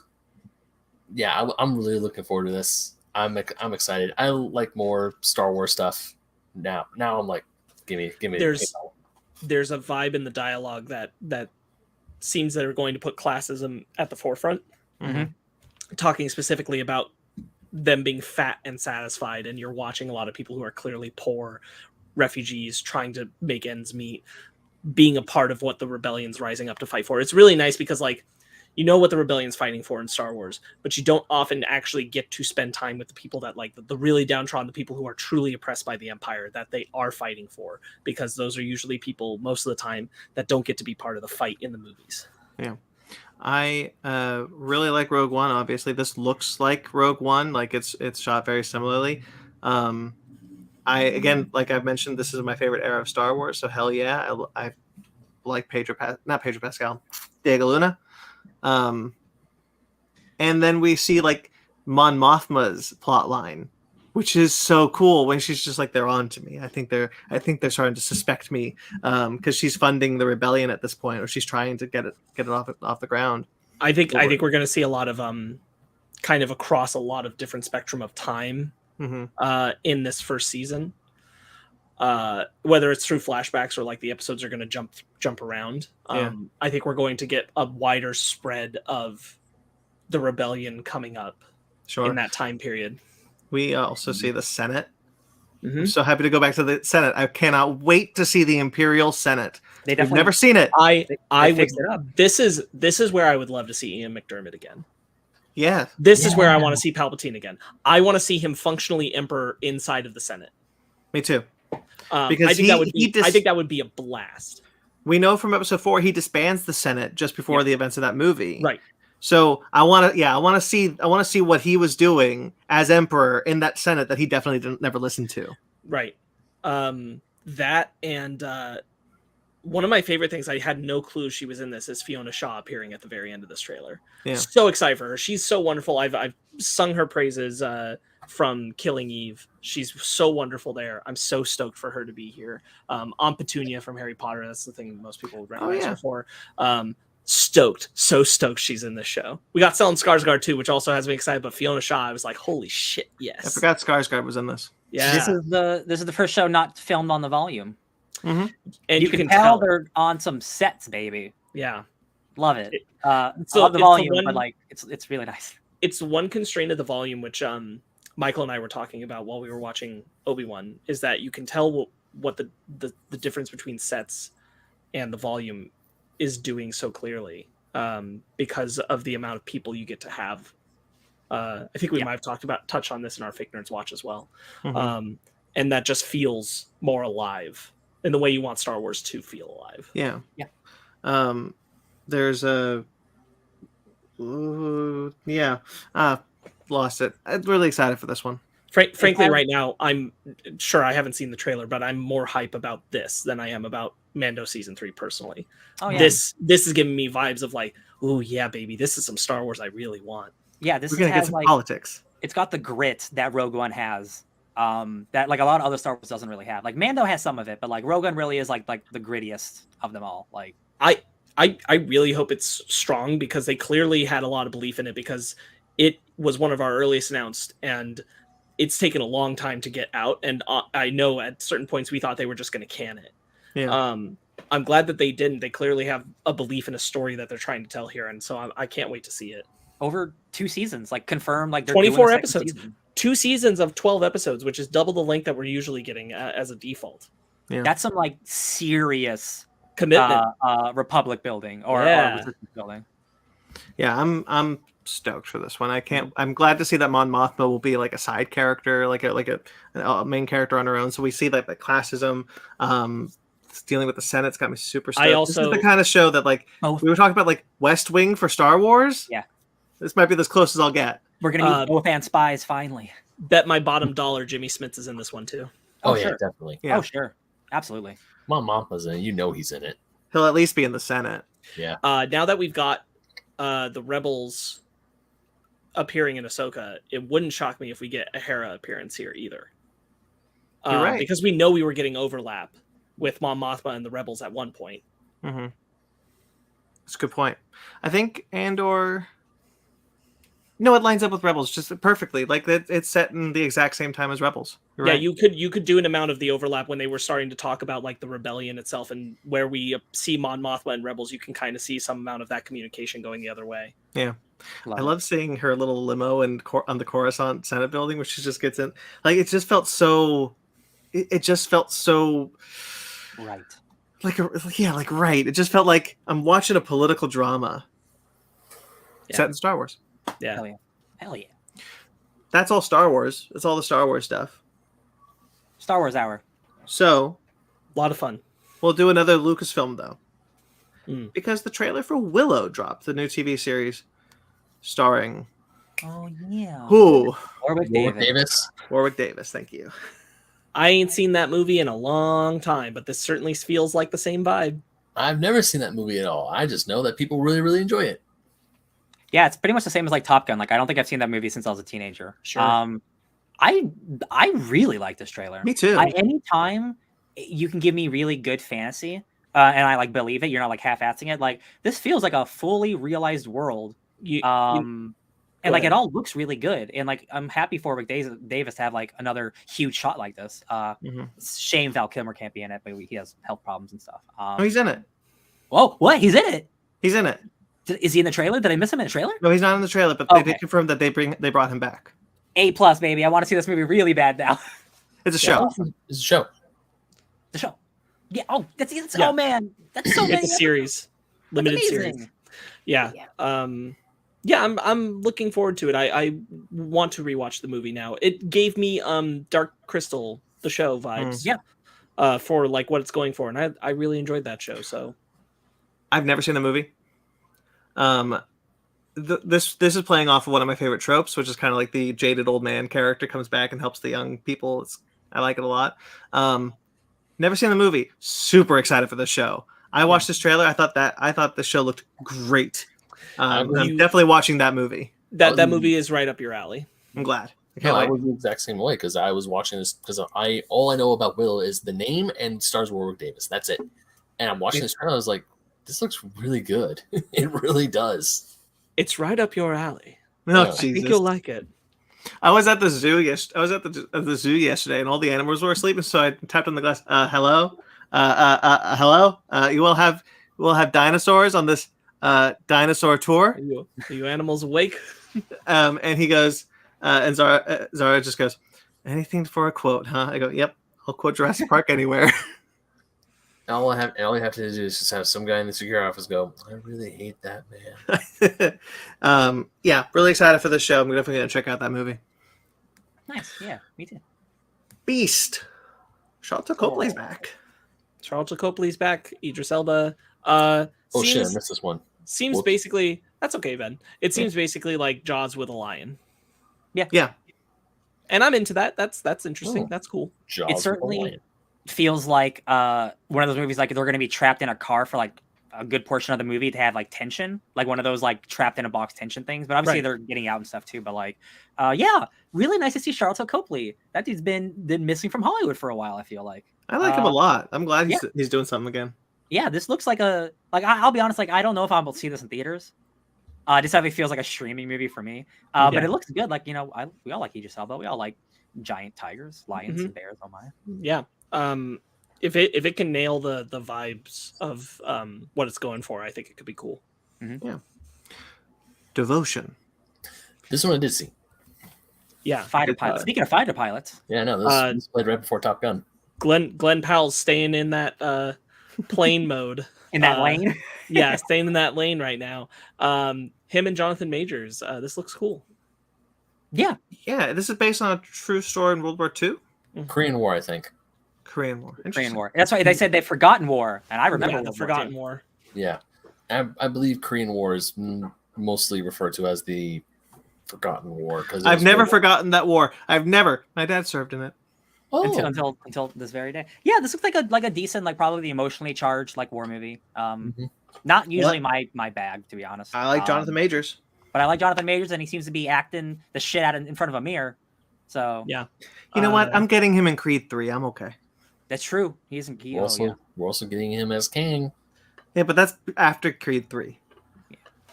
yeah, I'm really looking forward to this. I'm excited. I like more Star Wars stuff now. Now I'm like, give me. There's a vibe in the dialogue that seems that are going to put classism at the forefront. Mhm. Talking specifically about them being fat and satisfied, and you're watching a lot of people who are clearly poor, refugees trying to make ends meet, being a part of what the rebellion's rising up to fight for. It's really nice because, like, you know what the rebellion's fighting for in Star Wars, but you don't often actually get to spend time with the people that, like, the really downtrodden, the people who are truly oppressed by the Empire, that they are fighting for, because those are usually people most of the time that don't get to be part of the fight in the movies. Yeah. I really like Rogue One. Obviously, this looks like Rogue One. Like it's shot very similarly. I again, like I've mentioned, this is my favorite era of Star Wars. So hell yeah, I like not Pedro Pascal, Diego Luna. And then we see like Mon Mothma's plot line, which is so cool when she's just like, they're on to me. I think they're starting to suspect me because she's funding the rebellion at this point, or she's trying to get it off the ground. I think we're going to see a lot of kind of across a lot of different spectrum of time in this first season. Whether it's through flashbacks or like the episodes are going to jump around. I think we're going to get a wider spread of the rebellion coming up in that time period. We also see the Senate. I'm so happy to go back to the Senate. I cannot wait to see the Imperial Senate. We've never seen it. I would. This is where I would love to see Ian McDiarmid again. Yeah. This is where I want to see Palpatine again. I want to see him functionally Emperor inside of the Senate. Me too. Because I think that would be a blast. We know from episode 4 he disbands the Senate just before the events of that movie. Right. So I want to see what he was doing as Emperor in that Senate that he definitely never listened to. Right. That and one of my favorite things, I had no clue she was in this, is Fiona Shaw appearing at the very end of this trailer. Yeah. So excited for her. She's so wonderful. I've sung her praises from Killing Eve. She's so wonderful there. I'm so stoked for her to be here. Aunt Petunia from Harry Potter. That's the thing most people would recognize her for. So stoked she's in this show. We got Stellan Skarsgård too, which also has me excited. But Fiona Shaw, I was like, holy shit, yes. I forgot Skarsgård was in this. Yeah, this is the first show not filmed on the volume. And you can tell they're on some sets, baby. Yeah, love it. So the volume, but like it's really nice. It's one constraint of the volume, which Michael and I were talking about while we were watching Obi-Wan, is that you can tell what the difference between sets and the volume is doing so clearly because of the amount of people you get to have. I think we might have touched on this in our Fake Nerds Watch as well. And that just feels more alive in the way you want Star Wars to feel alive. Yeah. There's a lost it. I'm really excited for this one. Frankly, right now, I'm sure I haven't seen the trailer, but I'm more hype about this than I am about Mando Season 3 personally. Oh, yeah. This is giving me vibes of like, oh yeah, baby, this is some Star Wars I really want. Yeah, this we're gonna get some politics. It's got the grit that Rogue One has, that like a lot of other Star Wars doesn't really have. Like Mando has some of it, but like Rogue One really is like the grittiest of them all. Like I really hope it's strong because they clearly had a lot of belief in it because it was one of our earliest announced and it's taken a long time to get out. And I know at certain points we thought they were just going to can it. Yeah. I'm glad that they didn't. They clearly have a belief in a story that they're trying to tell here. And so I can't wait to see it. Over 2 seasons, like confirmed, like they're 24 episodes, season. 2 seasons of 12 episodes, which is double the length that we're usually getting as a default. Yeah. That's some like serious commitment, Republic building or resistance building. Yeah, I'm stoked for this one. I'm glad to see that Mon Mothma will be like a side character, like a main character on her own. So we see like the classism dealing with the Senate's got me super I stoked. This is also- the kind of show that like Both. we were talking about like West Wing for Star Wars. Yeah. This might be as close as I'll get. We're gonna be both and spies finally. Bet my bottom dollar Jimmy Smits is in this one too. Oh, sure. yeah, definitely. Yeah. Oh sure, absolutely. My mama's in it. You know he's in it. He'll at least be in the Senate. Yeah. Now that we've got the Rebels appearing in Ahsoka, it wouldn't shock me if we get a Hera appearance here either. You're right. Because we know we were getting overlap with Mon Mothma and the Rebels at one point. Mm-hmm. That's a good point. I think Andor. No, it lines up with Rebels just perfectly. Like it's set in the exact same time as Rebels. You're Yeah, right. you could do an amount of the overlap when they were starting to talk about like the rebellion itself, and where we see Mon Mothma and Rebels. You can kind of see some amount of that communication going the other way. Yeah. Love I it. love seeing her little limo and on the Coruscant Senate building, where she just gets in. Like it just felt so. It just felt so. Right. Like right. It just felt like I'm watching a political drama. Yeah. Set in Star Wars. Yeah. Hell yeah. Hell yeah. That's all Star Wars. It's all the Star Wars stuff. Star Wars hour. So A lot of fun. we'll do another Lucasfilm though, Because the trailer for Willow dropped, the new TV series starring Oh yeah. who? Warwick Warwick Davis. Davis. Warwick Davis. Thank you. I ain't seen that movie in a long time, but this certainly feels like the same vibe. I've never seen that movie at all. I just know that people really, really enjoy it. Yeah, it's pretty much the same as like Top Gun. Like I don't think I've seen that movie since I was a teenager. Sure. I really like this trailer. Me too. Anytime you can give me really good fantasy, and I like believe it, you're not like half-assing it. Like this feels like a fully realized world. And like ahead. it all looks really good. And like I'm happy for Rick Davis to have like another huge shot like this. It's a shame Val Kilmer can't be in it, but he has health problems and stuff. Oh, he's in it. Whoa, what? He's in it? He's in it. Is he in the trailer? Did I miss him in the trailer? No, he's not in the trailer, but they Okay. did confirm that they brought him back. A+, baby. I want to see this movie really bad now. It's a show. It's a show. The show. Yeah. Oh, that's Yeah. oh man, that's so many. It's a series, limited series. amazing. Yeah. Yeah. I'm looking forward to it. I want to rewatch the movie now. It gave me Dark Crystal, the show vibes. Yeah. For like what it's going for, and I really enjoyed that show. So I've never seen the movie. This is playing off of one of my favorite tropes, which is kind of like the jaded old man character comes back and helps the young people. I like it a lot. Never seen the movie. Super excited for this show. I watched this trailer. I thought the show looked great. I'm definitely watching that movie. that movie is right up your alley. I'm glad. I No, can't I wait. was the exact same way because I was watching this because all I know about Willow is the name and stars Warwick Davis. That's it. And I'm watching this trailer. I was like, this looks really good. It really does. It's right up your alley. Oh, I I Jesus. think you'll like it. I was at the zoo. I was at the zoo yesterday, and all the animals were asleep. So I tapped on the glass. Hello, hello. You will have dinosaurs on this dinosaur tour. Are you animals awake? And he goes, and Zara just goes, anything for a quote, huh? I go, yep. I'll quote Jurassic Park anywhere. All you have to do is just have some guy in the security office go, I really hate that man. Yeah, really excited for this show. I'm definitely gonna check out that movie. Nice. Yeah, me too. Beast. Charlotte Copley's back. Charles Copley's back. Idris Elba. Oh shit, I Seems missed this one. Whoops. Basically that's okay, Ben. It seems basically like Jaws with a lion. Yeah. And I'm into that. That's interesting. Oh. That's cool. Jaws It with a certainly lion. feels like one of those movies like they're going to be trapped in a car for like a good portion of the movie to have like tension, like one of those like trapped in a box tension things. But obviously Right. they're getting out and stuff too. But like, yeah, really nice to see Charlotte Copley. That dude's been missing from Hollywood for a while. I feel like. I like him a lot. I'm glad he's doing something again. Yeah, this looks like I'll be honest, like I don't know if I'll see this in theaters. This definitely feels like a streaming movie for me. But it looks good. Like, you know, we all like Idris Elba. We all like giant tigers, lions, and bears. Oh my. Yeah. If it can nail the vibes of what it's going for, I think it could be cool. Mm-hmm. Yeah. Devotion. This one I did see. Yeah. Fighter pilot. Speaking of fighter pilots, Yeah, no, this played right before Top Gun. Glenn Powell's staying in that plane mode. in that lane. Yeah, staying in that lane right now. Him and Jonathan Majors. This looks cool. Yeah. Yeah, this is based on a true story in World War II. Korean War, I think. Korean War. Korean Interesting. War. That's why they said they've forgotten war, and I remember Yeah, the World War Forgotten II. War. Yeah, I believe Korean War is mostly referred to as the Forgotten War because I've never forgotten that war. I've never. My dad served in it. Oh, Until this very day. Yeah, this looks like a decent, like probably emotionally charged like war movie. Mhm. Not usually my bag, to be honest. I like Jonathan Majors. But I like Jonathan Majors, and he seems to be acting the shit out in front of a mirror. So Yeah. You know what? I'm getting him in Creed 3. I'm okay. that's true. He's we're also getting him as Kang. Yeah, but that's after Creed 3.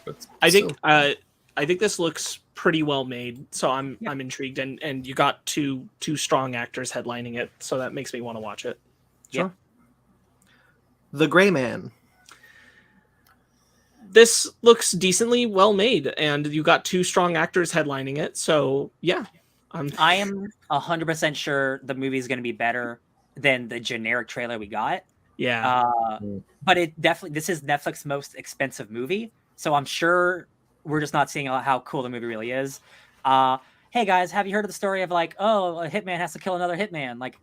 But I still. think I think this looks pretty well made, so I'm intrigued, and you got two strong actors headlining it, so that makes me want to watch it. Sure. The Gray Man. This looks decently well made, and you got two strong actors headlining it, so yeah. I am 100% sure the movie is going to be better than the generic trailer we got. Yeah. But this is Netflix's most expensive movie, so I'm sure we're just not seeing how cool the movie really is. Hey guys, have you heard of the story of like, oh, a hitman has to kill another hitman? Like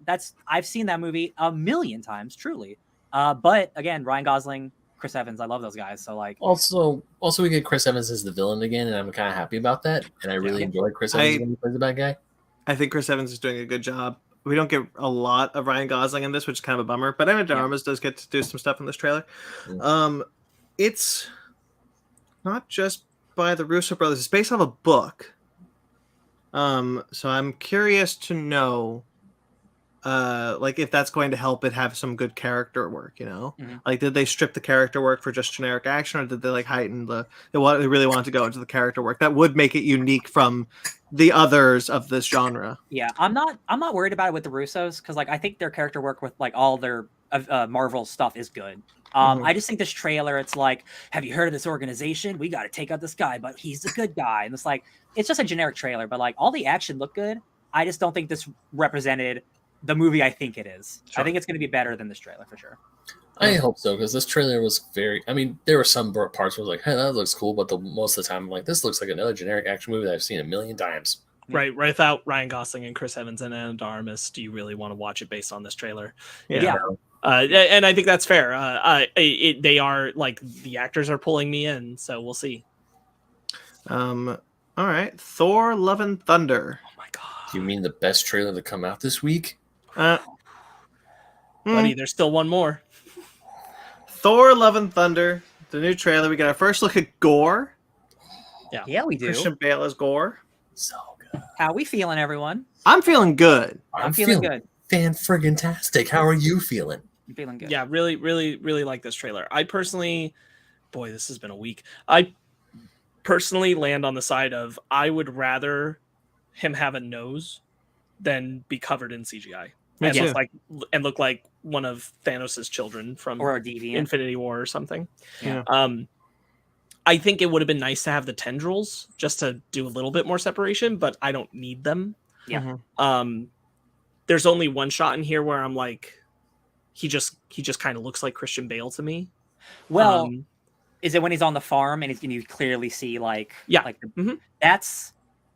I've seen that movie a million times, truly. But again, Ryan Gosling, Chris Evans, I love those guys. So like, also we get Chris Evans as the villain again, and I'm kind of happy about that. And I really enjoy Chris Evans when he plays the bad guy. I think Chris Evans is doing a good job. We don't get a lot of Ryan Gosling in this, which is kind of a bummer. But Anna de Armas does get to do some stuff in this trailer. It's not just by the Russo brothers. It's based off a book. So I'm curious to know, like if that's going to help it have some good character work, you know? Like, did they strip the character work for just generic action, or did they like heighten they really want to go into the character work that would make it unique from the others of this genre? Yeah, I'm not worried about it with the Russos, because like I think their character work with like all their Marvel stuff is good. I just think this trailer, it's like, have you heard of this organization? We got to take out this guy, but he's the good guy. And it's like, it's just a generic trailer, but like all the action looked good. I just don't think this represented the movie I think it is. Sure. I think it's going to be better than this trailer for sure. I hope so, because this trailer was there were some parts where I was like, hey, that looks cool, but most of the time I'm like, this looks like another generic action movie that I've seen a million times. Right without Ryan Gosling and Chris Evans and Anna de Armas, do you really want to watch it based on this trailer? Yeah. And I think that's fair. They are like, the actors are pulling me in, so we'll see. All right, Thor: Love and Thunder. Oh my god! You mean the best trailer to come out this week? Buddy, there's still one more. Thor: Love and Thunder, the new trailer. We got our first look at Gore. Yeah, we do. Christian Bale as Gore. So good. How we feeling, everyone? I'm feeling good. I'm feeling good. Fan-friggin-tastic. How are you feeling? I'm feeling good. Yeah, really, really, really like this trailer. I personally, boy, this has been a week. I personally land on the side of, I would rather him have a nose than be covered in CGI and look like one of Thanos' children from or a deviant. Infinity War or something. Yeah. I think it would have been nice to have the tendrils just to do a little bit more separation, but I don't need them. Yeah. There's only one shot in here where I'm like, he just kind of looks like Christian Bale to me. Well, is it when he's on the farm and you clearly see that's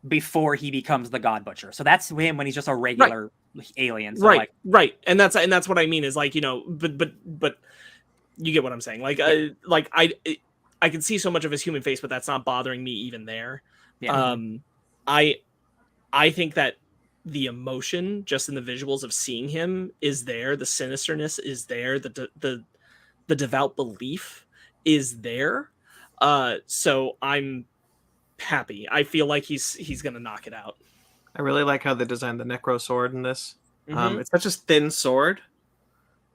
before he becomes the God Butcher. So that's him when he's just a regular alien. So right. And that's what I mean is like, you know, but you get what I'm saying. Like, I can see so much of his human face, but that's not bothering me even there. Yeah. I think that the emotion just in the visuals of seeing him is there. The sinisterness is there. The devout belief is there. So I'm happy. I feel like he's going to knock it out. I really like how they designed the Necro sword in this. It's such a thin sword.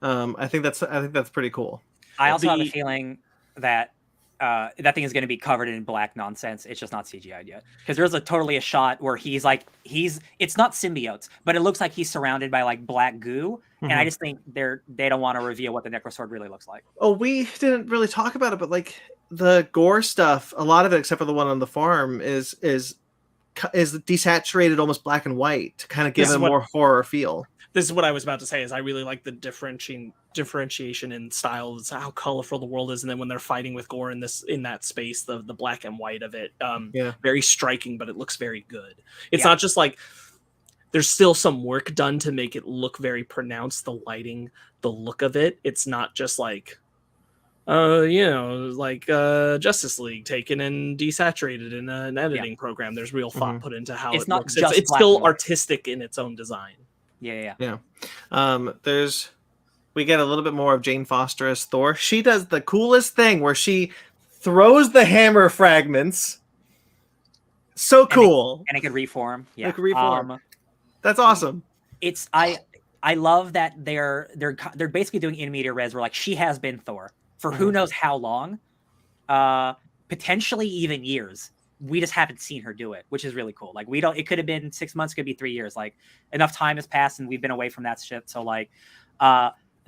I think that's pretty cool. I also have a feeling that that thing is going to be covered in black nonsense. It's just not CGI'd yet, because there's a shot where it's not symbiotes, but it looks like he's surrounded by like black goo, and I just think they don't want to reveal what the Necrosword really looks like. Oh, we didn't really talk about it, but like the Gore stuff, a lot of it, except for the one on the farm, is desaturated, almost black and white, to kind of give it a more horror feel. This is what I was about to say. Is I really like the differentiation in styles, how colorful the world is, and then when they're fighting with Gore in that space, the black and white of it, very striking, but it looks very good. It's not just like there's still some work done to make it look very pronounced. The lighting, the look of it. It's not just like, Justice League taken and desaturated in an editing program. There's real thought put into how It's it not looks. just It's black still and white. artistic in its own design. Yeah. We get a little bit more of Jane Foster as Thor. She does the coolest thing where she throws the hammer fragments. So cool. And it could reform. Yeah. It could reform. That's awesome. It's I love that they're basically doing in media res where like she has been Thor for who knows how long, potentially even years. We just haven't seen her do it, which is really cool. Like it could have been 6 months, could be 3 years. Like enough time has passed and we've been away from that shit. So like,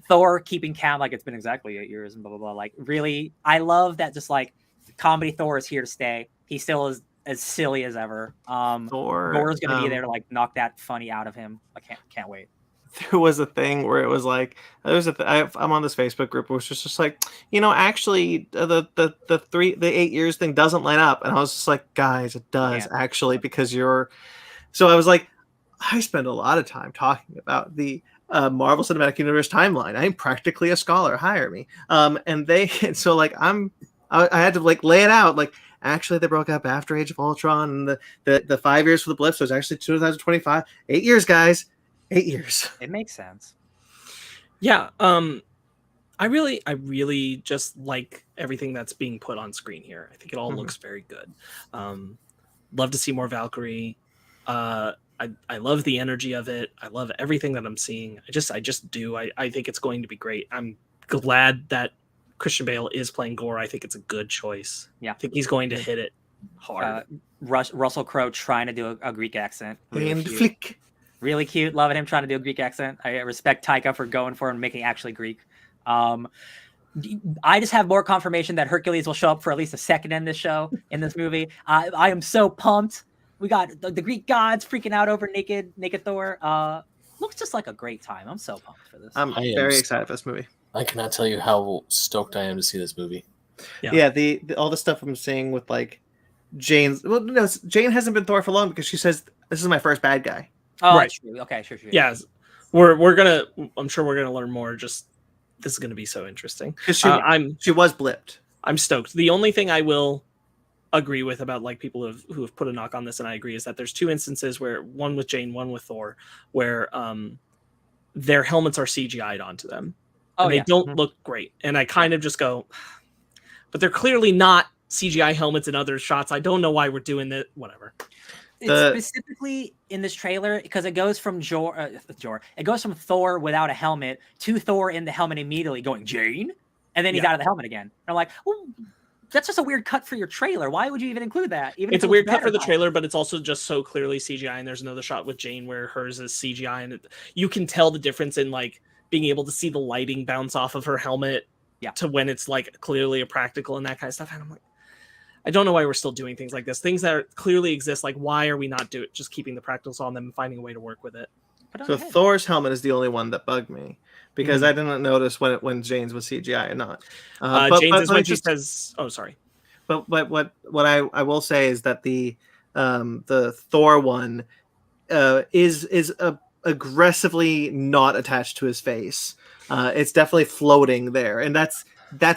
Thor keeping count, like it's been exactly 8 years and blah, blah, blah. Like really, I love that just like comedy Thor is here to stay. He still is as silly as ever. Thor's going to be there to like knock that funny out of him. I can't wait. There was a thing where it was like, I'm on this Facebook group, which was just like, actually the 8 years thing doesn't line up. And I was just like, guys, it does actually, because so I was like, I spend a lot of time talking about the Marvel Cinematic Universe timeline. I'm practically a scholar. Hire me. I had to like lay it out. Like, actually, they broke up after Age of Ultron, and the 5 years for the blip. So it's actually 2025. 8 years, guys. 8 years. It makes sense. Yeah. I really just like everything that's being put on screen here. I think it all looks very good. Love to see more Valkyrie. I love the energy of it. I love everything that I'm seeing. I just do. I think it's going to be great. I'm glad that Christian Bale is playing Gore. I think it's a good choice. Yeah. I think he's going to hit it hard. Russell Crowe trying to do a Greek accent. Really cute. Flick. Really cute. Loving him trying to do a Greek accent. I respect Taika for going for it and making it actually Greek. I just have more confirmation that Hercules will show up for at least a second in this movie. I am so pumped. We got the Greek gods freaking out over naked Thor. Looks just like a great time. I'm so pumped for this. I'm very excited for this movie. I cannot tell you how stoked I am to see this movie. Yeah, the all the stuff I'm seeing with like Jane's. Well, no, Jane hasn't been Thor for long because she says this is my first bad guy. Oh, right. That's true. Okay, sure. Yeah, I'm sure we're gonna learn more. Just this is gonna be so interesting. She was blipped. I'm stoked. The only thing I will agree with about like people who have put a knock on this, and I agree, is that there's two instances where, one with Jane, one with Thor, where their helmets are CGI'd onto them. And they don't look great. And I kind of just go, but they're clearly not CGI helmets in other shots. I don't know why we're doing that. Whatever. It's specifically in this trailer because it goes from it goes from Thor without a helmet to Thor in the helmet immediately going, Jane? And then he's out of the helmet again. And I'm like, well, that's just a weird cut for your trailer. Why would you even include that? It's a weird cut for the trailer, but it's also just so clearly CGI. And there's another shot with Jane where hers is CGI. And you can tell the difference in like being able to see the lighting bounce off of her helmet to when it's like clearly a practical and that kind of stuff. And I'm like, I don't know why we're still doing things like this. Things that clearly exist. Like, why are we not just keeping the practicals on them and finding a way to work with it? So Thor's helmet is the only one that bugged me because I didn't notice when Jane's was CGI or not. Jane's is when she says, "Oh, sorry." But what I will say is that the Thor one is aggressively not attached to his face. It's definitely floating there, and that's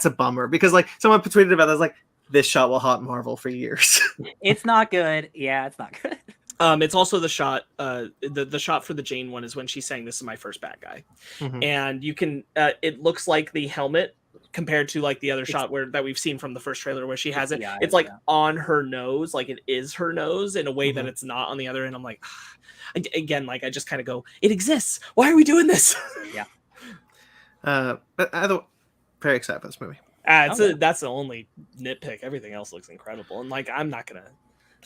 a bummer because like someone tweeted about that, like this shot will haunt Marvel for years. It's not good. Yeah, it's not good. It's also the shot. The shot for the Jane one is when she's saying, "This is my first bad guy," and you can. It looks like the helmet compared to like the other shot that we've seen from the first trailer where she has it. It's like on her nose, like it is her nose in a way that it's not on the other end. I'm like, again, like I just kind of go, it exists. Why are we doing this? Yeah. But I'm very excited for this movie. That's the only nitpick. Everything else looks incredible, and like I'm not gonna.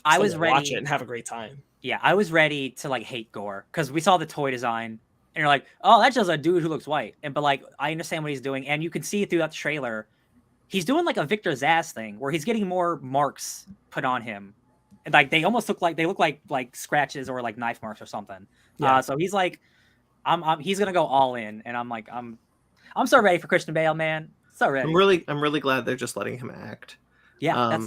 I was ready to watch it and have a great time. Yeah, I was ready to like hate Gore because we saw the toy design and you're like, oh, that's just a dude who looks white. But like, I understand what he's doing, and you can see throughout the trailer, he's doing like a Victor Zsasz thing where he's getting more marks put on him, and like they almost look like scratches or like knife marks or something. Yeah. So he's like, he's gonna go all in, and I'm like, I'm so ready for Christian Bale, man. So ready. I'm really glad they're just letting him act. Yeah,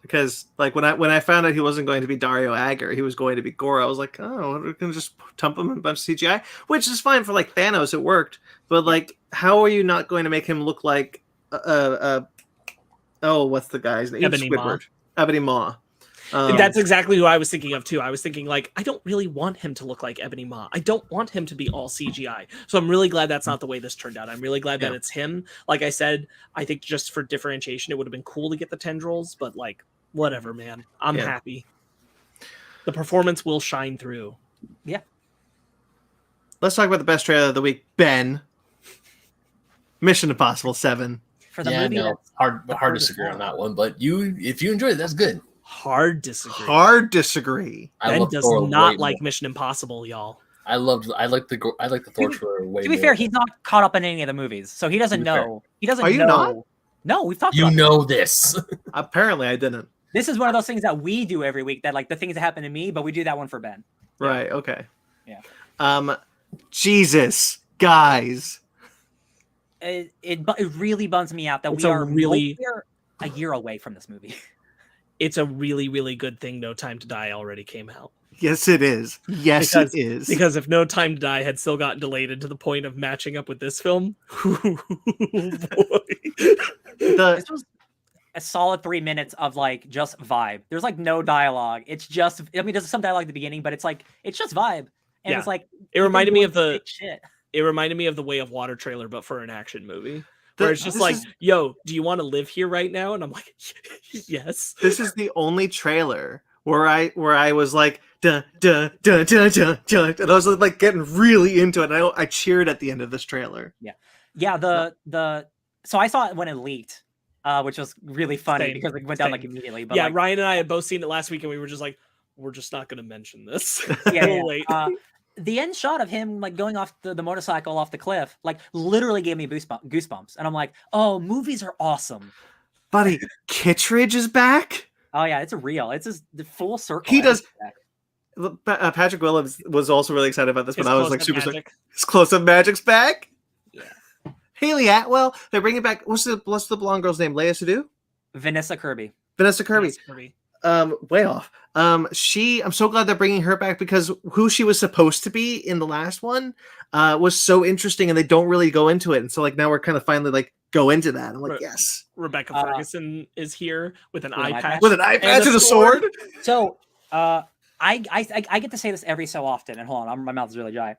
because like when I found out he wasn't going to be Dario Agger, he was going to be Gore. I was like, oh, we're gonna just dump him in a bunch of CGI, which is fine for like Thanos. It worked, but like, how are you not going to make him look like what's the guy's name? Ebony Maw. Ebony Maw. That's exactly who I was thinking of too. I was thinking like, I don't really want him to look like Ebony Maw. I don't want him to be all CGI. So I'm really glad that's not the way this turned out. I'm really glad that it's him. Like I said, I think just for differentiation, it would have been cool to get the tendrils, but like, whatever, man. I'm happy. The performance will shine through. Yeah. Let's talk about the best trailer of the week, Ben. Mission Impossible 7. For the movie, hard to disagree on that one. But if you enjoyed it, that's good. Hard disagree. I Ben does not like Mission Impossible, y'all. I like the Thor trailer way more. To be fair, he's not caught up in any of the movies, so he doesn't know. He doesn't know. Are you not? No, we've talked about this. Apparently, I didn't. This is one of those things that we do every week, that like the things that happen to me, but we do that one for Ben. Right, okay. Yeah. Jesus, guys. It really bums me out that It's we're a year away from this movie. It's a really, really good thing No Time to Die already came out. Yes, it is. Yes, it is. Because if No Time to Die had still gotten delayed to the point of matching up with this film, boy. This was a solid 3 minutes of like just vibe. There's like no dialogue. It's just, I mean, there's some dialogue at the beginning, but it's like, it's just vibe. And it's like, it reminded me of the shit. It reminded me of the Way of Water trailer, but for an action movie. Where it's just like, yo, do you want to live here right now? And I'm like, yes. This is the only trailer where I was like, dun, dun, dun, dun, dun, dun, and I was like getting really into it. And I cheered at the end of this trailer. Yeah. So I saw it when it leaked, which was really funny because it went down like immediately. But yeah, Ryan and I had both seen it last week, and we were just like, we're just not going to mention this. Wait. The end shot of him like going off the motorcycle off the cliff, like literally gave me goosebumps. And I'm like, oh, movies are awesome. Buddy, Kittredge is back. Oh yeah, it's real. It's just the full circle. He does. Patrick Williams was also really excited about this, but I was like super excited. His close-up magic's back. Yeah. Haley Atwell. They're bringing back. What's the blonde girl's name? Leia Seydoux. Vanessa Kirby. Way off. I'm so glad they're bringing her back because who she was supposed to be in the last one was so interesting, and they don't really go into it. And so like now we're kind of finally like go into that. I'm like, yes. Rebecca Ferguson is here with an eye patch. With an eye patch and a sword. So I get to say this every so often, and hold on, my mouth is really dry.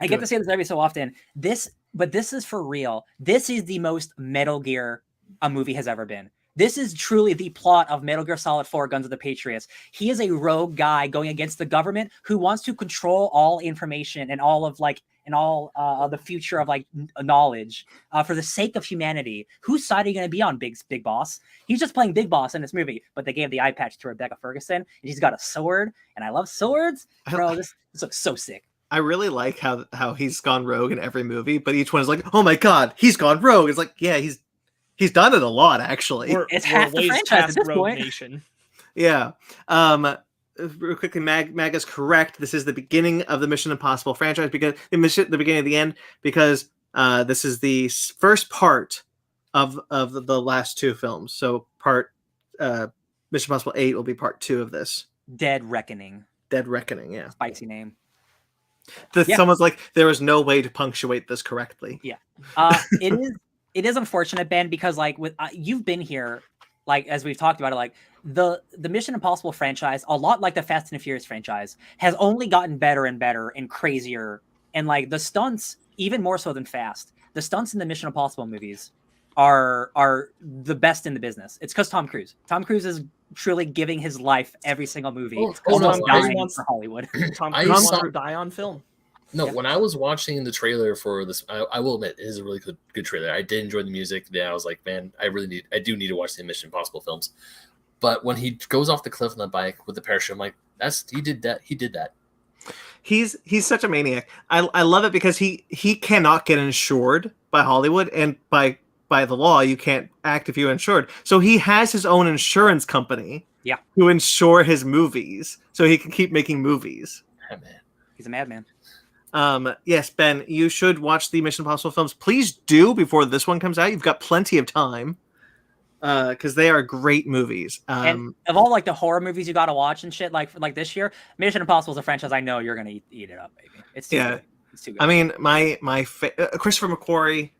I get to say this every so often. This is for real. This is the most Metal Gear a movie has ever been. This is truly the plot of Metal Gear Solid 4 Guns of the Patriots. He is a rogue guy going against the government who wants to control all information and all of the future of like knowledge for the sake of humanity. Whose side are you going to be on, Big Boss? He's just playing Big Boss in this movie, but they gave the eye patch to Rebecca Ferguson, and she's got a sword, and I love swords. Bro, this looks so sick. I really like how he's gone rogue in every movie, but each one is like, oh my god, he's gone rogue. It's like, yeah, he's done it a lot, actually. It's half the franchise at this point. Nation. Yeah. Real quickly, Mag is correct. This is the beginning of the Mission Impossible franchise because the beginning of the end because this is the first part of the last two films. So Mission Impossible 8 will be part 2 of this. Dead Reckoning, yeah. Spicy name. Someone's like, there is no way to punctuate this correctly. Yeah. It is unfortunate, Ben, because like with you've been here, like as we've talked about it, like the Mission Impossible franchise, a lot like the Fast and Furious franchise, has only gotten better and better and crazier. And like the stunts, even more so than Fast, the stunts in the Mission Impossible movies are the best in the business. It's because Tom Cruise is truly giving his life every single movie. Dying for Hollywood. Tom Cruise wants to die on film. No, when I was watching the trailer for this, I will admit it is a really good trailer. I did enjoy the music. Yeah, I was like, man, I do need to watch the Mission Impossible films. But when he goes off the cliff on the bike with the parachute, I'm like, he did that. He's such a maniac. I love it because he cannot get insured by Hollywood, and by the law, you can't act if you're insured. So he has his own insurance company to insure his movies so he can keep making movies. Yeah, man. He's a madman. Yes, Ben, you should watch the Mission Impossible films. Please do before this one comes out. You've got plenty of time. because they are great movies. And of all like the horror movies you got to watch and shit, like this year, Mission Impossible is a franchise I know you're gonna eat it up, baby. It's too good. It's too good. I mean, Christopher McQuarrie,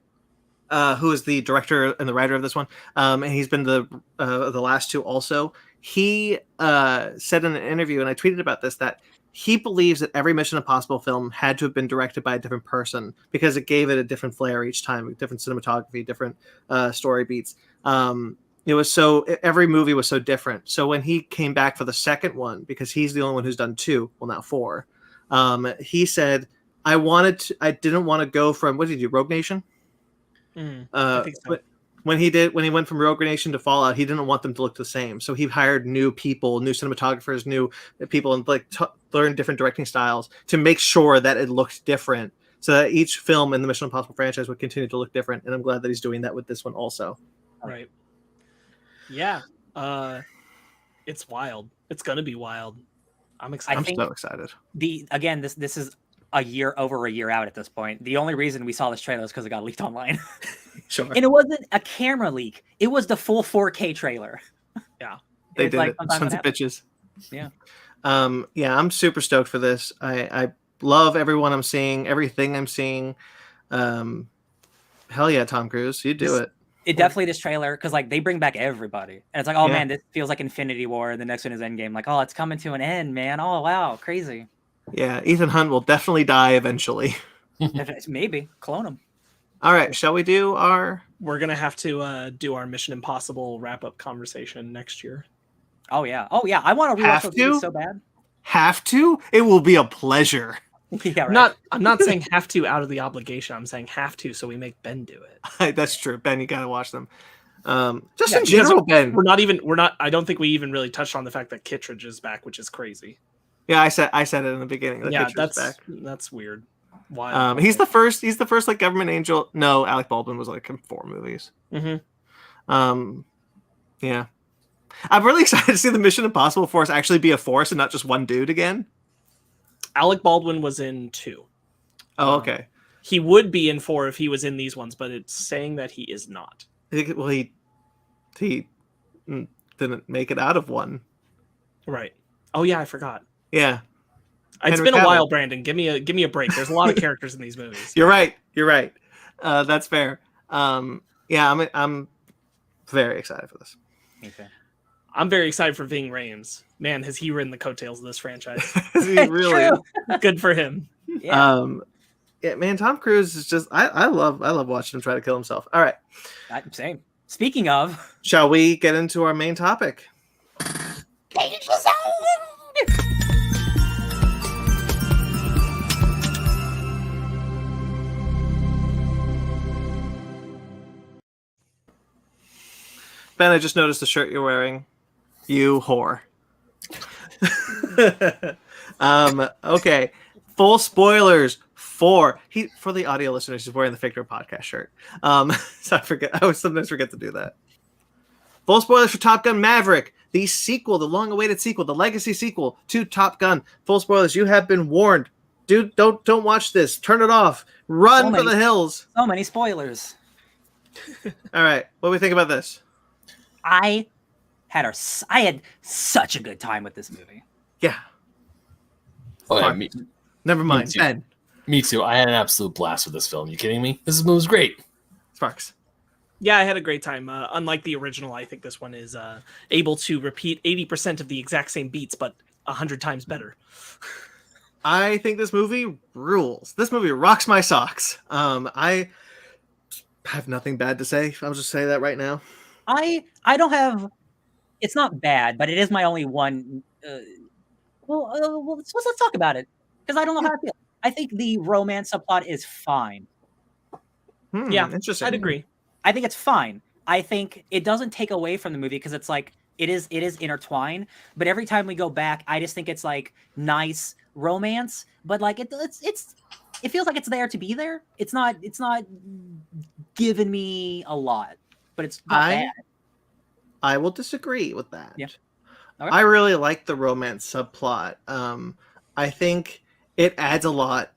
who is the director and the writer of this one, and he's been the last two also. He said in an interview, and I tweeted about this, that he believes that every Mission Impossible film had to have been directed by a different person because it gave it a different flair each time, different cinematography, different story beats. It was every movie was so different. So when he came back for the second one, because he's the only one who's done 2, well now 4, he said, I didn't want to go from, what did he do, Rogue Nation? I think so. When he went from Rogue Nation to Fallout, he didn't want them to look the same. So he hired new people, new cinematographers, new people, and learn different directing styles to make sure that it looked different, so that each film in the Mission Impossible franchise would continue to look different. And I'm glad that he's doing that with this one also. Right. Yeah. It's wild. It's gonna be wild. I'm excited. I'm so excited. This is over a year out at this point. The only reason we saw this trailer is because it got leaked online. Sure. And it wasn't a camera leak. It was the full 4K trailer. Yeah. They did it. Sons of bitches. Yeah. I'm super stoked for this. I love everyone I'm seeing, everything I'm seeing. Hell yeah, Tom Cruise, you do it. It definitely, this trailer, because like they bring back everybody, and it's like, oh man, this feels like Infinity War, and the next one is Endgame. Like, oh, it's coming to an end, man. Oh wow, crazy. Yeah, Ethan Hunt will definitely die eventually. Maybe clone him. All right, shall we do our? We're gonna have to do our Mission Impossible wrap-up conversation next year. Oh yeah. I want to rewatch those movies so bad. Have to? It will be a pleasure. Yeah, right. I'm not saying have to out of the obligation. I'm saying have to so we make Ben do it. That's true. Ben, you gotta watch them. Just in general, Ben. I don't think we even really touched on the fact that Kittredge is back, which is crazy. Yeah, I said it in the beginning. That's weird. Why? He's the first like government angel. No, Alec Baldwin was like in 4 movies. Mm-hmm. Yeah. I'm really excited to see the Mission Impossible force actually be a force and not just one dude again. Alec Baldwin was in 2. Oh, okay. He would be in 4 if he was in these ones, but it's saying that he is not. Well, he didn't make it out of 1. Right. Oh yeah, I forgot. Yeah. It's Henry been a Cavill. while, Brandon. Give me a break. There's a lot of characters in these movies. You're right. That's fair. I'm very excited for this. Okay. I'm very excited for Ving Rhames. Man, has he ridden the coattails of this franchise? He really Good for him. Yeah. Yeah, man, Tom Cruise is just I love watching him try to kill himself. All right. Same. Speaking of, shall we get into our main topic? Ben, I just noticed the shirt you're wearing. You whore. Okay. Full spoilers for the audio listeners. He's wearing the Figure Podcast shirt. So I sometimes forget to do that. Full spoilers for Top Gun Maverick, the sequel, the long-awaited sequel, the legacy sequel to Top Gun. Full spoilers. You have been warned. Dude, don't watch this. Turn it off. Run for the hills. So many spoilers. All right. What do we think about this? I had such a good time with this movie. Yeah. Oh, yeah, Never mind. Ben. Me too. I had an absolute blast with this film. You kidding me? This movie was great. Sparks. Yeah, I had a great time. Unlike the original, I think this one is able to repeat 80% of the exact same beats, but 100 times better. I think this movie rules. This movie rocks my socks. I have nothing bad to say. I'll just say that right now. I don't have. It's not bad, but it is my only one. Let's talk about it because I don't know how I feel. I think the romance subplot is fine. Yeah, interesting. I'd agree. I think it's fine. I think it doesn't take away from the movie because it's like it is intertwined. But every time we go back, I just think it's like nice romance. But like it feels like it's there to be there. It's not giving me a lot, but it's not bad. I will disagree with that. Yeah. Okay. I really like the romance subplot. I think it adds a lot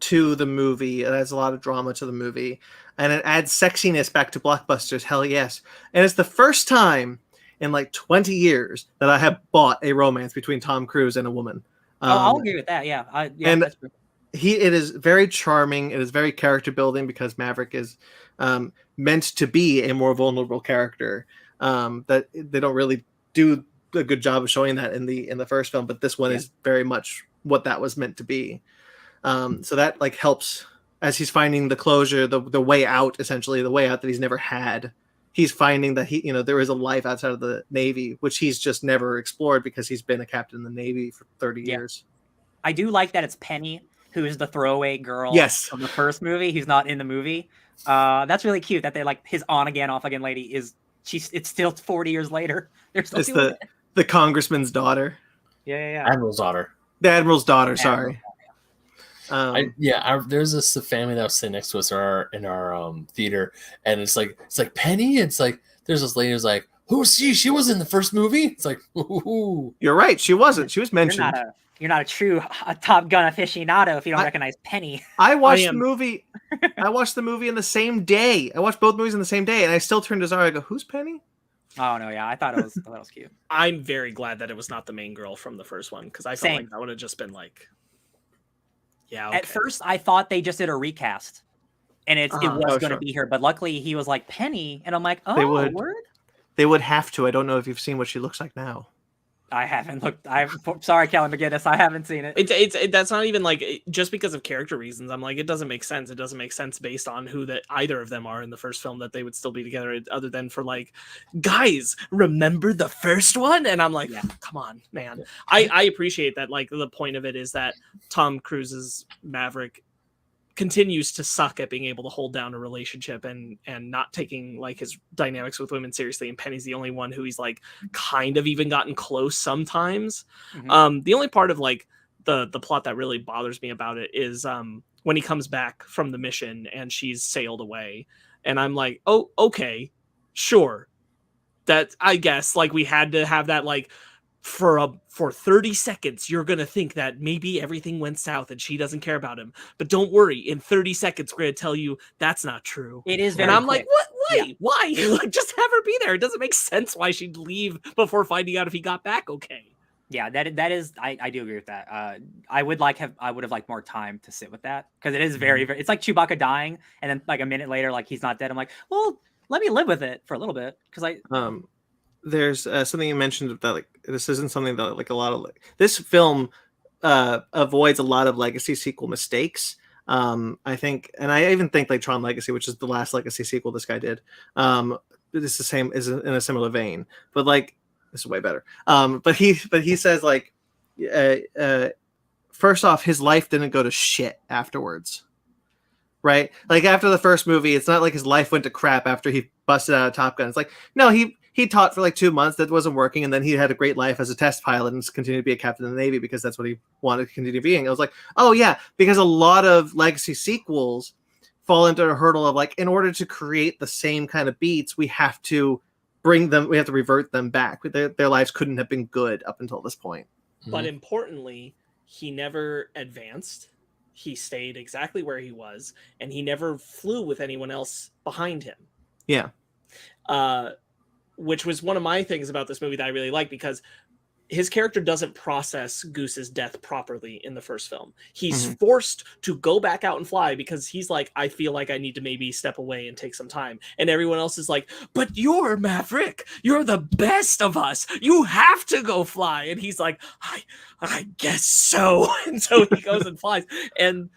to the movie. It adds a lot of drama to the movie, and it adds sexiness back to blockbusters. Hell yes! And it's the first time in like 20 years that I have bought a romance between Tom Cruise and a woman. I'll agree with that. Yeah, and that's true. it is very charming. It is very character building because Maverick is meant to be a more vulnerable character. That they don't really do a good job of showing that in the first film, but this one is very much what that was meant to be. So that like helps as he's finding the closure, the way out, essentially the way out that he's never had. He's finding that there is a life outside of the Navy, which he's just never explored because he's been a captain in the Navy for 30 years. I do like that it's Penny who is the throwaway girl from the first movie who's not in the movie. That's really cute that they like his on again, off again lady it's still 40 years later. They're still doing it. The congressman's daughter. Yeah. Admiral's daughter. The admiral's daughter, sorry. There's this family that was sitting next to us in our theater, and it's like Penny. It's like there's this lady who's like, who's she? She was in the first movie. It's like, ooh. You're right. She wasn't. She was mentioned. You're not a true Top Gun aficionado if you don't recognize Penny. I watched the movie. I watched the movie in the same day. I watched both movies in the same day, and I still turned to Zara. I go, "Who's Penny?" Oh no, yeah, I thought it was cute. I'm very glad that it was not the main girl from the first one because I felt like that would have just been like, yeah. Okay. At first, I thought they just did a recast, and it was going to be her, but luckily he was like Penny, and I'm like, oh, word. They would have to. I don't know if you've seen what she looks like now. I haven't looked. I'm sorry, Kelly McGinnis. I haven't seen it. It's that's not even like just because of character reasons. I'm like, it doesn't make sense. It doesn't make sense based on who that either of them are in the first film that they would still be together. Other than for like, guys, remember the first one? And I'm like, come on, man. Yeah. I appreciate that. Like the point of it is that Tom Cruise's Maverick continues to suck at being able to hold down a relationship and not taking like his dynamics with women seriously, and Penny's the only one who he's like kind of even gotten close sometimes. The only part of like the plot that really bothers me about it is when he comes back from the mission and she's sailed away, and I'm like, oh, okay, sure, that I guess like we had to have that like for 30 seconds you're gonna think that maybe everything went south and she doesn't care about him, but don't worry, in 30 seconds we're gonna tell you that's not true. It is very and I'm quick. Like, why like just have her be there. It doesn't make sense why she'd leave before finding out if he got back okay. That is I do agree with that. I would have liked more time to sit with that because it is very, very, it's like Chewbacca dying and then like a minute later like he's not dead. I'm like, well, let me live with it for a little bit because there's something you mentioned that like this isn't something that like a lot of like this film avoids a lot of legacy sequel mistakes. I think, and I even think like Tron Legacy, which is the last legacy sequel this guy did, it's the same, is in a similar vein, but like this is way better. But he says like, first off, his life didn't go to shit afterwards. Right? Like after the first movie, it's not like his life went to crap after he busted out of Top Gun. It's like, no, he taught for like 2 months, that wasn't working, and then he had a great life as a test pilot and continued to be a captain in the Navy because that's what he wanted to continue being. I was like, oh yeah, because a lot of legacy sequels fall into a hurdle of like, in order to create the same kind of beats, we have to revert them back. Their lives couldn't have been good up until this point. But importantly, he never advanced. He stayed exactly where he was, and he never flew with anyone else behind him. Yeah. Which was one of my things about this movie that I really like, because his character doesn't process Goose's death properly in the first film. He's forced to go back out and fly because he's like, I feel like I need to maybe step away and take some time. And everyone else is like, but you're Maverick. You're the best of us. You have to go fly. And he's like, I guess so. And so he goes and flies. And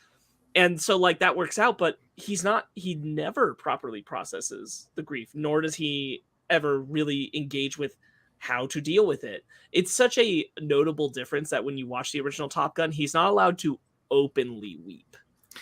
so like that works out, but he never properly processes the grief, nor does he ever really engage with how to deal with it. It's such a notable difference that when you watch the original Top Gun, he's not allowed to openly weep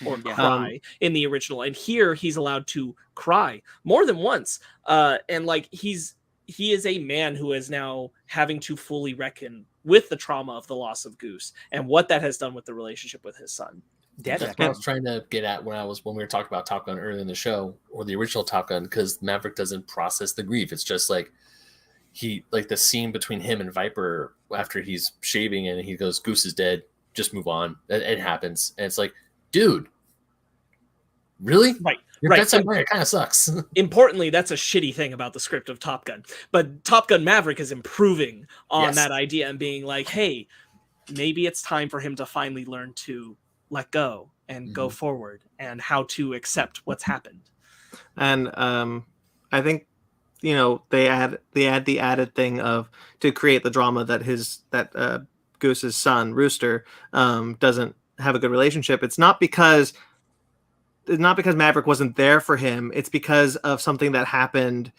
or cry in the original, and here he's allowed to cry more than once. And like he is a man who is now having to fully reckon with the trauma of the loss of Goose and what that has done with the relationship with his son. That's what I was trying to get at when we were talking about Top Gun earlier in the show, or the original Top Gun, because Maverick doesn't process the grief. It's just like the scene between him and Viper after he's shaving and he goes, Goose is dead, just move on. It happens. And it's like, dude, really? Right. Your bedside manner kind of sucks. Importantly, that's a shitty thing about the script of Top Gun. But Top Gun Maverick is improving on that idea and being like, hey, maybe it's time for him to finally learn to let go and go forward and how to accept what's happened. And I think, you know, they add the added thing of to create the drama that Goose's son Rooster doesn't have a good relationship. It's not because Maverick wasn't there for him. It's because of something that happened.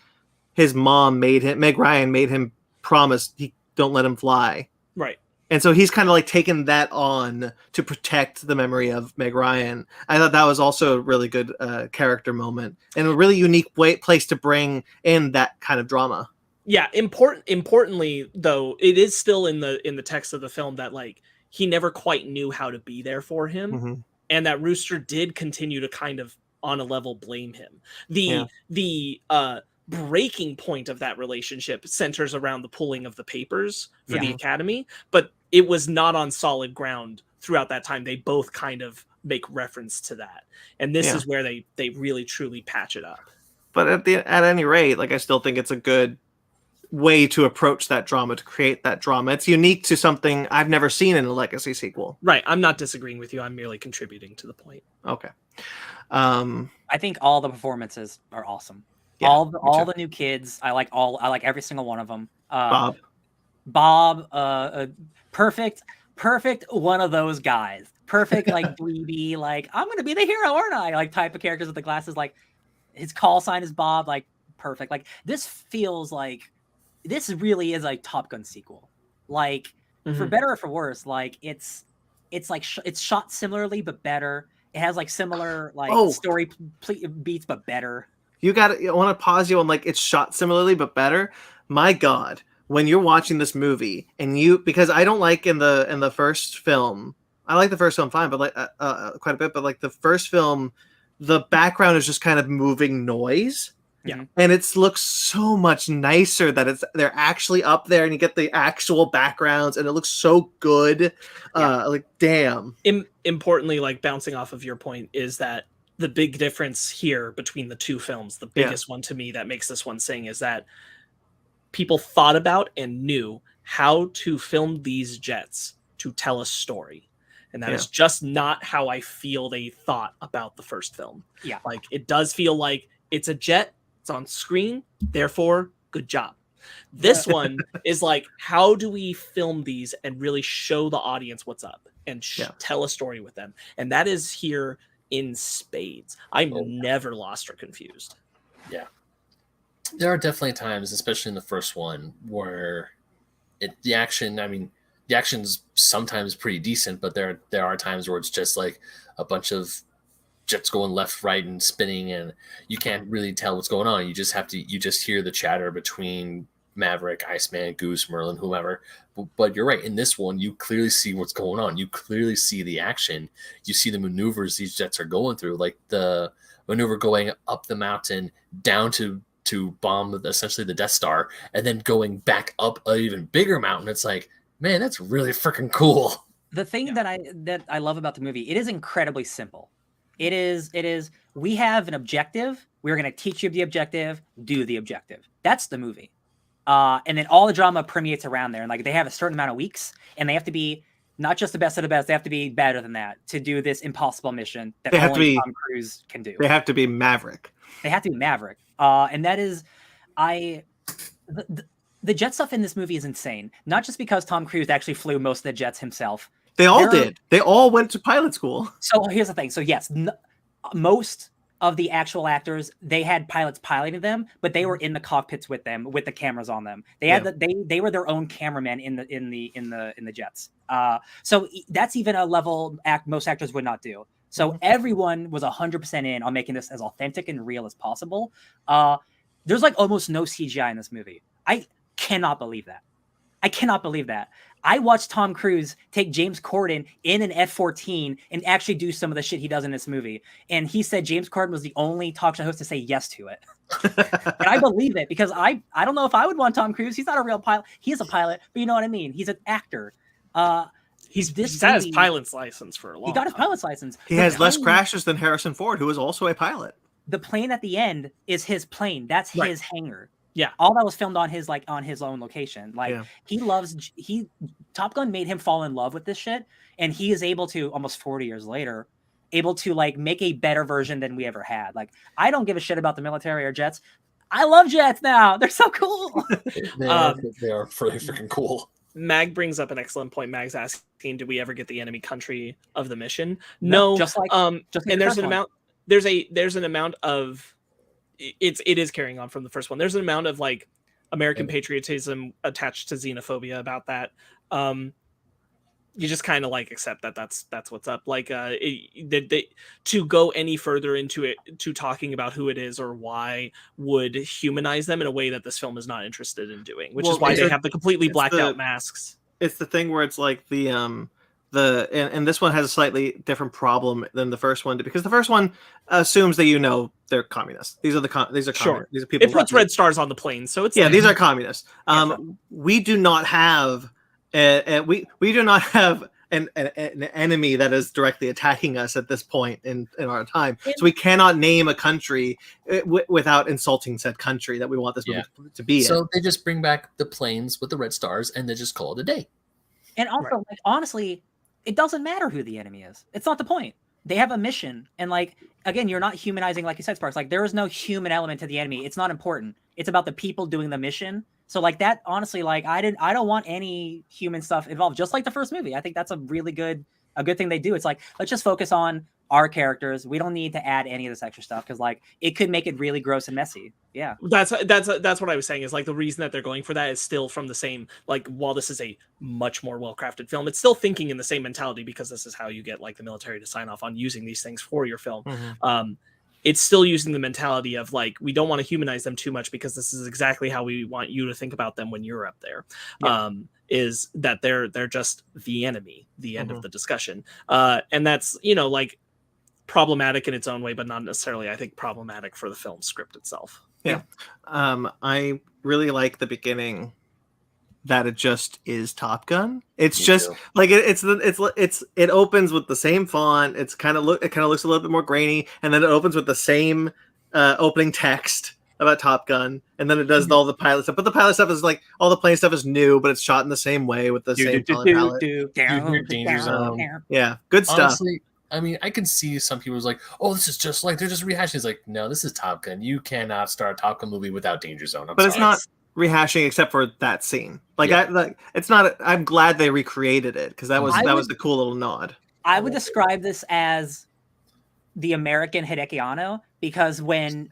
His mom Meg Ryan made him promise he don't let him fly. Right. And so he's kind of like taken that on to protect the memory of Meg Ryan. I thought that was also a really good character moment and a really unique place to bring in that kind of drama. Yeah. Importantly, though, it is still in the text of the film that like he never quite knew how to be there for him. Mm-hmm. And that Rooster did continue to kind of on a level blame him. The breaking point of that relationship centers around the pulling of the papers for the academy, but it was not on solid ground throughout that time. They both kind of make reference to that. And this is where they really truly patch it up. But at any rate, like I still think it's a good way to approach that drama, to create that drama. It's unique to something I've never seen in a Legacy sequel. Right. I'm not disagreeing with you. I'm merely contributing to the point. Okay. I think all the performances are awesome. Yeah, all the new kids. I like every single one of them. Bob, perfect one of those guys. Perfect, like dweeby, like I'm gonna be the hero, aren't I? Like type of characters with the glasses. Like his call sign is Bob. Like perfect. Like this feels like this really is a Top Gun sequel. Like for better or for worse, like it's like it's shot similarly but better. It has like similar like story beats but better. I want to pause you on like it's shot similarly but better. My God, when you're watching this movie and because I don't like in the first film, I like the first film fine, but like quite a bit. But like the first film, the background is just kind of moving noise. Yeah, and it looks so much nicer that they're actually up there, and you get the actual backgrounds, and it looks so good. Like damn. Importantly, like bouncing off of your point, is that the big difference here between the two films, the biggest one to me that makes this one sing, is that people thought about and knew how to film these jets to tell a story. And that is just not how I feel they thought about the first film. Yeah. Like it does feel like it's a jet, it's on screen, therefore, good job. This one is like, how do we film these and really show the audience what's up and tell a story with them? And that is here in spades. I'm never lost or confused. Yeah. There are definitely times, especially in the first one, where the action's sometimes pretty decent, but there are times where it's just like a bunch of jets going left, right, and spinning, and you can't really tell what's going on. You just hear the chatter between Maverick, Iceman, Goose, Merlin, whomever. But you're right. In this one, you clearly see what's going on. You clearly see the action. You see the maneuvers these jets are going through, like the maneuver going up the mountain down to bomb essentially the Death Star, and then going back up an even bigger mountain. It's like, man, that's really freaking cool. The thing that I love about the movie, it is incredibly simple. It is we have an objective. We're going to teach you the objective, do the objective. That's the movie. And then all the drama permeates around there. And like they have a certain amount of weeks, and they have to be not just the best of the best. They have to be better than that to do this impossible mission that only Tom Cruise can do. They have to be Maverick. They have to be Maverick. And that is, the jet stuff in this movie is insane. Not just because Tom Cruise actually flew most of the jets himself. They all did. They all went to pilot school. So here's the thing. So yes, most of the actual actors, they had pilots piloting them, but they were in the cockpits with them, with the cameras on them. They had they were their own cameramen in the jets. So that's even a level most actors would not do. So everyone was 100% in on making this as authentic and real as possible. There's like almost no CGI in this movie. I cannot believe that. I watched Tom Cruise take James Corden in an F-14 and actually do some of the shit he does in this movie. And he said James Corden was the only talk show host to say yes to it. And I believe it because I don't know if I would want Tom Cruise. He's not a real pilot. He is a pilot, but you know what I mean? He's an actor. He's this had his movie- pilot's license for a long He got his time. pilot's license. He The has less plane- crashes than Harrison Ford, who is also a pilot. The plane at the end is his plane. That's Right. his hangar. Yeah. All that was filmed on his own location. Like Yeah. Top Gun made him fall in love with this shit, and he is able to almost 40 years later, able to like make a better version than we ever had. Like I don't give a shit about the military or jets. I love jets now. They're so cool. They are really freaking cool. Mag brings up an excellent point. Mag's asking, "Do we ever get the enemy country of the mission?" No, No, just like and the there's first an one. amount. There's an amount of it is carrying on from the first one. There's an amount of like American patriotism attached to xenophobia about that. You just kind of like accept that that's what's up. Like to go any further into it, to talking about who it is or why, would humanize them in a way that this film is not interested in doing, which is why they have the completely blacked out masks. It's the thing where it's like and this one has a slightly different problem than the first one, because the first one assumes that they're communists. These are Sure. These are people. It puts red stars on the plane, so it's these are communists. Sure. We do not have we do not have an enemy that is directly attacking us at this point in our time. So we cannot name a country without insulting said country that we want this movie to be in. So they just bring back the planes with the red stars and they just call it a day. And also, like, honestly, it doesn't matter who the enemy is. It's not the point. They have a mission, and like again, you're not humanizing, like you said, Sparks. Like there is no human element to the enemy. It's not important. It's about the people doing the mission. So like that, honestly, like I don't want any human stuff involved. Just like the first movie, I think that's a good thing they do. It's like, let's just focus on our characters. We don't need to add any of this extra stuff because like it could make it really gross and messy. Yeah, that's what I was saying, is like the reason that they're going for that is still from the same, like, while this is a much more well-crafted film, it's still thinking in the same mentality, because this is how you get like the military to sign off on using these things for your film. It's still using the mentality of like, we don't want to humanize them too much because this is exactly how we want you to think about them when you're up there. Is that they're just the enemy, the end of the discussion. And that's, like, problematic in its own way, but not necessarily, I think, problematic for the film script itself. Yeah. I really like the beginning that it just is Top Gun. It's just like it opens with the same font. It kind of looks a little bit more grainy, and then it opens with the same opening text about Top Gun, and then it does all the pilot stuff. But the pilot stuff is like all the plane stuff is new, but it's shot in the same way with the same color palette. Danger Zone. Yeah, good stuff. Honestly, I mean, I can see some people's like, oh, this is just like, they're just rehashing. It's like, no, this is Top Gun. You cannot start a Top Gun movie without Danger Zone. But it's not rehashing except for that scene. It's not. I'm glad they recreated it, because that was the cool little nod. I would describe this as the American Hideki Anno, because when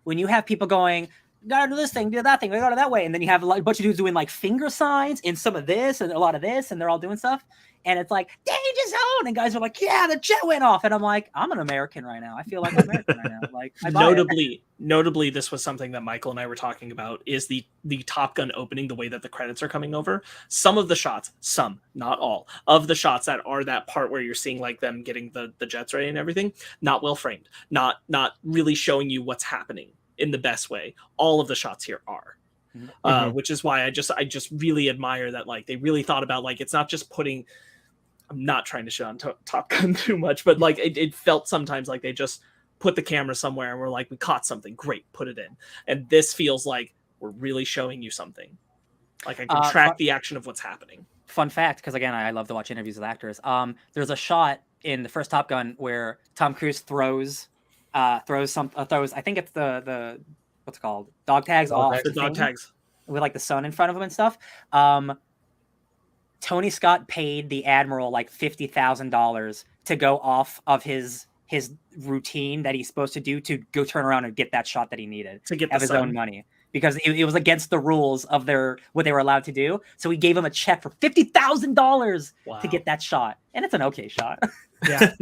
you have people going, gotta do this thing, do that thing, we gotta that way, and then you have a bunch of dudes doing like finger signs and some of this and a lot of this, and they're all doing stuff, and it's like Danger Zone, and guys are like, yeah, the jet went off, and I'm like, I'm an American right now. I feel like I'm American right now. Like, notably, this was something that Michael and I were talking about, is the Top Gun opening, the way that the credits are coming over. Some of the shots, not all of the shots that are that part where you're seeing like them getting the jets ready and everything, not well framed, not really showing you what's happening in the best way. All of the shots here are. Which is why I just really admire that, like, they really thought about, like, it's not just putting, I'm not trying to shit on Top Gun too much, but like it felt sometimes like they just put the camera somewhere and we're like, we caught something, great, put it in. And this feels like we're really showing you something. Like I can track the action of what's happening. Fun fact, because again, I love to watch interviews with actors. There's a shot in the first Top Gun where Tom Cruise throws I think it's the what's it called, dog tags off the dog tags with like the sun in front of him and stuff. Tony Scott paid the Admiral like $50,000 to go off of his routine that he's supposed to do to go turn around and get that shot that he needed to get his own money, because it was against the rules of what they were allowed to do. So he gave him a check for $50,000 to get that shot, and it's an okay shot. Yeah.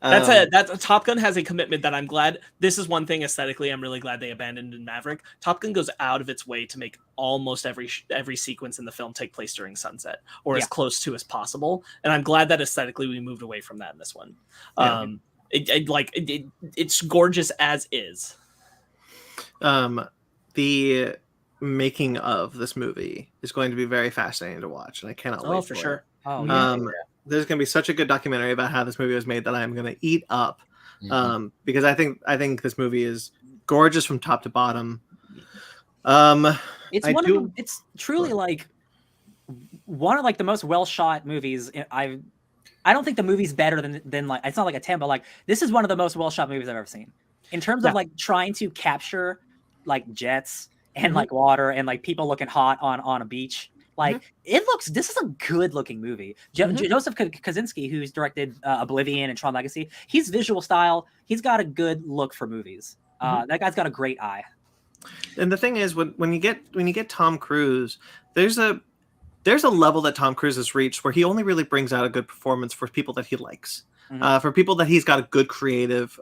That's a Top Gun has a commitment that I'm glad. This is one thing aesthetically I'm really glad they abandoned in Maverick. Top Gun goes out of its way to make almost every sequence in the film take place during sunset, or as close to as possible. And I'm glad that aesthetically we moved away from that in this one. It's gorgeous as is. The making of this movie is going to be very fascinating to watch, and I cannot wait. For sure. Oh Yeah. yeah. There's going to be such a good documentary about how this movie was made that I'm going to eat up, because I think this movie is gorgeous from top to bottom. It's I one do- of the, it's truly like one of like the most well shot movies. I don't think the movie's better than like, it's not like a 10, but like this is one of the most well shot movies I've ever seen in terms of like trying to capture like jets and like water and like people looking hot on a beach. Like this is a good looking movie. Joseph Kosinski, who's directed Oblivion and Tron Legacy, he's visual style. He's got a good look for movies. That guy's got a great eye. And the thing is, when you get Tom Cruise, there's a level that Tom Cruise has reached where he only really brings out a good performance for people that he likes, for people that he's got a good creative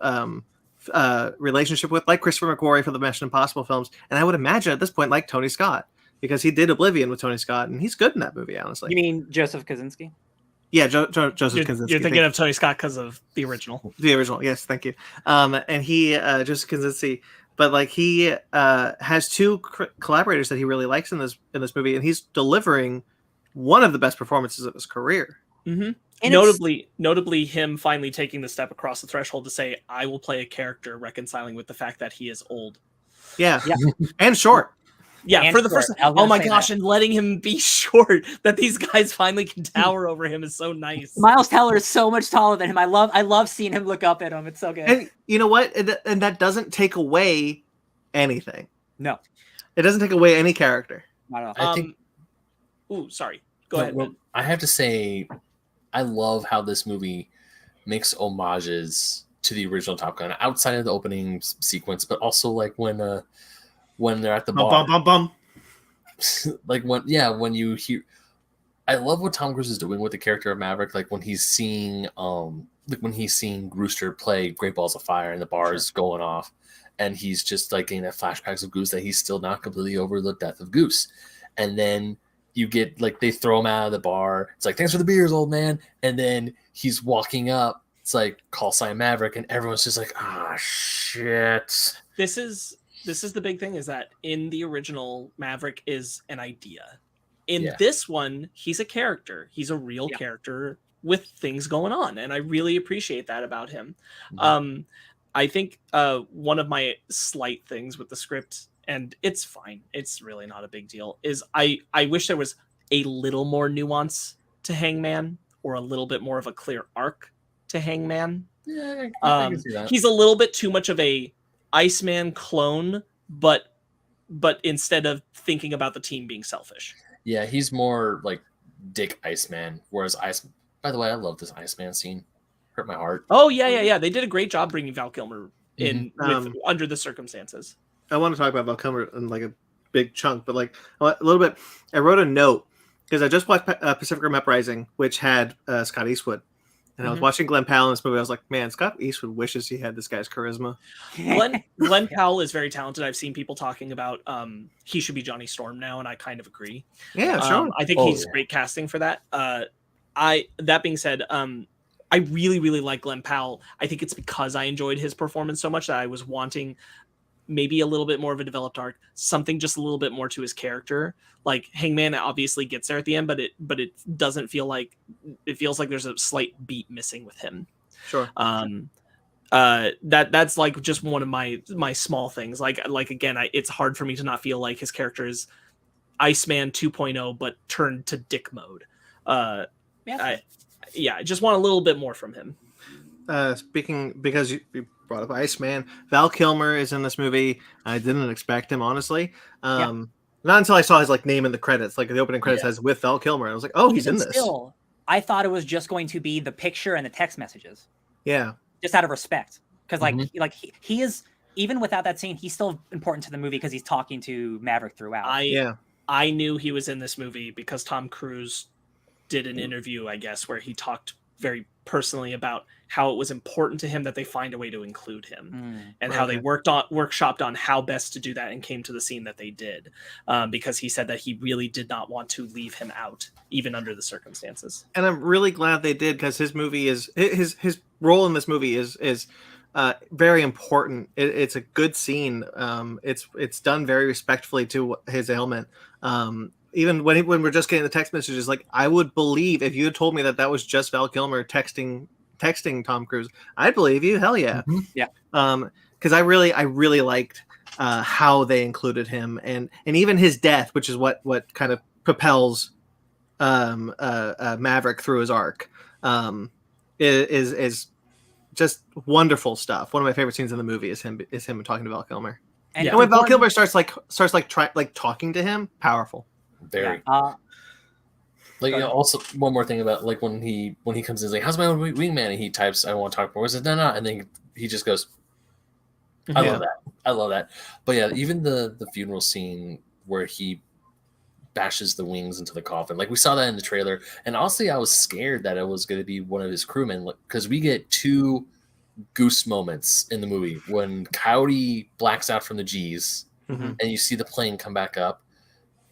relationship with, like Christopher McQuarrie for the Mission Impossible films, and I would imagine at this point like Tony Scott, because he did Oblivion with Tony Scott, and he's good in that movie, honestly. You mean Joseph Kosinski? Yeah, Joseph Kosinski. You're thinking of Tony Scott because of the original. The original, yes, thank you. And he, Joseph Kosinski, but like he has two collaborators that he really likes in this movie, and he's delivering one of the best performances of his career. And Notably, him finally taking the step across the threshold to say, "I will play a character reconciling with the fact that he is old." Yeah, and short. Yeah, And for the short. first. I was gonna Oh my say gosh! that. And letting him be short, that these guys finally can tower over him is so nice. Miles Teller is so much taller than him. I love seeing him look up at him. It's so good. And you know what? And that doesn't take away anything. No, It doesn't take away any character. not at all. I think. Sorry. Go ahead. Well, I have to say, I love how this movie makes homages to the original Top Gun outside of the opening sequence, but also like when they're at the bar. Bum, bum, bum. Like when you hear, I love what Tom Cruise is doing with the character of Maverick. Like when he's seeing Rooster play Great Balls of Fire and the bar is going off, and he's just like getting that flashbacks of Goose, that he's still not completely over the death of Goose. And then you get like they throw him out of the bar. It's like, thanks for the beers, old man. And then he's walking up. It's like, call sign Maverick, and everyone's just like, ah, shit. This is the big thing, is that in the original, Maverick is an idea. In this one, he's a character. He's a real character with things going on, and I really appreciate that about him. I think one of my slight things with the script, and it's fine, it's really not a big deal, is I wish there was a little more nuance to Hangman, or a little bit more of a clear arc to Hangman. Yeah, I can see that. He's a little bit too much of a Iceman clone, but instead of thinking about the team being selfish. Yeah, he's more like Dick Iceman, whereas by the way, I love this Iceman scene. Hurt my heart. Oh yeah. They did a great job bringing Val Kilmer in under the circumstances. I want to talk about Val Kilmer in like a big chunk, but like a little bit. I wrote a note because I just watched Pacific Rim Uprising, which had Scott Eastwood. And I was watching Glenn Powell in this movie. I was like, man, Scott Eastwood wishes he had this guy's charisma. Glenn Powell is very talented. I've seen people talking about he should be Johnny Storm now, and I kind of agree. Yeah, sure. I think he's great casting for that. That being said, I really, really like Glenn Powell. I think it's because I enjoyed his performance so much that I was wanting maybe a little bit more of a developed arc, something just a little bit more to his character. Like Hangman obviously gets there at the end, but it doesn't feel like, it feels like there's a slight beat missing with him. Sure. That's like just one of my small things. Like again, it's hard for me to not feel like his character is Iceman 2.0, but turned to dick mode. I just want a little bit more from him. Speaking, because you brought up Iceman, Val Kilmer is in this movie. I didn't expect him, honestly. Not until I saw his like name in the credits, like the opening credits has with Val Kilmer. I was like, oh, he's in this. Still, I thought it was just going to be the picture and the text messages. Yeah. Just out of respect, because he is, even without that scene, he's still important to the movie because he's talking to Maverick throughout. I knew he was in this movie because Tom Cruise did an interview, I guess, where he talked very personally about how it was important to him that they find a way to include him, and how they workshopped on how best to do that, and came to the scene that they did, because he said that he really did not want to leave him out, even under the circumstances. And I'm really glad they did, because his movie is his role in this movie is very important. It's a good scene. It's done very respectfully to his ailment. even when we're just getting the text messages, like I would believe if you had told me that was just Val Kilmer texting Tom Cruise, I'd believe you. Hell yeah. Mhm. Yeah. Because I really liked how they included him, and even his death, which is what kind of propels Maverick through his arc, is just wonderful stuff. One of my favorite scenes in the movie is him talking to Val Kilmer. And And when Val Kilmer starts talking to him, powerful. Very. Yeah. Like, Go ahead. also one more thing about like when he comes in, he's like, "How's my wingman?" And he types, "I want to talk more." Is it no? And then he just goes, "I Yeah. love that. I love that." But yeah, even the funeral scene where he bashes the wings into the coffin, like we saw that in the trailer. And honestly, I was scared that it was going to be one of his crewmen, because we get 2 goose moments in the movie when Coyote blacks out from the G's, Mhm. and you see the plane come back up.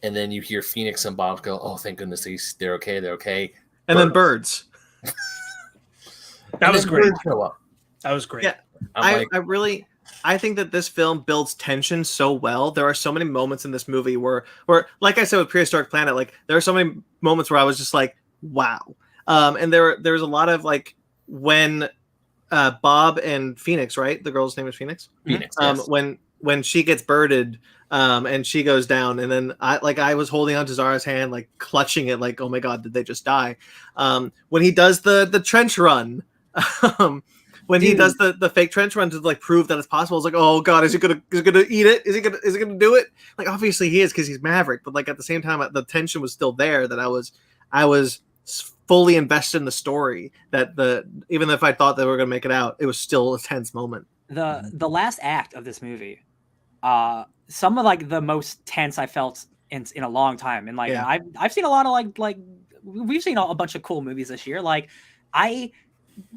And then you hear Phoenix and Bob go, "Oh, thank goodness they're okay. They're okay." And then birds. That was great. Show up. That was great. Yeah. I think that this film builds tension so well. There are so many moments in this movie where, like I said with Prehistoric Planet, like there are so many moments where I was just like, wow. And there was a lot of like when Bob and Phoenix, right? The girl's name is Phoenix. Phoenix. Yes. When she gets birded, and she goes down, and then I was holding on to Zara's hand, like clutching it, like, oh my god, did they just die? When he does the trench run, when he does the fake trench run to like prove that it's possible, it's like, oh god, is he gonna eat it? Is he gonna do it? Like obviously he is, because he's Maverick, but like at the same time the tension was still there, that I was fully invested in the story, that even if I thought they were gonna make it out, it was still a tense moment. The last act of this movie, some of like the most tense I felt in a long time. And like Yeah. I've seen a lot of like we've seen a bunch of cool movies this year. Like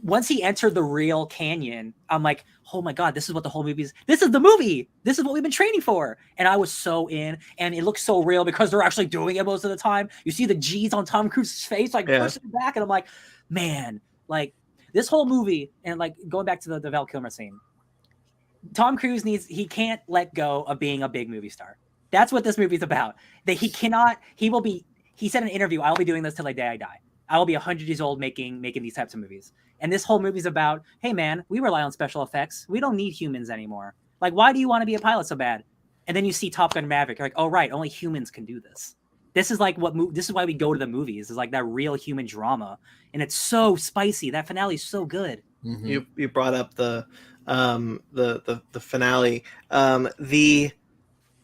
once he entered the real canyon, I'm like, oh my god, this is what the whole movie is. This is the movie. This is what we've been training for. And I was so in, and it looks so real because they're actually doing it most of the time. You see the G's on Tom Cruise's face, like pushing it back, and I'm like, man, like this whole movie, and like going back to the Val Kilmer scene. Tom Cruise he can't let go of being a big movie star. That's what this movie's about. That he said in an interview, I'll be doing this till the day I die. I will be 100 years old making these types of movies. And this whole movie's about, hey man, we rely on special effects. We don't need humans anymore. Like, why do you want to be a pilot so bad? And then you see Top Gun Maverick, you're like, oh right, only humans can do this. This is like this is why we go to the movies, is like that real human drama. And it's so spicy. That finale is so good. Mm-hmm. You brought up the finale,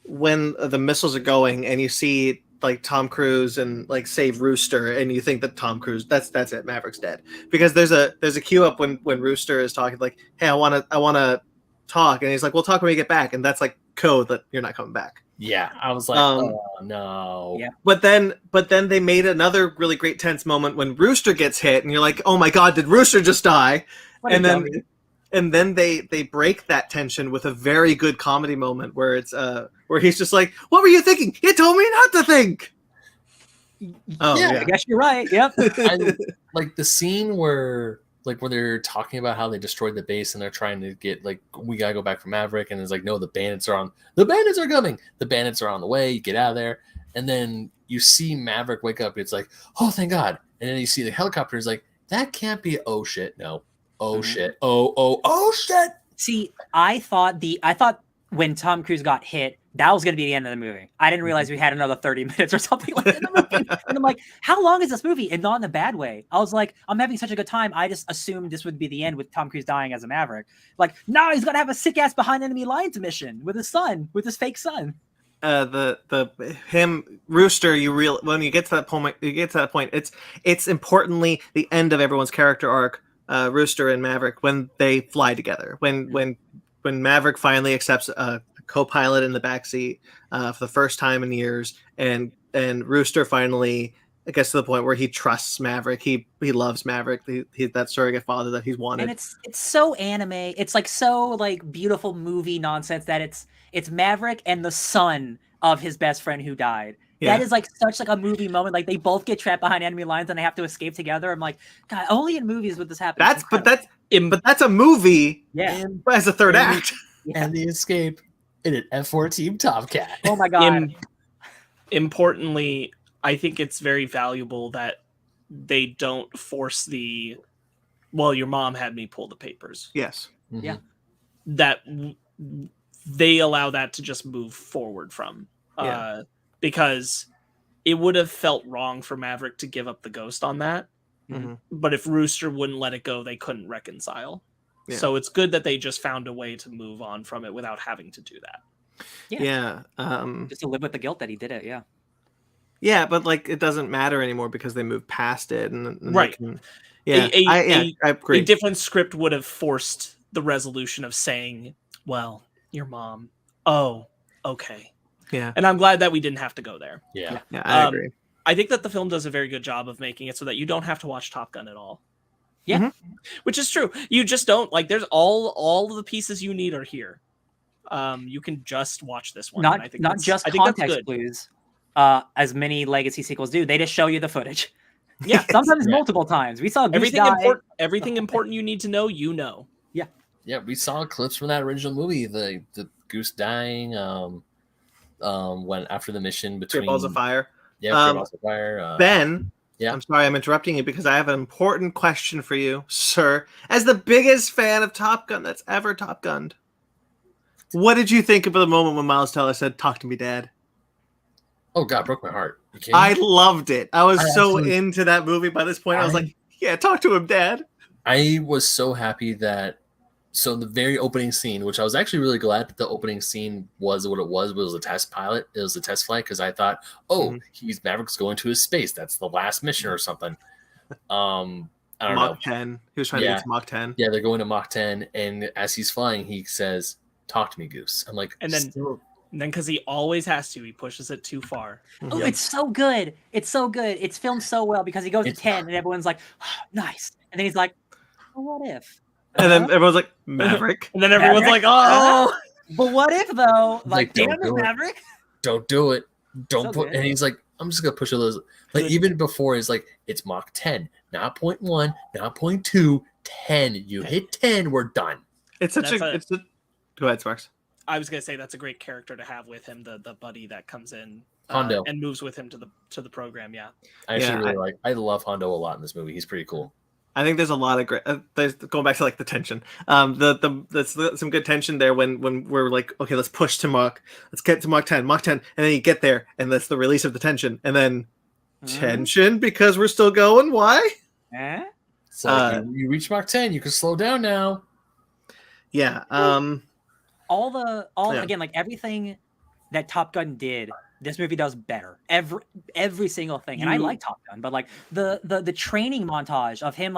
when the missiles are going and you see like Tom Cruise and like save Rooster, and you think that Tom Cruise, that's it, Maverick's dead, because there's a cue up when Rooster is talking, like, hey, I want to talk, and he's like, we'll talk when we get back, and that's like code that you're not coming back. Yeah, I was like, oh no. Yeah. But then they made another really great tense moment when Rooster gets hit, and you're like, oh my god, did Rooster just die? And then they break that tension with a very good comedy moment where it's where he's just like, what were you thinking? You told me not to think. Oh I guess you're right. Yep. Like the scene where they're talking about how they destroyed the base and they're trying to get, like, we gotta go back for Maverick, and it's like, no, the bandits are coming. The bandits are on the way. You get out of there. And then you see Maverick wake up. It's like, oh, thank God. And then you see the helicopter. Is like, that can't be. Oh shit, no. Oh shit. Oh shit. See, I thought when Tom Cruise got hit, that was going to be the end of the movie. I didn't realize we had another 30 minutes or something like that in the movie. And I'm like, how long is this movie? And not in a bad way. I was like, I'm having such a good time. I just assumed this would be the end with Tom Cruise dying as a Maverick. Like, no, he's going to have a sick ass behind enemy lines mission with his son, with his fake son. Rooster, when you get to that point, it's importantly the end of everyone's character arc. Rooster and Maverick, when they fly together, when Maverick finally accepts a co-pilot in the backseat for the first time in years, and Rooster finally gets to the point where he trusts Maverick. He loves Maverick. He's that surrogate father that he's wanted. And it's so anime. It's like so like beautiful movie nonsense that it's Maverick and the son of his best friend who died. Yeah. That is like such like a movie moment. Like they both get trapped behind enemy lines and they have to escape together. I'm like, God, only in movies would this happen. But that's a movie. Yeah, as a third act. And the escape in an F-14 Tomcat. Oh my God. importantly, I think it's very valuable that they don't force the, well, your mom had me pull the papers. Yes. Mhm. Yeah. That they allow that to just move forward from. Yeah. Because it would have felt wrong for Maverick to give up the ghost on that. Mhm. But if Rooster wouldn't let it go, they couldn't reconcile. Yeah. So it's good that they just found a way to move on from it without having to do that. Yeah. Yeah. Just to live with the guilt that he did it. Yeah. Yeah, but like it doesn't matter anymore because they moved past it, and they Right. can- yeah, A I agree. different script would have forced the resolution of saying, well, your mom. Oh, okay. Yeah, And I'm glad that we didn't have to go there. Yeah. yeah, I Um, agree. I think that the film does a very good job of making it so that you don't have to watch Top Gun at all. Yeah. Mhm. Which is true. You just don't. Like, there's all of the pieces you need are here. You can just watch this one. and I Not think not that's- just I think that's context good. clues, as many legacy sequels do. They just show you the footage. Yeah. Sometimes Yeah. multiple times. We saw Goose Everything die. important. Everything important you need to know. You know. Yeah, we saw clips from that original movie, the goose dying, when after the mission between Great Balls of Fire. Great Balls of Fire. Ben, yeah. I'm sorry I'm interrupting you because I have an important question for you, sir. As the biggest fan of Top Gun that's ever Top Gunned, what did you think of the moment when Miles Teller said, "Talk to me, Dad"? Oh God, broke my heart. You kidding I me? loved it. I was I so absolutely- into that movie by this point. I was like, "Yeah, talk to him, Dad." I was so happy that. So the very opening scene, which I was actually really glad that the opening scene was what it was a test pilot. It was a test flight because I thought, he's Maverick's going to his space. That's the last mission or something. I don't know. Mach 10. He was trying to get to Mach 10. Yeah, they're going to Mach 10, and as he's flying, he says, "Talk to me, Goose." I'm like, And then because he always has to, he pushes it too far. Oh, it's so good. It's so good. It's filmed so well because he goes to 10 and everyone's like, oh, nice. And then he's like, well, what if? And then everyone's like, Maverick. And then everyone's Maverick? like, oh. But what if though? Like, don't damn it, do it. Maverick. Don't do it. Don't So put. good. And he's like, I'm just gonna push all those. Like even before, he's like, it's Mach 10, not 0.1, not 0.2, 10. You hit 10, we're done. It's such Go ahead, Sparks. I was gonna say that's a great character to have with him, the buddy that comes in Hondo. and moves with him to the program. Yeah, I actually I love Hondo a lot in this movie. He's pretty cool. I think there's a lot of great. There's going back to like the tension. There's some good tension there when we're like, okay, let's push to Mach. Let's get to Mach 10, and then you get there, and that's the release of the tension, and then tension because we're still going. Why? So you reach Mach 10, you can slow down now. Yeah. Again, like everything that Top Gun did, this movie does better. Every single thing. And I like Top Gun, but like the training montage of him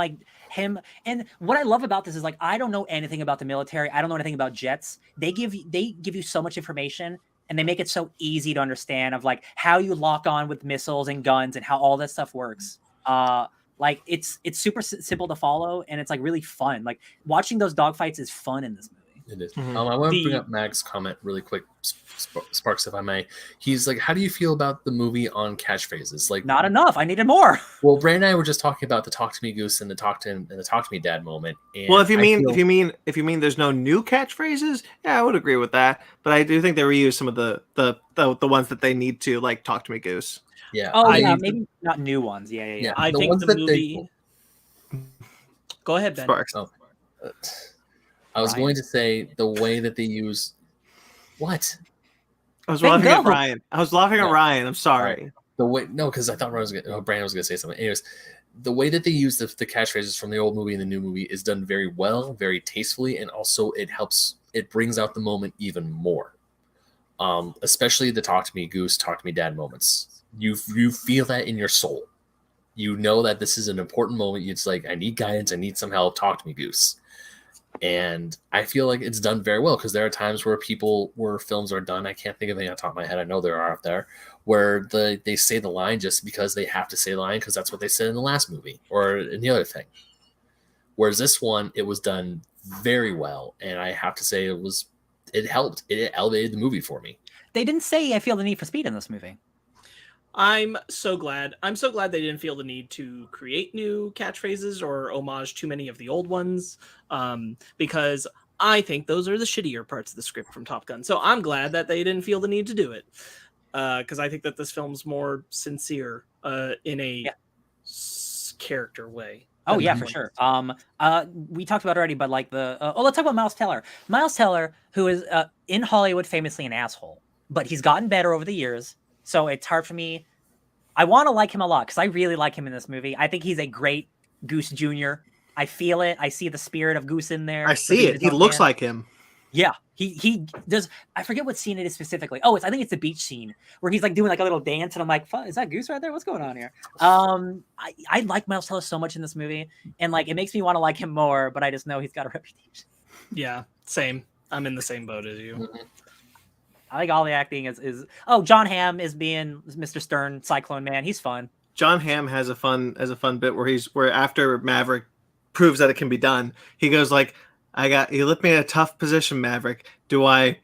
and what I love about this is like I don't know anything about the military. I don't know anything about jets. They give you so much information and they make it so easy to understand of like how you lock on with missiles and guns and how all this stuff works. Like it's super simple to follow and it's like really fun. Like watching those dogfights is fun in this movie. It is. Mm-hmm. I want to bring up Mag's comment really quick, Sparks, if I may. He's like, "How do you feel about the movie on catchphrases?" Like, not enough. I needed more. Well, Brandon and I were just talking about the "Talk to Me, Goose" and the "Talk to Me, Dad" moment. And well, if you mean there's no new catchphrases, yeah, I would agree with that. But I do think they reuse some of the ones that they need to, like "Talk to Me, Goose." Yeah. Oh yeah, maybe not new ones. Yeah. I think the movie. Go ahead, Ben. Sparks. Oh. I was going to say the way that they use what? I was laughing at Ryan. At Ryan. I'm sorry. Right. The way because I thought Brandon was going to say something. Anyways, the way that they use the catchphrases from the old movie and the new movie is done very well, very tastefully, and also it brings out the moment even more. Especially the "Talk to Me, Goose," "Talk to Me, Dad" moments. You feel that in your soul. You know that this is an important moment. It's like, I need guidance. I need some help. Talk to me, Goose. And I feel like it's done very well because there are times where films are done. I can't think of any on top of my head. I know there are out there where they say the line just because they have to say the line because that's what they said in the last movie or in the other thing. Whereas this one, it was done very well. And I have to say it helped. It elevated the movie for me. They didn't say I feel the need for speed in this movie. I'm so glad they didn't feel the need to create new catchphrases or homage too many of the old ones, because I think those are the shittier parts of the script from Top Gun. So I'm glad that they didn't feel the need to do it. because I think that this film's more sincere in a character way. Oh yeah, for sure. We talked about it already, but like let's talk about Miles Teller. Miles Teller, who is in Hollywood famously an asshole, but he's gotten better over the years. So it's hard for me. I want to like him a lot because I really like him in this movie. I think he's a great Goose Jr. I feel it. I see the spirit of Goose in there. I see it. He looks like him. Yeah, he does. I forget what scene it is specifically. Oh, I think it's the beach scene where he's like doing like a little dance, and I'm like, is that Goose right there? What's going on here? I like Miles Teller so much in this movie, and like it makes me want to like him more, but I just know he's got a reputation. Yeah, same. I'm in the same boat as you. Mm-hmm. I think all the acting is. Oh, John Hamm is being Mr. Stern, Cyclone Man. He's fun. John Hamm has a fun bit where after Maverick proves that it can be done, he goes like, you left me in a tough position, Maverick. Do I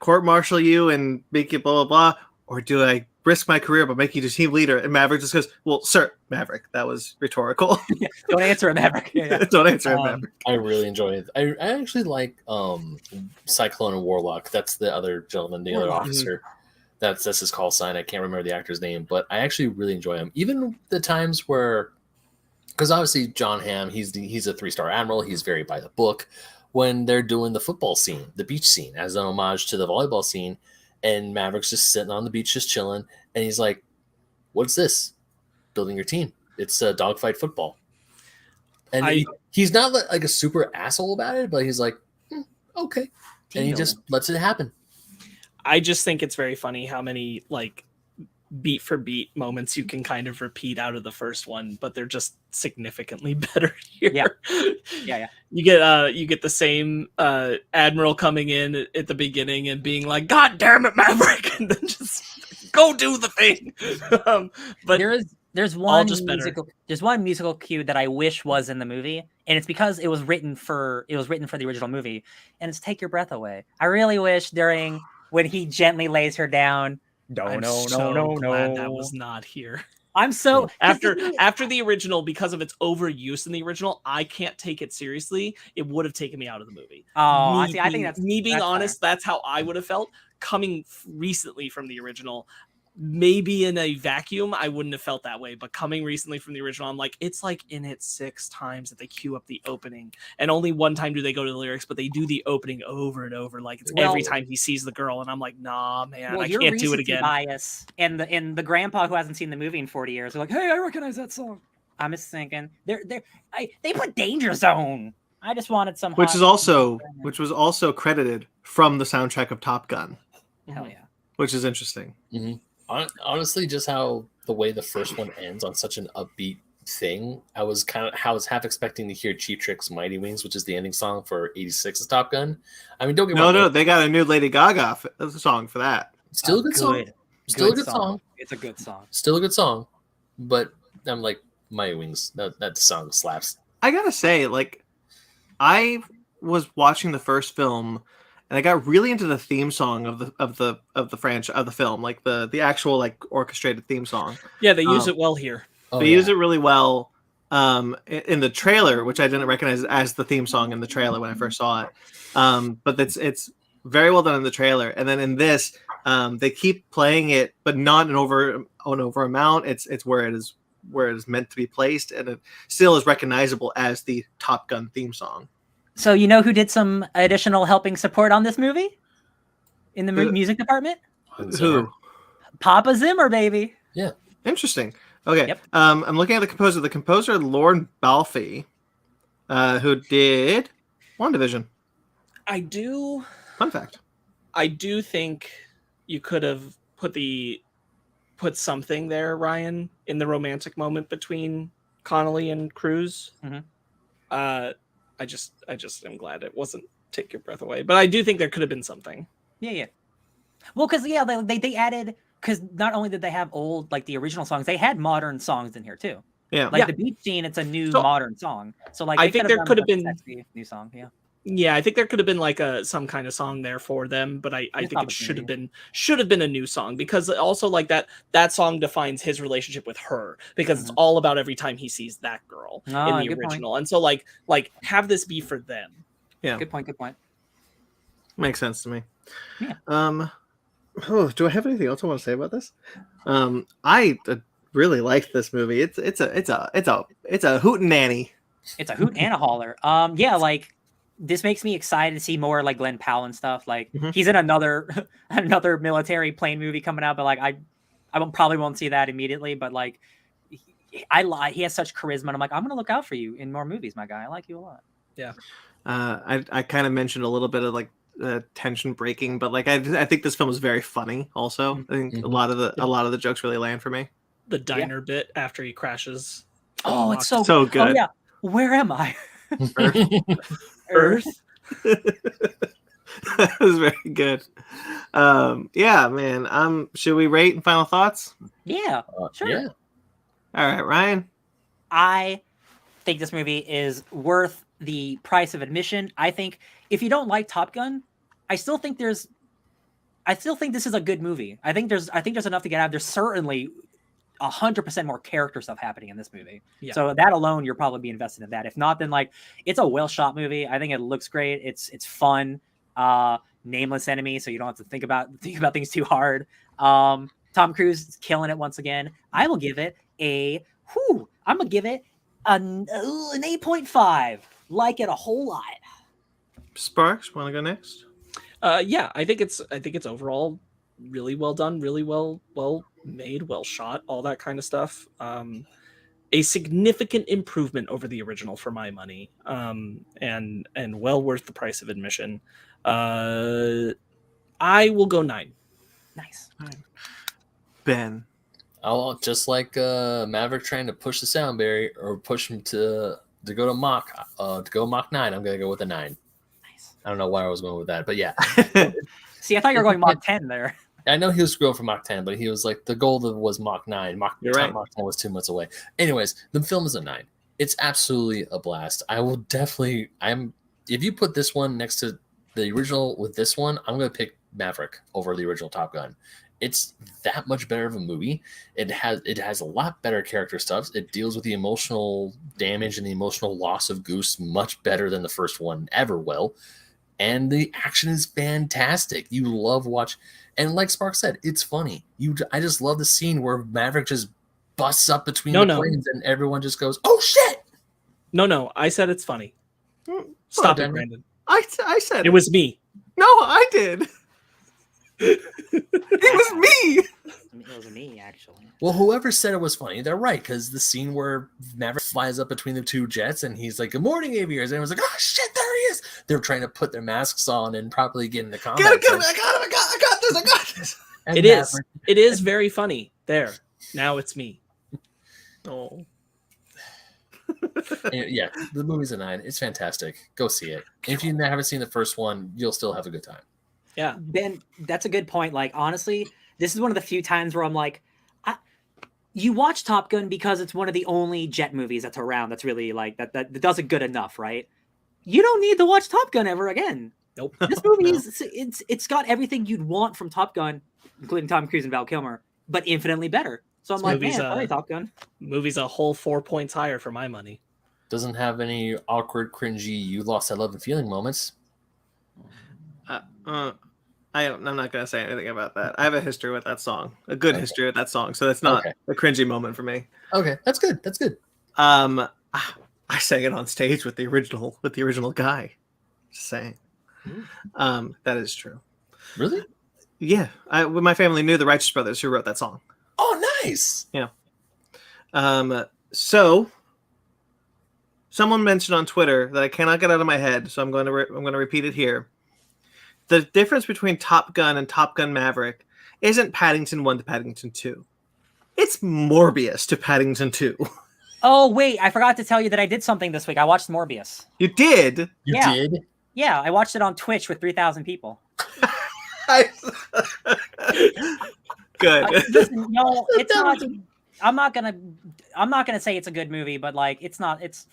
court-martial you and make you blah, blah, blah? Or do I risk my career but make you the team leader? And Maverick just goes, well, sir, Maverick, that was rhetorical. Don't answer it, Maverick. Yeah. Don't answer it, Maverick. I really enjoy it. I actually like Cyclone and Warlock. That's the other gentleman, the other officer. That's his call sign. I can't remember the actor's name, but I actually really enjoy him. Even the times where, because obviously John Hamm, he's a 3-star admiral. He's very by the book. When they're doing the football scene, the beach scene, as an homage to the volleyball scene, and Maverick's just sitting on the beach, just chilling, and he's like, "What's this? Building your team. It's a dogfight football." And he's not like a super asshole about it, but he's like, "Okay," and he just lets it happen. I just think it's very funny how many like beat for beat moments you can kind of repeat out of the first one, but they're just significantly better here. Yeah. You get the same admiral coming in at the beginning and being like, "God damn it, Maverick," and then just go do the thing. But there's one musical cue that I wish was in the movie, and it's because it was written for the original movie, and it's "Take Your Breath Away." I really wish during when he gently lays her down. I'm so glad that was not here. I'm so after the original, because of its overuse in the original, I can't take it seriously. It would have taken me out of the movie. Oh, I think that's me being honest. Fair. That's how I would have felt coming recently from the original. Maybe in a vacuum, I wouldn't have felt that way. But coming recently from the original, I'm like, it's like in it 6 times that they cue up the opening. And only one time do they go to the lyrics, but they do the opening over and over. Like it's every time he sees the girl. And I'm like, nah, man, I can't do it again. Bias and the grandpa who hasn't seen the movie in 40 years are like, hey, I recognize that song. I'm just thinking, they put Danger Zone. I just wanted some. Which was also credited from the soundtrack of Top Gun. Hell yeah. Which is interesting. Mm-hmm. Honestly, just how the way the first one ends on such an upbeat thing, I was half expecting to hear Cheap Trick's "Mighty Wings," which is the ending song for '86's Top Gun. I mean, don't get me wrong. No, they got a new Lady Gaga song for that. Still a good song. Still a good song. It's a good song. Still a good song, but I'm like, "Mighty Wings." That song slaps. I gotta say, like, I was watching the first film. And I got really into the theme song of the franchise of the film, like the actual like orchestrated theme song. Yeah, they use it well here. They use it really well in the trailer, which I didn't recognize as the theme song in the trailer when I first saw it. But it's very well done in the trailer. And then in this, they keep playing it, but not an over amount. It's where it is meant to be placed, and it still is recognizable as the Top Gun theme song. So you know who did some additional helping support on this movie? In the music department? Who? Papa Zimmer, baby. Yeah. Interesting. Okay. Yep. I'm looking at the composer. The composer, Lorne Balfe, who did WandaVision. Fun fact. I do think you could have put something there, Ryan, in the romantic moment between Connolly and Cruise. Mm-hmm. I just am glad it wasn't Take Your Breath Away, but I do think there could have been something. Yeah. Well, because they added, because not only did they have old like the original songs, they had modern songs in here too. Yeah, like the beach scene, it's a new modern song. So like I think there could have been sexy new song. Yeah. Yeah, I think there could have been like some kind of song there for them, but I think it should have been a new song, because also like that song defines his relationship with her, because it's all about every time he sees that girl in the original. Point. And so like have this be for them. Yeah. Good point. Makes sense to me. Yeah. Oh, do I have anything else I want to say about this? I really liked this movie. It's a hootenanny. It's a hoot and a holler. Yeah, like this makes me excited to see more like Glenn Powell and stuff. Like he's in another another military plane movie coming out, but like I probably won't see that immediately. But like he has such charisma, and I'm like, I'm gonna look out for you in more movies, my guy. I like you a lot. Yeah. I kind of mentioned a little bit of like tension breaking, but like I think this film is very funny. Also, I think a lot of the jokes really land for me. The diner bit after he crashes. Oh, it's so good. Oh yeah, where am I? Earth. That was very good. Yeah, man. Should we rate and final thoughts? Yeah, sure. Yeah. All right, Ryan. I think this movie is worth the price of admission. I think if you don't like Top Gun, I still think this is a good movie. I think there's enough to get out. There's certainly 100% more character stuff happening in this movie. Yeah. So that alone, you're probably be invested in that. If not, then like it's a well shot movie. I think it looks great. It's fun. Nameless enemy, so you don't have to think about things too hard. Tom Cruise is killing it once again. I will give it I'm gonna give it an 8.5. Like it a whole lot. Sparks, want to go next? Yeah, I think it's overall really well done, really well made, well shot, all that kind of stuff. A significant improvement over the original for my money, and well worth the price of admission. I will go 9. Nice. Ben. I'll just like Maverick trying to push the sound barrier or push him to go to Mach 9. I'm gonna go with a 9. Nice. I don't know why I was going with that, but yeah. See, I thought you were going Mach 10 there. I know he was going for Mach 10, but he was like the goal was Mach 9. Mach 10 was 2 months away. Anyways, the film is a 9. It's absolutely a blast. I will definitely. If you put this one next to the original with this one, I'm going to pick Maverick over the original Top Gun. It's that much better of a movie. It has a lot better character stuff. It deals with the emotional damage and the emotional loss of Goose much better than the first one ever will. And the action is fantastic. You love watch, and like Spark said, it's funny. I just love the scene where Maverick just busts up between the planes and everyone just goes, "Oh shit!" No, I said it's funny. Stop it, Brandon. I said it was me. No, I did. It was me. It was me, actually. Well, whoever said it was funny, they're right, because the scene where Maverick flies up between the two jets and he's like, "Good morning, aviators," and everyone's like, "Oh shit, there he is!" They're trying to put their masks on and properly get into combat. Get him! I got this. It is very funny. There, now it's me. Oh. Yeah, the movie's a 9. It's fantastic. Go see it. If you haven't seen the first one, you'll still have a good time. Yeah, Ben, that's a good point. Like, honestly, this is one of the few times where I'm like, you watch Top Gun because it's one of the only jet movies that's around that's really like that does it good enough, right? You don't need to watch Top Gun ever again. Nope. This movie it's got everything you'd want from Top Gun, including Tom Cruise and Val Kilmer, but infinitely better. So I'm like, man, sorry, Top Gun. Movie's a whole 4 points higher for my money. Doesn't have any awkward, cringy, you lost that love and feeling moments. I'm not going to say anything about that. I have a history with that song, a good history with that song, so that's not a cringy moment for me. Okay, that's good. That's good. I sang it on stage with the original guy. Just saying. That is true. Really? Yeah, my family knew the Righteous Brothers who wrote that song. Oh, nice. Yeah. So someone mentioned on Twitter that I cannot get out of my head, so I'm going to repeat it here. The difference between Top Gun and Top Gun Maverick isn't Paddington 1 to Paddington 2. It's Morbius to Paddington 2. Oh, wait, I forgot to tell you that I did something this week. I watched Morbius. You did? You did? Yeah, I watched it on Twitch with 3,000 people. Good. Listen, no, it's not. I'm not gonna say it's a good movie, but like, it's not. It's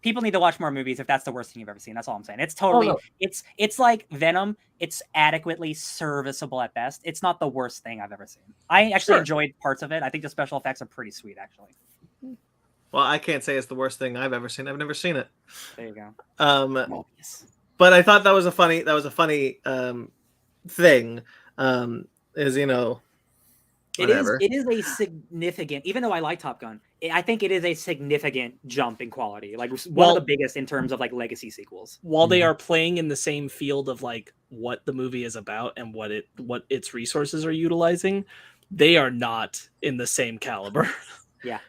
people need to watch more movies if that's the worst thing you've ever seen. That's all I'm saying. It's totally. Oh, no. It's like Venom. It's adequately serviceable at best. It's not the worst thing I've ever seen. I actually enjoyed parts of it. I think the special effects are pretty sweet, actually. Well, I can't say it's the worst thing I've ever seen. I've never seen it. There you go. But I thought that was a funny thing. is, you know, It is. whatever. It is a significant, even though I like Top Gun, I think it is a significant jump in quality. Like one of the biggest in terms of like legacy sequels. While they are playing in the same field of like what the movie is about and what its resources are utilizing, they are not in the same caliber. Yeah.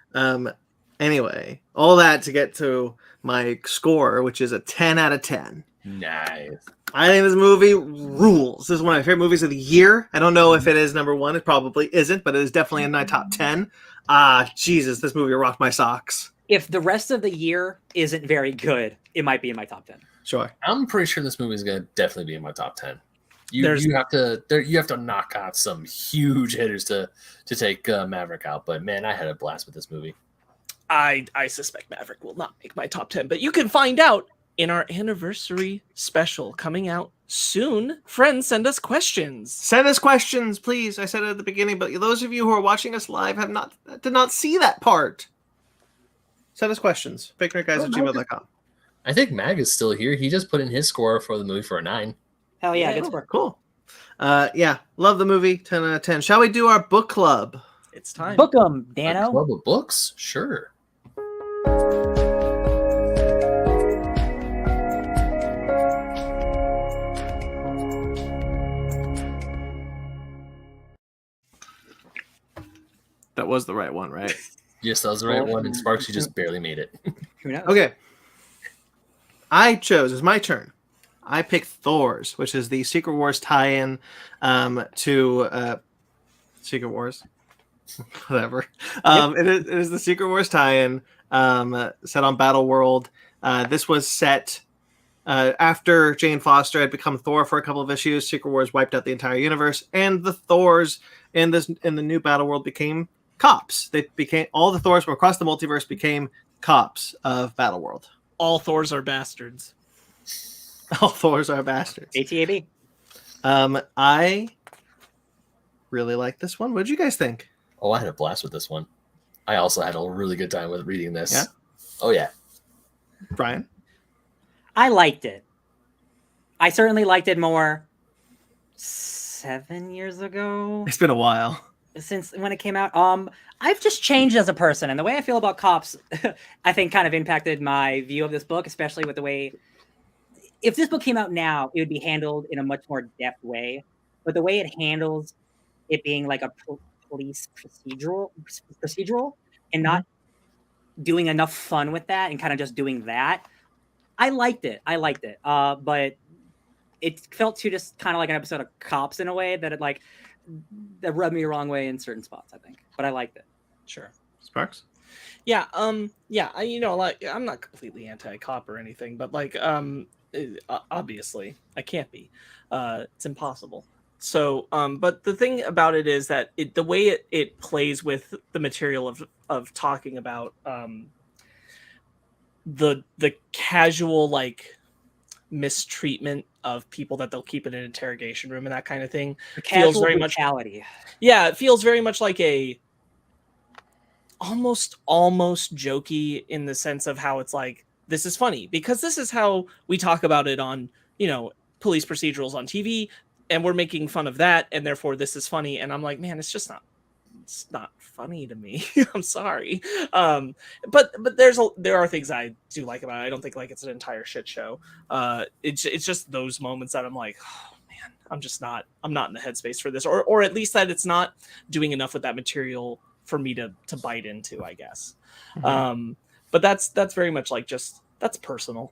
Anyway, all that to get to my score, which is a 10 out of 10. Nice. I think this movie rules. This is one of my favorite movies of the year. I don't know if it is number one. It probably isn't, but it is definitely in my top 10. Jesus, this movie rocked my socks. If the rest of the year isn't very good, it might be in my top 10. Sure. I'm pretty sure this movie is going to definitely be in my top 10. You have to knock out some huge hitters to take Maverick out. But man, I had a blast with this movie. I suspect Maverick will not make my top 10, but you can find out in our anniversary special coming out soon. Friends, send us questions. Send us questions, please. I said it at the beginning, but those of you who are watching us live did not see that part. Send us questions. BigNerdGuys@gmail.com. I think Mag is still here. He just put in his score for the movie for a 9. Hell yeah, good score. Cool. Yeah, love the movie. 10 out of 10. Shall we do our book club? It's time. Book 'em, A Dano. club of books? Sure. That was the right one, right? Yes, that was the right one. And Sparks, you just barely made it. Who knows? Okay. I chose, it's my turn. I picked Thors, which is the Secret Wars tie-in to Secret Wars. Whatever. It is the Secret Wars tie-in set on Battle World. This was set after Jane Foster had become Thor for a couple of issues. Secret Wars wiped out the entire universe, and the Thors in the new Battle World became cops. All the Thors from across the multiverse became cops of Battle World. All Thors are bastards. All Thors are bastards. ATAB. I really like this one. What did you guys think? Oh, I had a blast with this one. I also had a really good time with reading this. Yeah? Oh, yeah. Brian? I liked it. I certainly liked it more 7 years ago. It's been a while. Since when it came out. I've just changed as a person, and the way I feel about cops, I think, kind of impacted my view of this book, especially with the way. If this book came out now, it would be handled in a much more depth way. But the way it handles it being like a police procedural, and not doing enough fun with that, and kind of just doing that, I liked it. But it felt too just kind of like an episode of Cops in a way that that rubbed me the wrong way in certain spots, I think. But I liked it. Sure. Sparks? Yeah, yeah, I'm not completely anti-cop or anything, but obviously I can't be. It's impossible. So, but the thing about it is that the way it plays with the material of talking about the casual mistreatment of people that they'll keep in an interrogation room and that kind of thing feels very brutality. it feels very much like a almost jokey in the sense of how it's like, this is funny because this is how we talk about it on, police procedurals on TV, and we're making fun of that, and therefore this is funny. And I'm like, man, it's not funny to me. I'm sorry. But there are things I do like about it. I don't think it's an entire shit show. It's just those moments that I'm like, oh man, I'm not in the headspace for this, or at least that it's not doing enough with that material for me to bite into, I guess. Mm-hmm. But that's very much that's personal.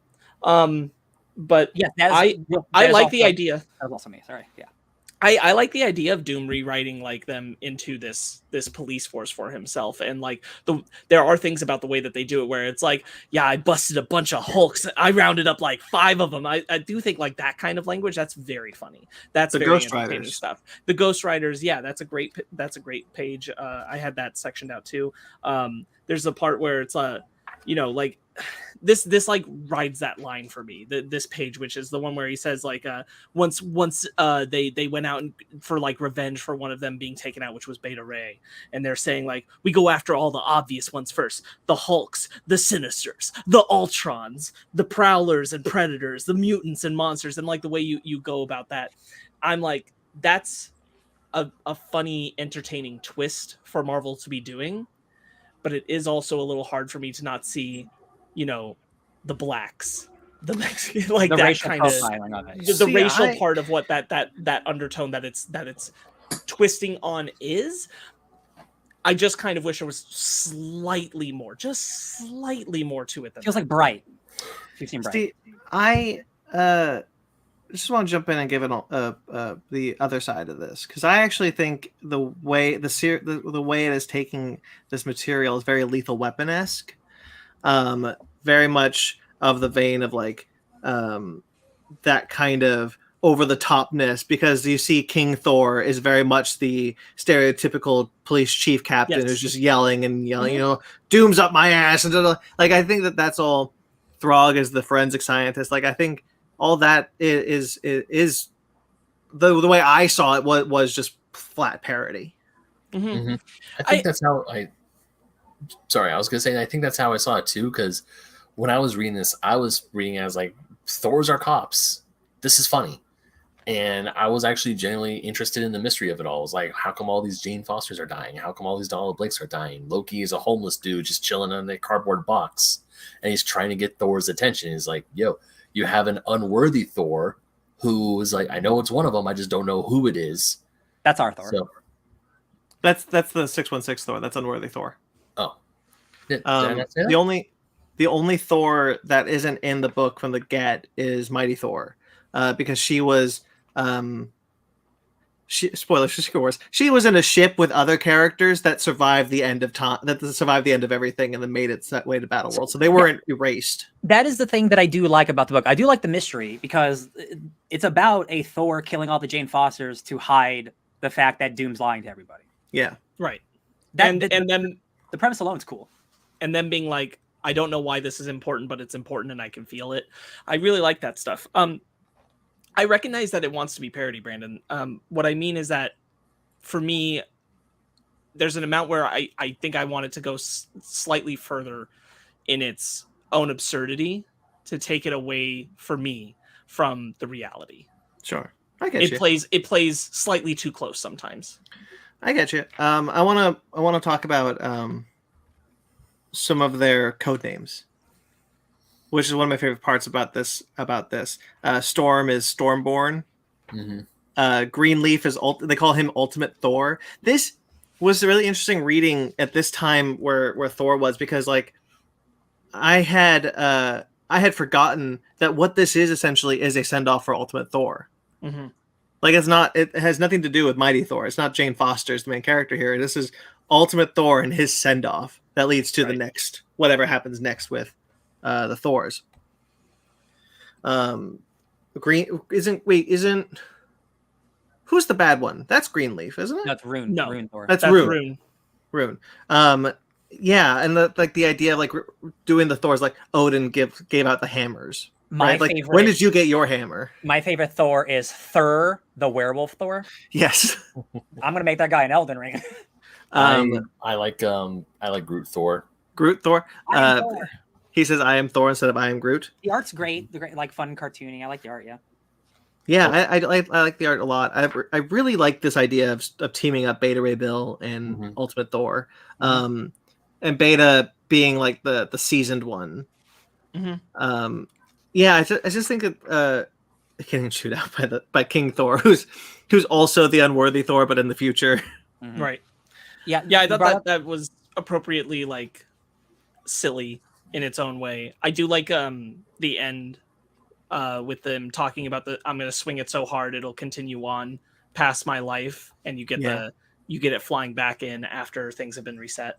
But yeah, I like the idea. That was also me. Sorry. Yeah. I like the idea of Doom rewriting them into this police force for himself, and there are things about the way that they do it where it's like, yeah, I busted a bunch of Hulks, I rounded up 5 of them. I do think that kind of language, that's very funny. That's the very Ghost entertaining Riders stuff. The Ghost Riders, yeah, that's a great page. I had that sectioned out too. There's a part where it's this rides that line for me, this page, which is the one where he says once they went out for revenge for one of them being taken out, which was Beta Ray, and they're saying we go after all the obvious ones first, the Hulks, the Sinisters, the Ultrons, the Prowlers and Predators, the mutants and monsters, and the way you go about that, I'm like, that's a funny, entertaining twist for Marvel to be doing, but it is also a little hard for me to not see, the blacks, the Mexican, like The that racial kind of profiling of it. the racial part of what that undertone that it's twisting on is. I just kind of wish there was just slightly more to it than Feels that. like Bright. You've seen Bright. See, I just want to jump in and give it the other side of this, because I actually think the way the way it is taking this material is very Lethal Weapon-esque, very much of the vein of like that kind of over the topness, because you see King Thor is very much the stereotypical police chief captain who's just yelling and yelling, doom's up my ass, and like I think that's all. Throg is the forensic scientist. Like I think all that is the way I saw it was just flat parody. I think that's how sorry, I was gonna say I think that's how I saw it too, because when I was reading this, I was reading as like Thors are cops. This is funny. And I was actually genuinely interested in the mystery of it all. It was like, how come all these Jane Fosters are dying? How come all these Donald Blakes are dying? Loki is a homeless dude just chilling in a cardboard box. And he's trying to get Thor's attention. He's like, yo, you have an unworthy Thor who is like, I know it's one of them. I just don't know who it is. That's our Thor. So, that's the 616 Thor. That's unworthy Thor. Oh. Did I not say that? The only Thor that isn't in the book from the get is Mighty Thor. Because she was spoilers for Secret Wars. She was in a ship with other characters that survived the end of time, that survived the end of everything, and then made it that way to Battle World. So they weren't erased. That is the thing that I do like about the book. I do like the mystery because it's about a Thor killing all the Jane Fosters to hide the fact that Doom's lying to everybody. Yeah, right. And then the premise alone is cool. And then being like, I don't know why this is important, but it's important, and I can feel it. I really like that stuff. I recognize that it wants to be parody, Brandon. What I mean is that for me, there's an amount where I think I want it to go slightly further in its own absurdity to take it away for me from the reality. Sure. I get you. It plays slightly too close sometimes. I get you. I want to talk about some of their code names, which is one of my favorite parts about this. Storm is Stormborn. Mm-hmm. Greenleaf is they call him Ultimate Thor. This was a really interesting reading at this time where Thor was, because like I had forgotten that what this is essentially is a send off for Ultimate Thor. Mm-hmm. Like it has nothing to do with Mighty Thor. It's not Jane Foster's the main character here. This is Ultimate Thor and his send off that leads to the next, whatever happens next with the Thors. Isn't who's the bad one? That's Greenleaf, isn't it? That's Rune. No, Rune Thor. That's Rune. Rune. Yeah, and the idea of like doing the Thors, like Odin gave out the hammers. My right? favorite. Like, when did you get your hammer? My favorite Thor is Thur, the werewolf Thor. Yes. I'm gonna make that guy an Elden Ring. I like Groot Thor. Groot Thor. Thor. He says, "I am Thor" instead of "I am Groot." The art's great. The great, like fun cartooning. I like the art. Yeah. Yeah, I like the art a lot. I really like this idea of teaming up Beta Ray Bill and Ultimate Thor, and Beta being like the seasoned one. Mm-hmm. Yeah, I just think that getting chewed out by King Thor, who's also the unworthy Thor, but in the future. Mm-hmm. Right. Yeah. Yeah, I thought that was appropriately like silly in its own way. I do like the end with them talking about I'm going to swing it so hard it'll continue on past my life, and you get it flying back in after things have been reset.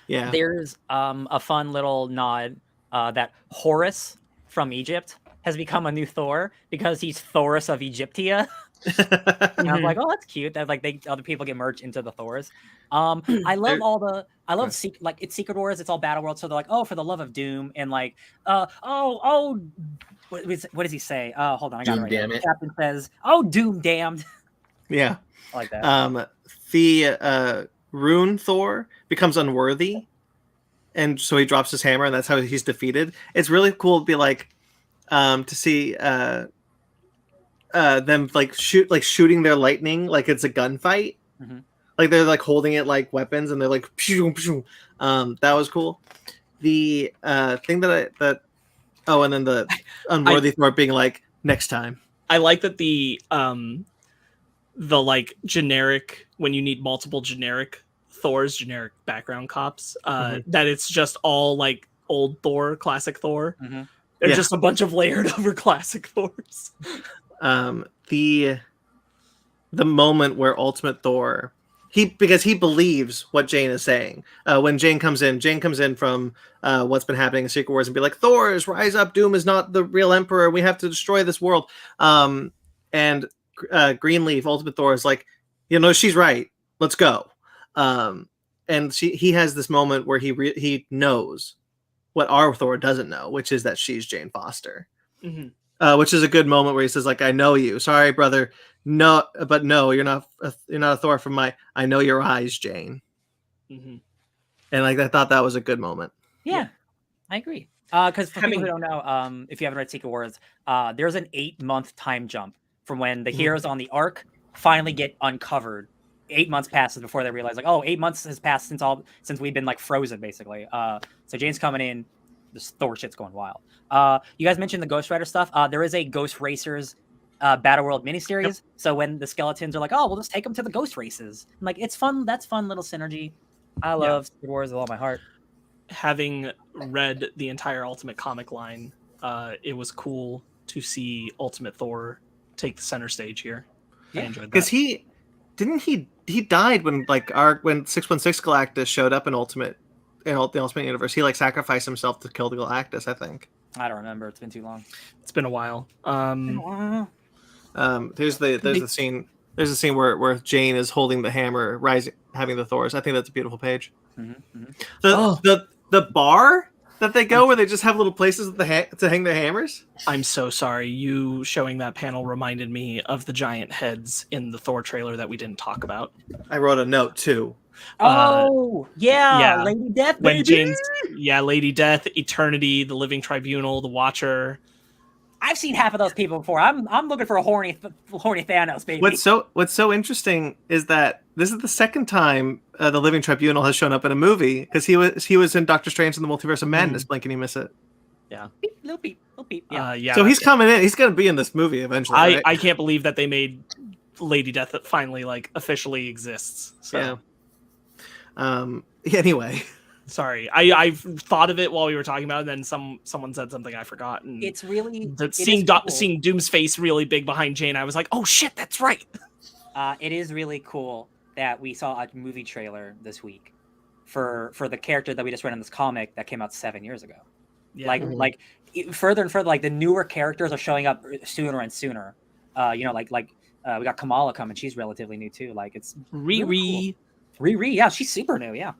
Yeah. There's a fun little nod that Horus from Egypt has become a new Thor because he's Thorus of Egyptia. And I was like, oh, that's cute. That like other people get merged into the Thors. I love it's Secret Wars. It's all Battle World. So they're like, oh, for the love of Doom, and like, what does he say? Hold on, I got it right here. Captain says, "Oh, Doom damned." Yeah, I like that. The Rune Thor becomes unworthy, and so he drops his hammer, and that's how he's defeated. It's really cool to be like, to see them like shooting their lightning like it's a gunfight. Mm-hmm. Like they're like holding it like weapons and they're like pew, pew. That was cool. The thing that and then the unworthy Thor being like next time. I like that the like generic, when you need multiple generic Thors, generic background cops, that it's just all like old Thor, classic Thor. Mm-hmm. They're just a bunch of layered over classic Thors. The moment where Ultimate Thor, because he believes what Jane is saying. When Jane comes in from what's been happening in Secret Wars and be like, Thors, rise up, Doom is not the real emperor, we have to destroy this world. And Greenleaf, Ultimate Thor, is like, she's right, let's go. And he has this moment where he knows what our Thor doesn't know, which is that she's Jane Foster. Mm-hmm. Which is a good moment where he says, like, I know you. Sorry, brother. No, but no, you're not a Thor from I know your eyes, Jane. Mm-hmm. And like I thought that was a good moment. Yeah. I agree. Because for people who don't know, if you haven't read Secret Wars, there's an 8-month time jump from when the heroes on the Ark finally get uncovered. 8 months passes before they realize, like, 8 months has passed since we've been like frozen, basically. So Jane's coming in. This Thor shit's going wild. You guys mentioned the Ghost Rider stuff. There is a Ghost Racers Battle World miniseries. Yep. So when the skeletons are like, we'll just take them to the Ghost Races. I'm like, it's fun. That's fun little synergy. I love Secret Wars with all my heart. Having read the entire Ultimate comic line, it was cool to see Ultimate Thor take the center stage here. I enjoyed that. Because he died when when 616 Galactus showed up in the Ultimate Universe. He like sacrificed himself to kill the Galactus, I think. I don't remember. It's been too long. It's been a while. There's the scene. There's a scene where Jane is holding the hammer, having the Thors. I think that's a beautiful page. Mm-hmm, mm-hmm. The bar that they go where they just have little places to hang their hammers. I'm so sorry. You showing that panel reminded me of the giant heads in the Thor trailer that we didn't talk about. I wrote a note too. Yeah, Lady Death, baby. When Jane's Lady Death, Eternity, the Living Tribunal, the Watcher. I've seen half of those people before. I'm looking for a horny Thanos, baby. What's so interesting is that this is the second time the Living Tribunal has shown up in a movie, because he was in Doctor Strange in the Multiverse of Madness. Blink and you miss it. Yeah. Beep, little beep. Yeah. So he's coming in. He's going to be in this movie eventually. Right? I can't believe that they made Lady Death that finally like officially exists. So. Yeah. Anyway. Sorry, I thought of it while we were talking about it, and then someone said something I forgot. And it's really seeing Doom's face really big behind Jane. I was like, oh shit, that's right. It is really cool that we saw a movie trailer this week for the character that we just read in this comic that came out 7 years ago. Yeah. Like further and further, like the newer characters are showing up sooner and sooner. We got Kamala coming. She's relatively new too. Like it's Riri. Cool. Riri, yeah, she's super new. Yeah.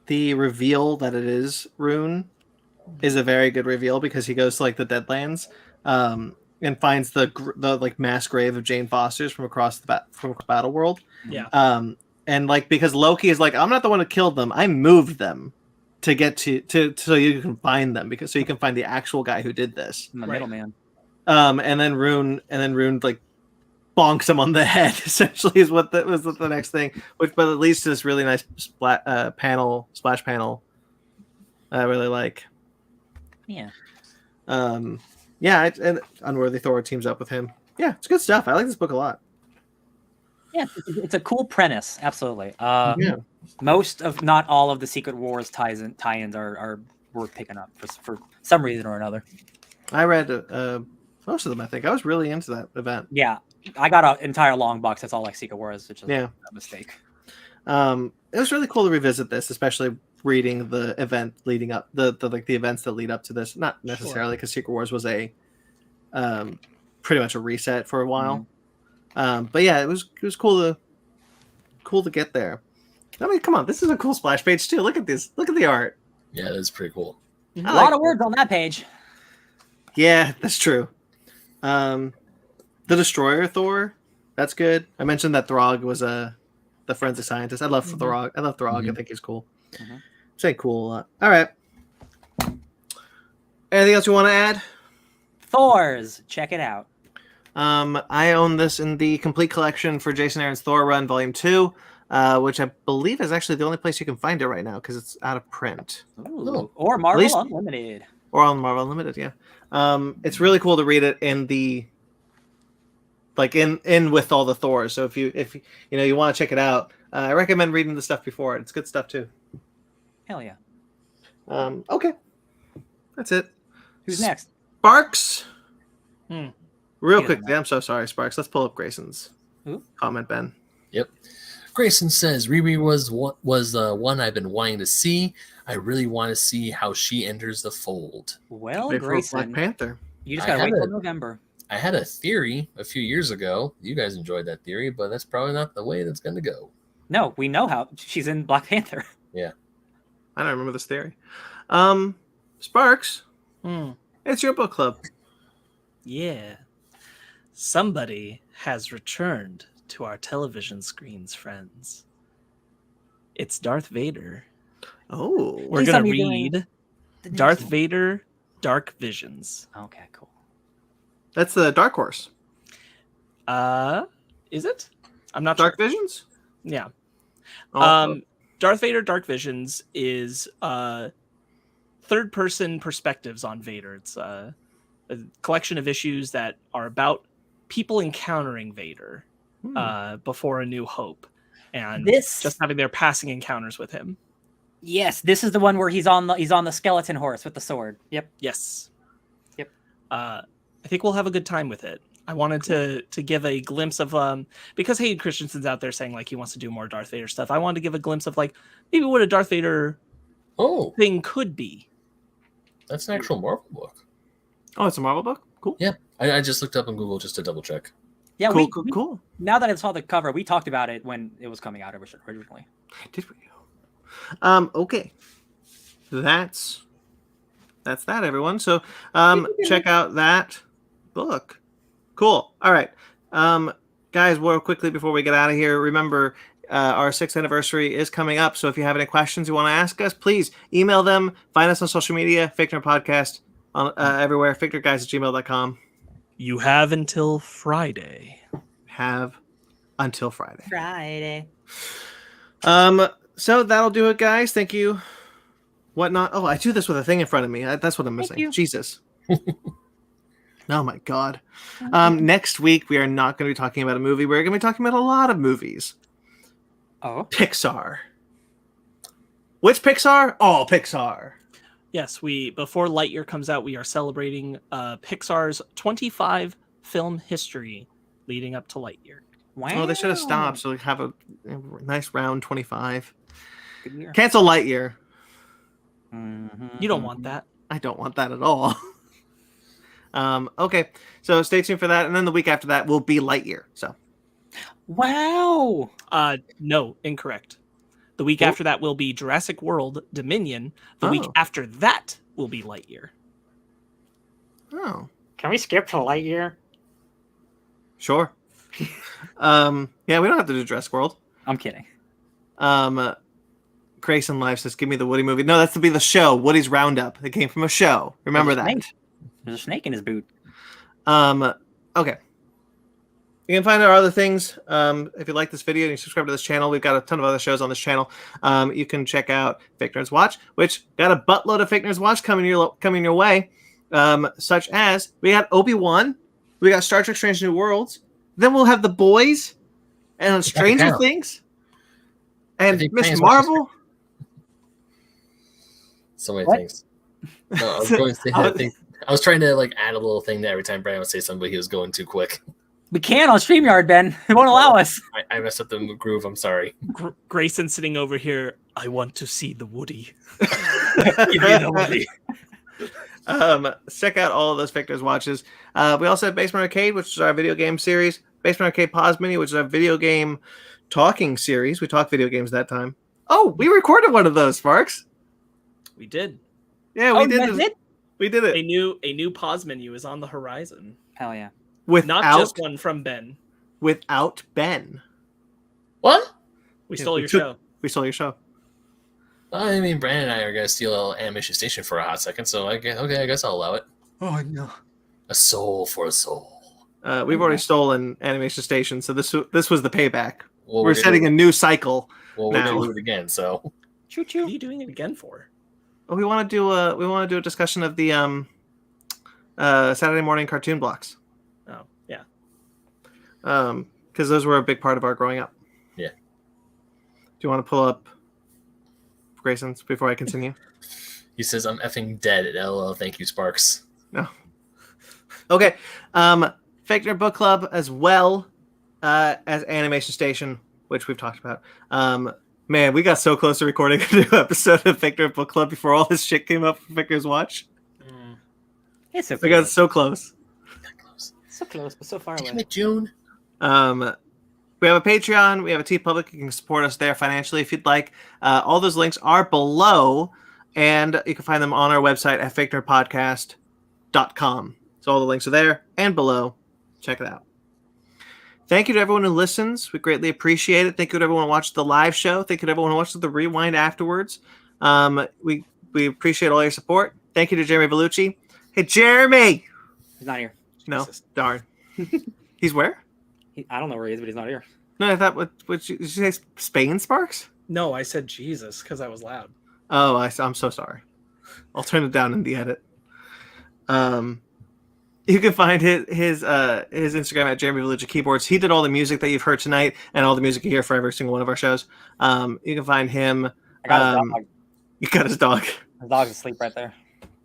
The reveal that it is Rune is a very good reveal, because he goes to like the Deadlands and finds the like mass grave of Jane Foster's from across Battle World. Yeah. And like, because Loki is like, I'm not the one who killed them. I moved them to get to so you can find them, so you can find the actual guy who did this. The middleman. And then Rune like bonks him on the head, essentially, is what was the next thing. But it leads to this really nice splash panel. I really like. Yeah. And Unworthy Thor teams up with him. Yeah, it's good stuff. I like this book a lot. Yeah, it's a cool premise. Absolutely. Most of, not all of the Secret Wars tie-ins are worth picking up for some reason or another. I read most of them, I think. I was really into that event. Yeah. I got an entire long box that's all like Secret Wars, which is a mistake. It was really cool to revisit this, especially reading the event leading up, the events that lead up to this. Not necessarily because Secret Wars was a pretty much a reset for a while. Mm-hmm. But yeah, it was cool to get there. I mean, come on, this is a cool splash page too. Look at this. Look at the art. Yeah, that's pretty cool. A lot of words on that page. Yeah, that's true. The Destroyer Thor, that's good. I mentioned that Throg was the forensic scientist. I love Throg. I love Throg. I think he's cool. Say cool a lot. All right. Anything else you want to add? Thors, check it out. I own this in the complete collection for Jason Aaron's Thor Run Volume 2, which I believe is actually the only place you can find it right now because it's out of print. Ooh. Or Marvel least- Unlimited. Or on Marvel Unlimited, yeah. It's really cool to read it in the in with all the Thors. So if you want to check it out, I recommend reading the stuff before it. It's good stuff too. Hell yeah. Okay, that's it. Who's next? Sparks. Real Yeah. quickly, I'm so sorry, Sparks. Let's pull up Grayson's comment, Ben. Yep. Grayson says Riri was one I've been wanting to see. I really want to see how she enters the fold. Well, Wait for Grayson, Black Panther. you just I gotta wait had till November. I had a theory a few years ago. You guys enjoyed that theory, but that's probably not the way that's going to go. No, we know how she's in Black Panther. Yeah. I don't remember this theory. Sparks, it's your book club. Yeah. Somebody has returned to our television screens, friends. It's Darth Vader. Oh, We're Please going tell to me you're doing read The next Darth one. Vader Dark Visions. Okay, cool. that's the Dark Horse. Is it? I'm not Dark sure. Visions? Yeah. Oh, Darth Vader Dark Visions is third person perspectives on Vader. It's a collection of issues that are about people encountering Vader before A New Hope and just having their passing encounters with him. Yes, this is the one where he's on the skeleton horse with the sword. Yep. Yes. Yep. I think we'll have a good time with it. I wanted to give a glimpse of because Hayden Christensen's out there saying like he wants to do more Darth Vader stuff. I wanted to give a glimpse of like maybe what a Darth Vader thing could be. That's an actual Marvel book. oh, it's a Marvel book. Cool. Yeah, I just looked up on Google just to double check. Yeah, Cool. Now that I saw the cover, we talked about it when it was coming out originally. Did we? Okay. That's that, everyone. So, check out that book. Cool. All right. Guys, real quickly before we get out of here, remember our 6th anniversary is coming up. So if you have any questions you want to ask us, please email them. Find us on social media, Fake Nerd Podcast, on everywhere, fakenerdguys@gmail.com. You have until Friday. Have until Friday. Friday. So that'll do it, guys. Thank you. Whatnot. Oh, I do this with a thing in front of me. That's what I'm missing. you. Jesus. Oh my God. Next week we are not going to be talking about a movie. We're going to be talking about a lot of movies. Oh. Pixar. Which Pixar? All Pixar. Yes, before Lightyear comes out, we are celebrating Pixar's 25 film history leading up to Lightyear. Wow. Oh, they should have stopped. So we have a nice round 25. Good year. Cancel Lightyear. You don't want that. I don't want that at all. Okay, so stay tuned for that, and then the week after that will be Lightyear. So, Wow. No, incorrect. The week after that will be Jurassic World Dominion. The week after that will be Lightyear. oh, Can we skip to Lightyear? sure. Yeah, we don't have to do Jurassic World. I'm kidding. Grayson Live says, "Give me the Woody movie." No, that's to be the show, Woody's Roundup. It came from a show. Remember that. There's a snake in his boot. Okay. You can find our other things. If you like this video and you subscribe to this channel, we've got a ton of other shows on this channel. You can check out Fake Nerds Watch, which got a buttload of Fake Nerds Watch coming your way. Such as we got Obi-Wan, we got Star Trek: Strange New Worlds. Then we'll have The Boys and Stranger Things and Miss Marvel. So many things. No, I was going to say I was trying to like add a little thing that every time Brandon would say something, but he was going too quick. We can on StreamYard, Ben. It won't allow us. I messed up the groove. I'm sorry. Grayson sitting over here. I want to see the Woody. Give me the Woody. Check out all of those Fake Nerds Watches. We also have Basement Arcade, which is our video game series. Basement Arcade Pause Mini, which is our video game talking series. We talked video games that time. Oh, we recorded one of those, Sparks. We did. Yeah, we did. We did it. A new pause menu is on the horizon. Hell yeah. Not just one from Ben. Without Ben. What? We stole your show. We stole your show. I mean, Brandon and I are going to steal Animation Station for a hot second, so I guess I'll allow it. Oh, no. A soul for a soul. We've already stolen Animation Station, so this was the payback. Well, We're setting a new cycle. Well, we're gonna do it again. So, Choo What are choo. you doing it again for? Well, we want to do a discussion of the Saturday morning cartoon blocks. Oh, yeah. Because those were a big part of our growing up. Yeah. Do you want to pull up Grayson's before I continue? he says, "I'm effing dead." At LOL. Thank you, Sparks. No. Okay. Fake Nerd Book Club as well as Animation Station, which we've talked about. Man, we got so close to recording a new episode of Fake Nerd Book Club before all this shit came up for Victor's Watch. It's so We got close. so close. So close, but so far Damn away. it, June. We have a Patreon. We have a TeePublic. You can support us there financially if you'd like. All those links are below, and you can find them on our website at fakenerdpodcast.com. So all the links are there and below. Check it out. Thank you to everyone who listens. We greatly appreciate it. Thank you to everyone who watched the live show. Thank you to everyone who watched the rewind afterwards. We appreciate all your support. Thank you to Jeremy Vellucci. Hey, Jeremy! He's not here. No, Jesus. darn. He's where? I don't know where he is, but he's not here. No, I thought, did you say Spain, Sparks? No, I said Jesus because I was loud. Oh, I'm so sorry. I'll turn it down in the edit. You can find his Instagram at Jeremy Vellucci Keyboards. He did all the music that you've heard tonight and all the music you hear for every single one of our shows. You can find him. I got his dog. You got his dog. His dog's asleep right there.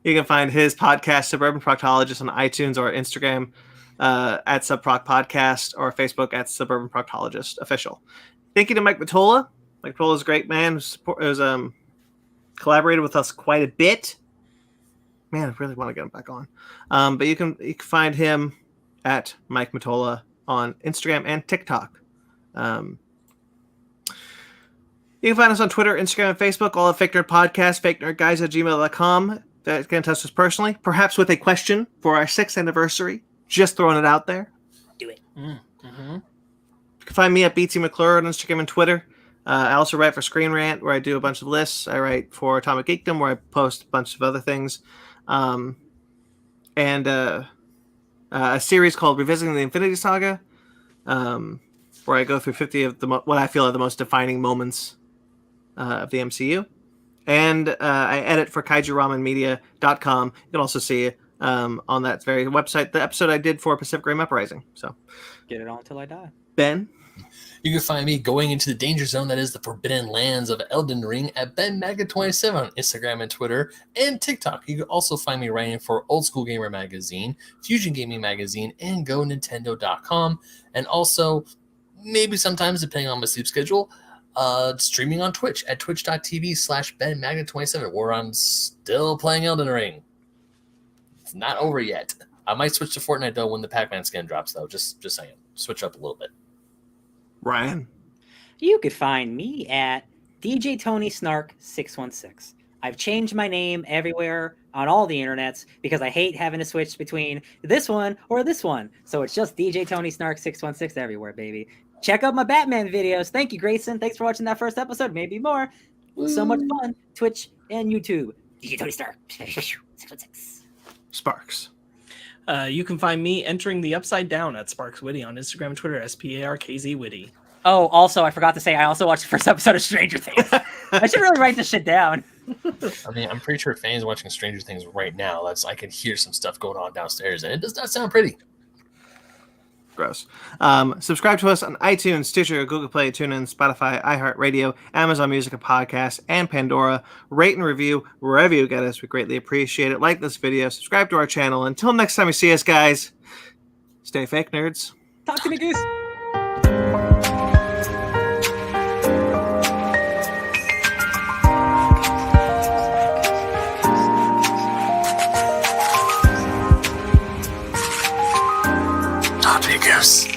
You can find his podcast, Suburban Proctologist, on iTunes or Instagram at Subproc Podcast or Facebook at Suburban Proctologist Official. Thank you to Mike Matola. Mike Matola is a great man who's collaborated with us quite a bit. Man, I really want to get him back on. But you can find him at Mike Matola on Instagram and TikTok. You can find us on Twitter, Instagram, and Facebook, all at Fake Nerd Podcast, fakenerdguys@gmail.com. Get in touch with us personally, perhaps with a question for our 6th anniversary. Just throwing it out there. Do it. Mm-hmm. You can find me at BT McClure on Instagram and Twitter. I also write for Screen Rant, where I do a bunch of lists. I write for Atomic Geekdom, where I post a bunch of other things. And a series called Revisiting the Infinity Saga, where I go through 50 of what I feel are the most defining moments of the MCU. And I edit for KaijuRamenMedia.com. You can also see on that very website the episode I did for Pacific Rim Uprising. So, Get it on until I die. Ben? You can find me going into the danger zone that is the forbidden lands of Elden Ring at BenMaggot27 on Instagram and Twitter and TikTok. You can also find me writing for Old School Gamer Magazine, Fusion Gaming Magazine, and GoNintendo.com. And also, maybe sometimes, depending on my sleep schedule, streaming on Twitch at twitch.tv/BenMaggot27. Where I'm still playing Elden Ring. It's not over yet. I might switch to Fortnite, though, when the Pac-Man skin drops, though. Just saying. Switch up a little bit. Ryan? You could find me at DJ Tony Snark 616. I've changed my name everywhere on all the internets because I hate having to switch between this one or this one. So it's just DJ Tony Snark 616 everywhere, baby. Check out my Batman videos. Thank you, Grayson. Thanks for watching that first episode. Maybe more. So much fun. Twitch and YouTube. DJ Tony Snark 616. Sparks? You can find me entering the Upside Down at Sparks Witty on Instagram and Twitter, SPARKZ Witty. Oh, also, I forgot to say, I also watched the first episode of Stranger Things. I should really write this shit down. I mean, I'm pretty sure Fanny's watching Stranger Things right now. I can hear some stuff going on downstairs, and it does not sound pretty. Gross. Subscribe to us on iTunes, Stitcher, Google Play, TuneIn, Spotify, iHeartRadio, Amazon Music and Podcasts, and Pandora. Rate and review wherever you get us. We greatly appreciate it. Like this video. Subscribe to our channel. Until next time you see us, guys, stay fake nerds. Talk to me, Goose. Talk to me, Goose.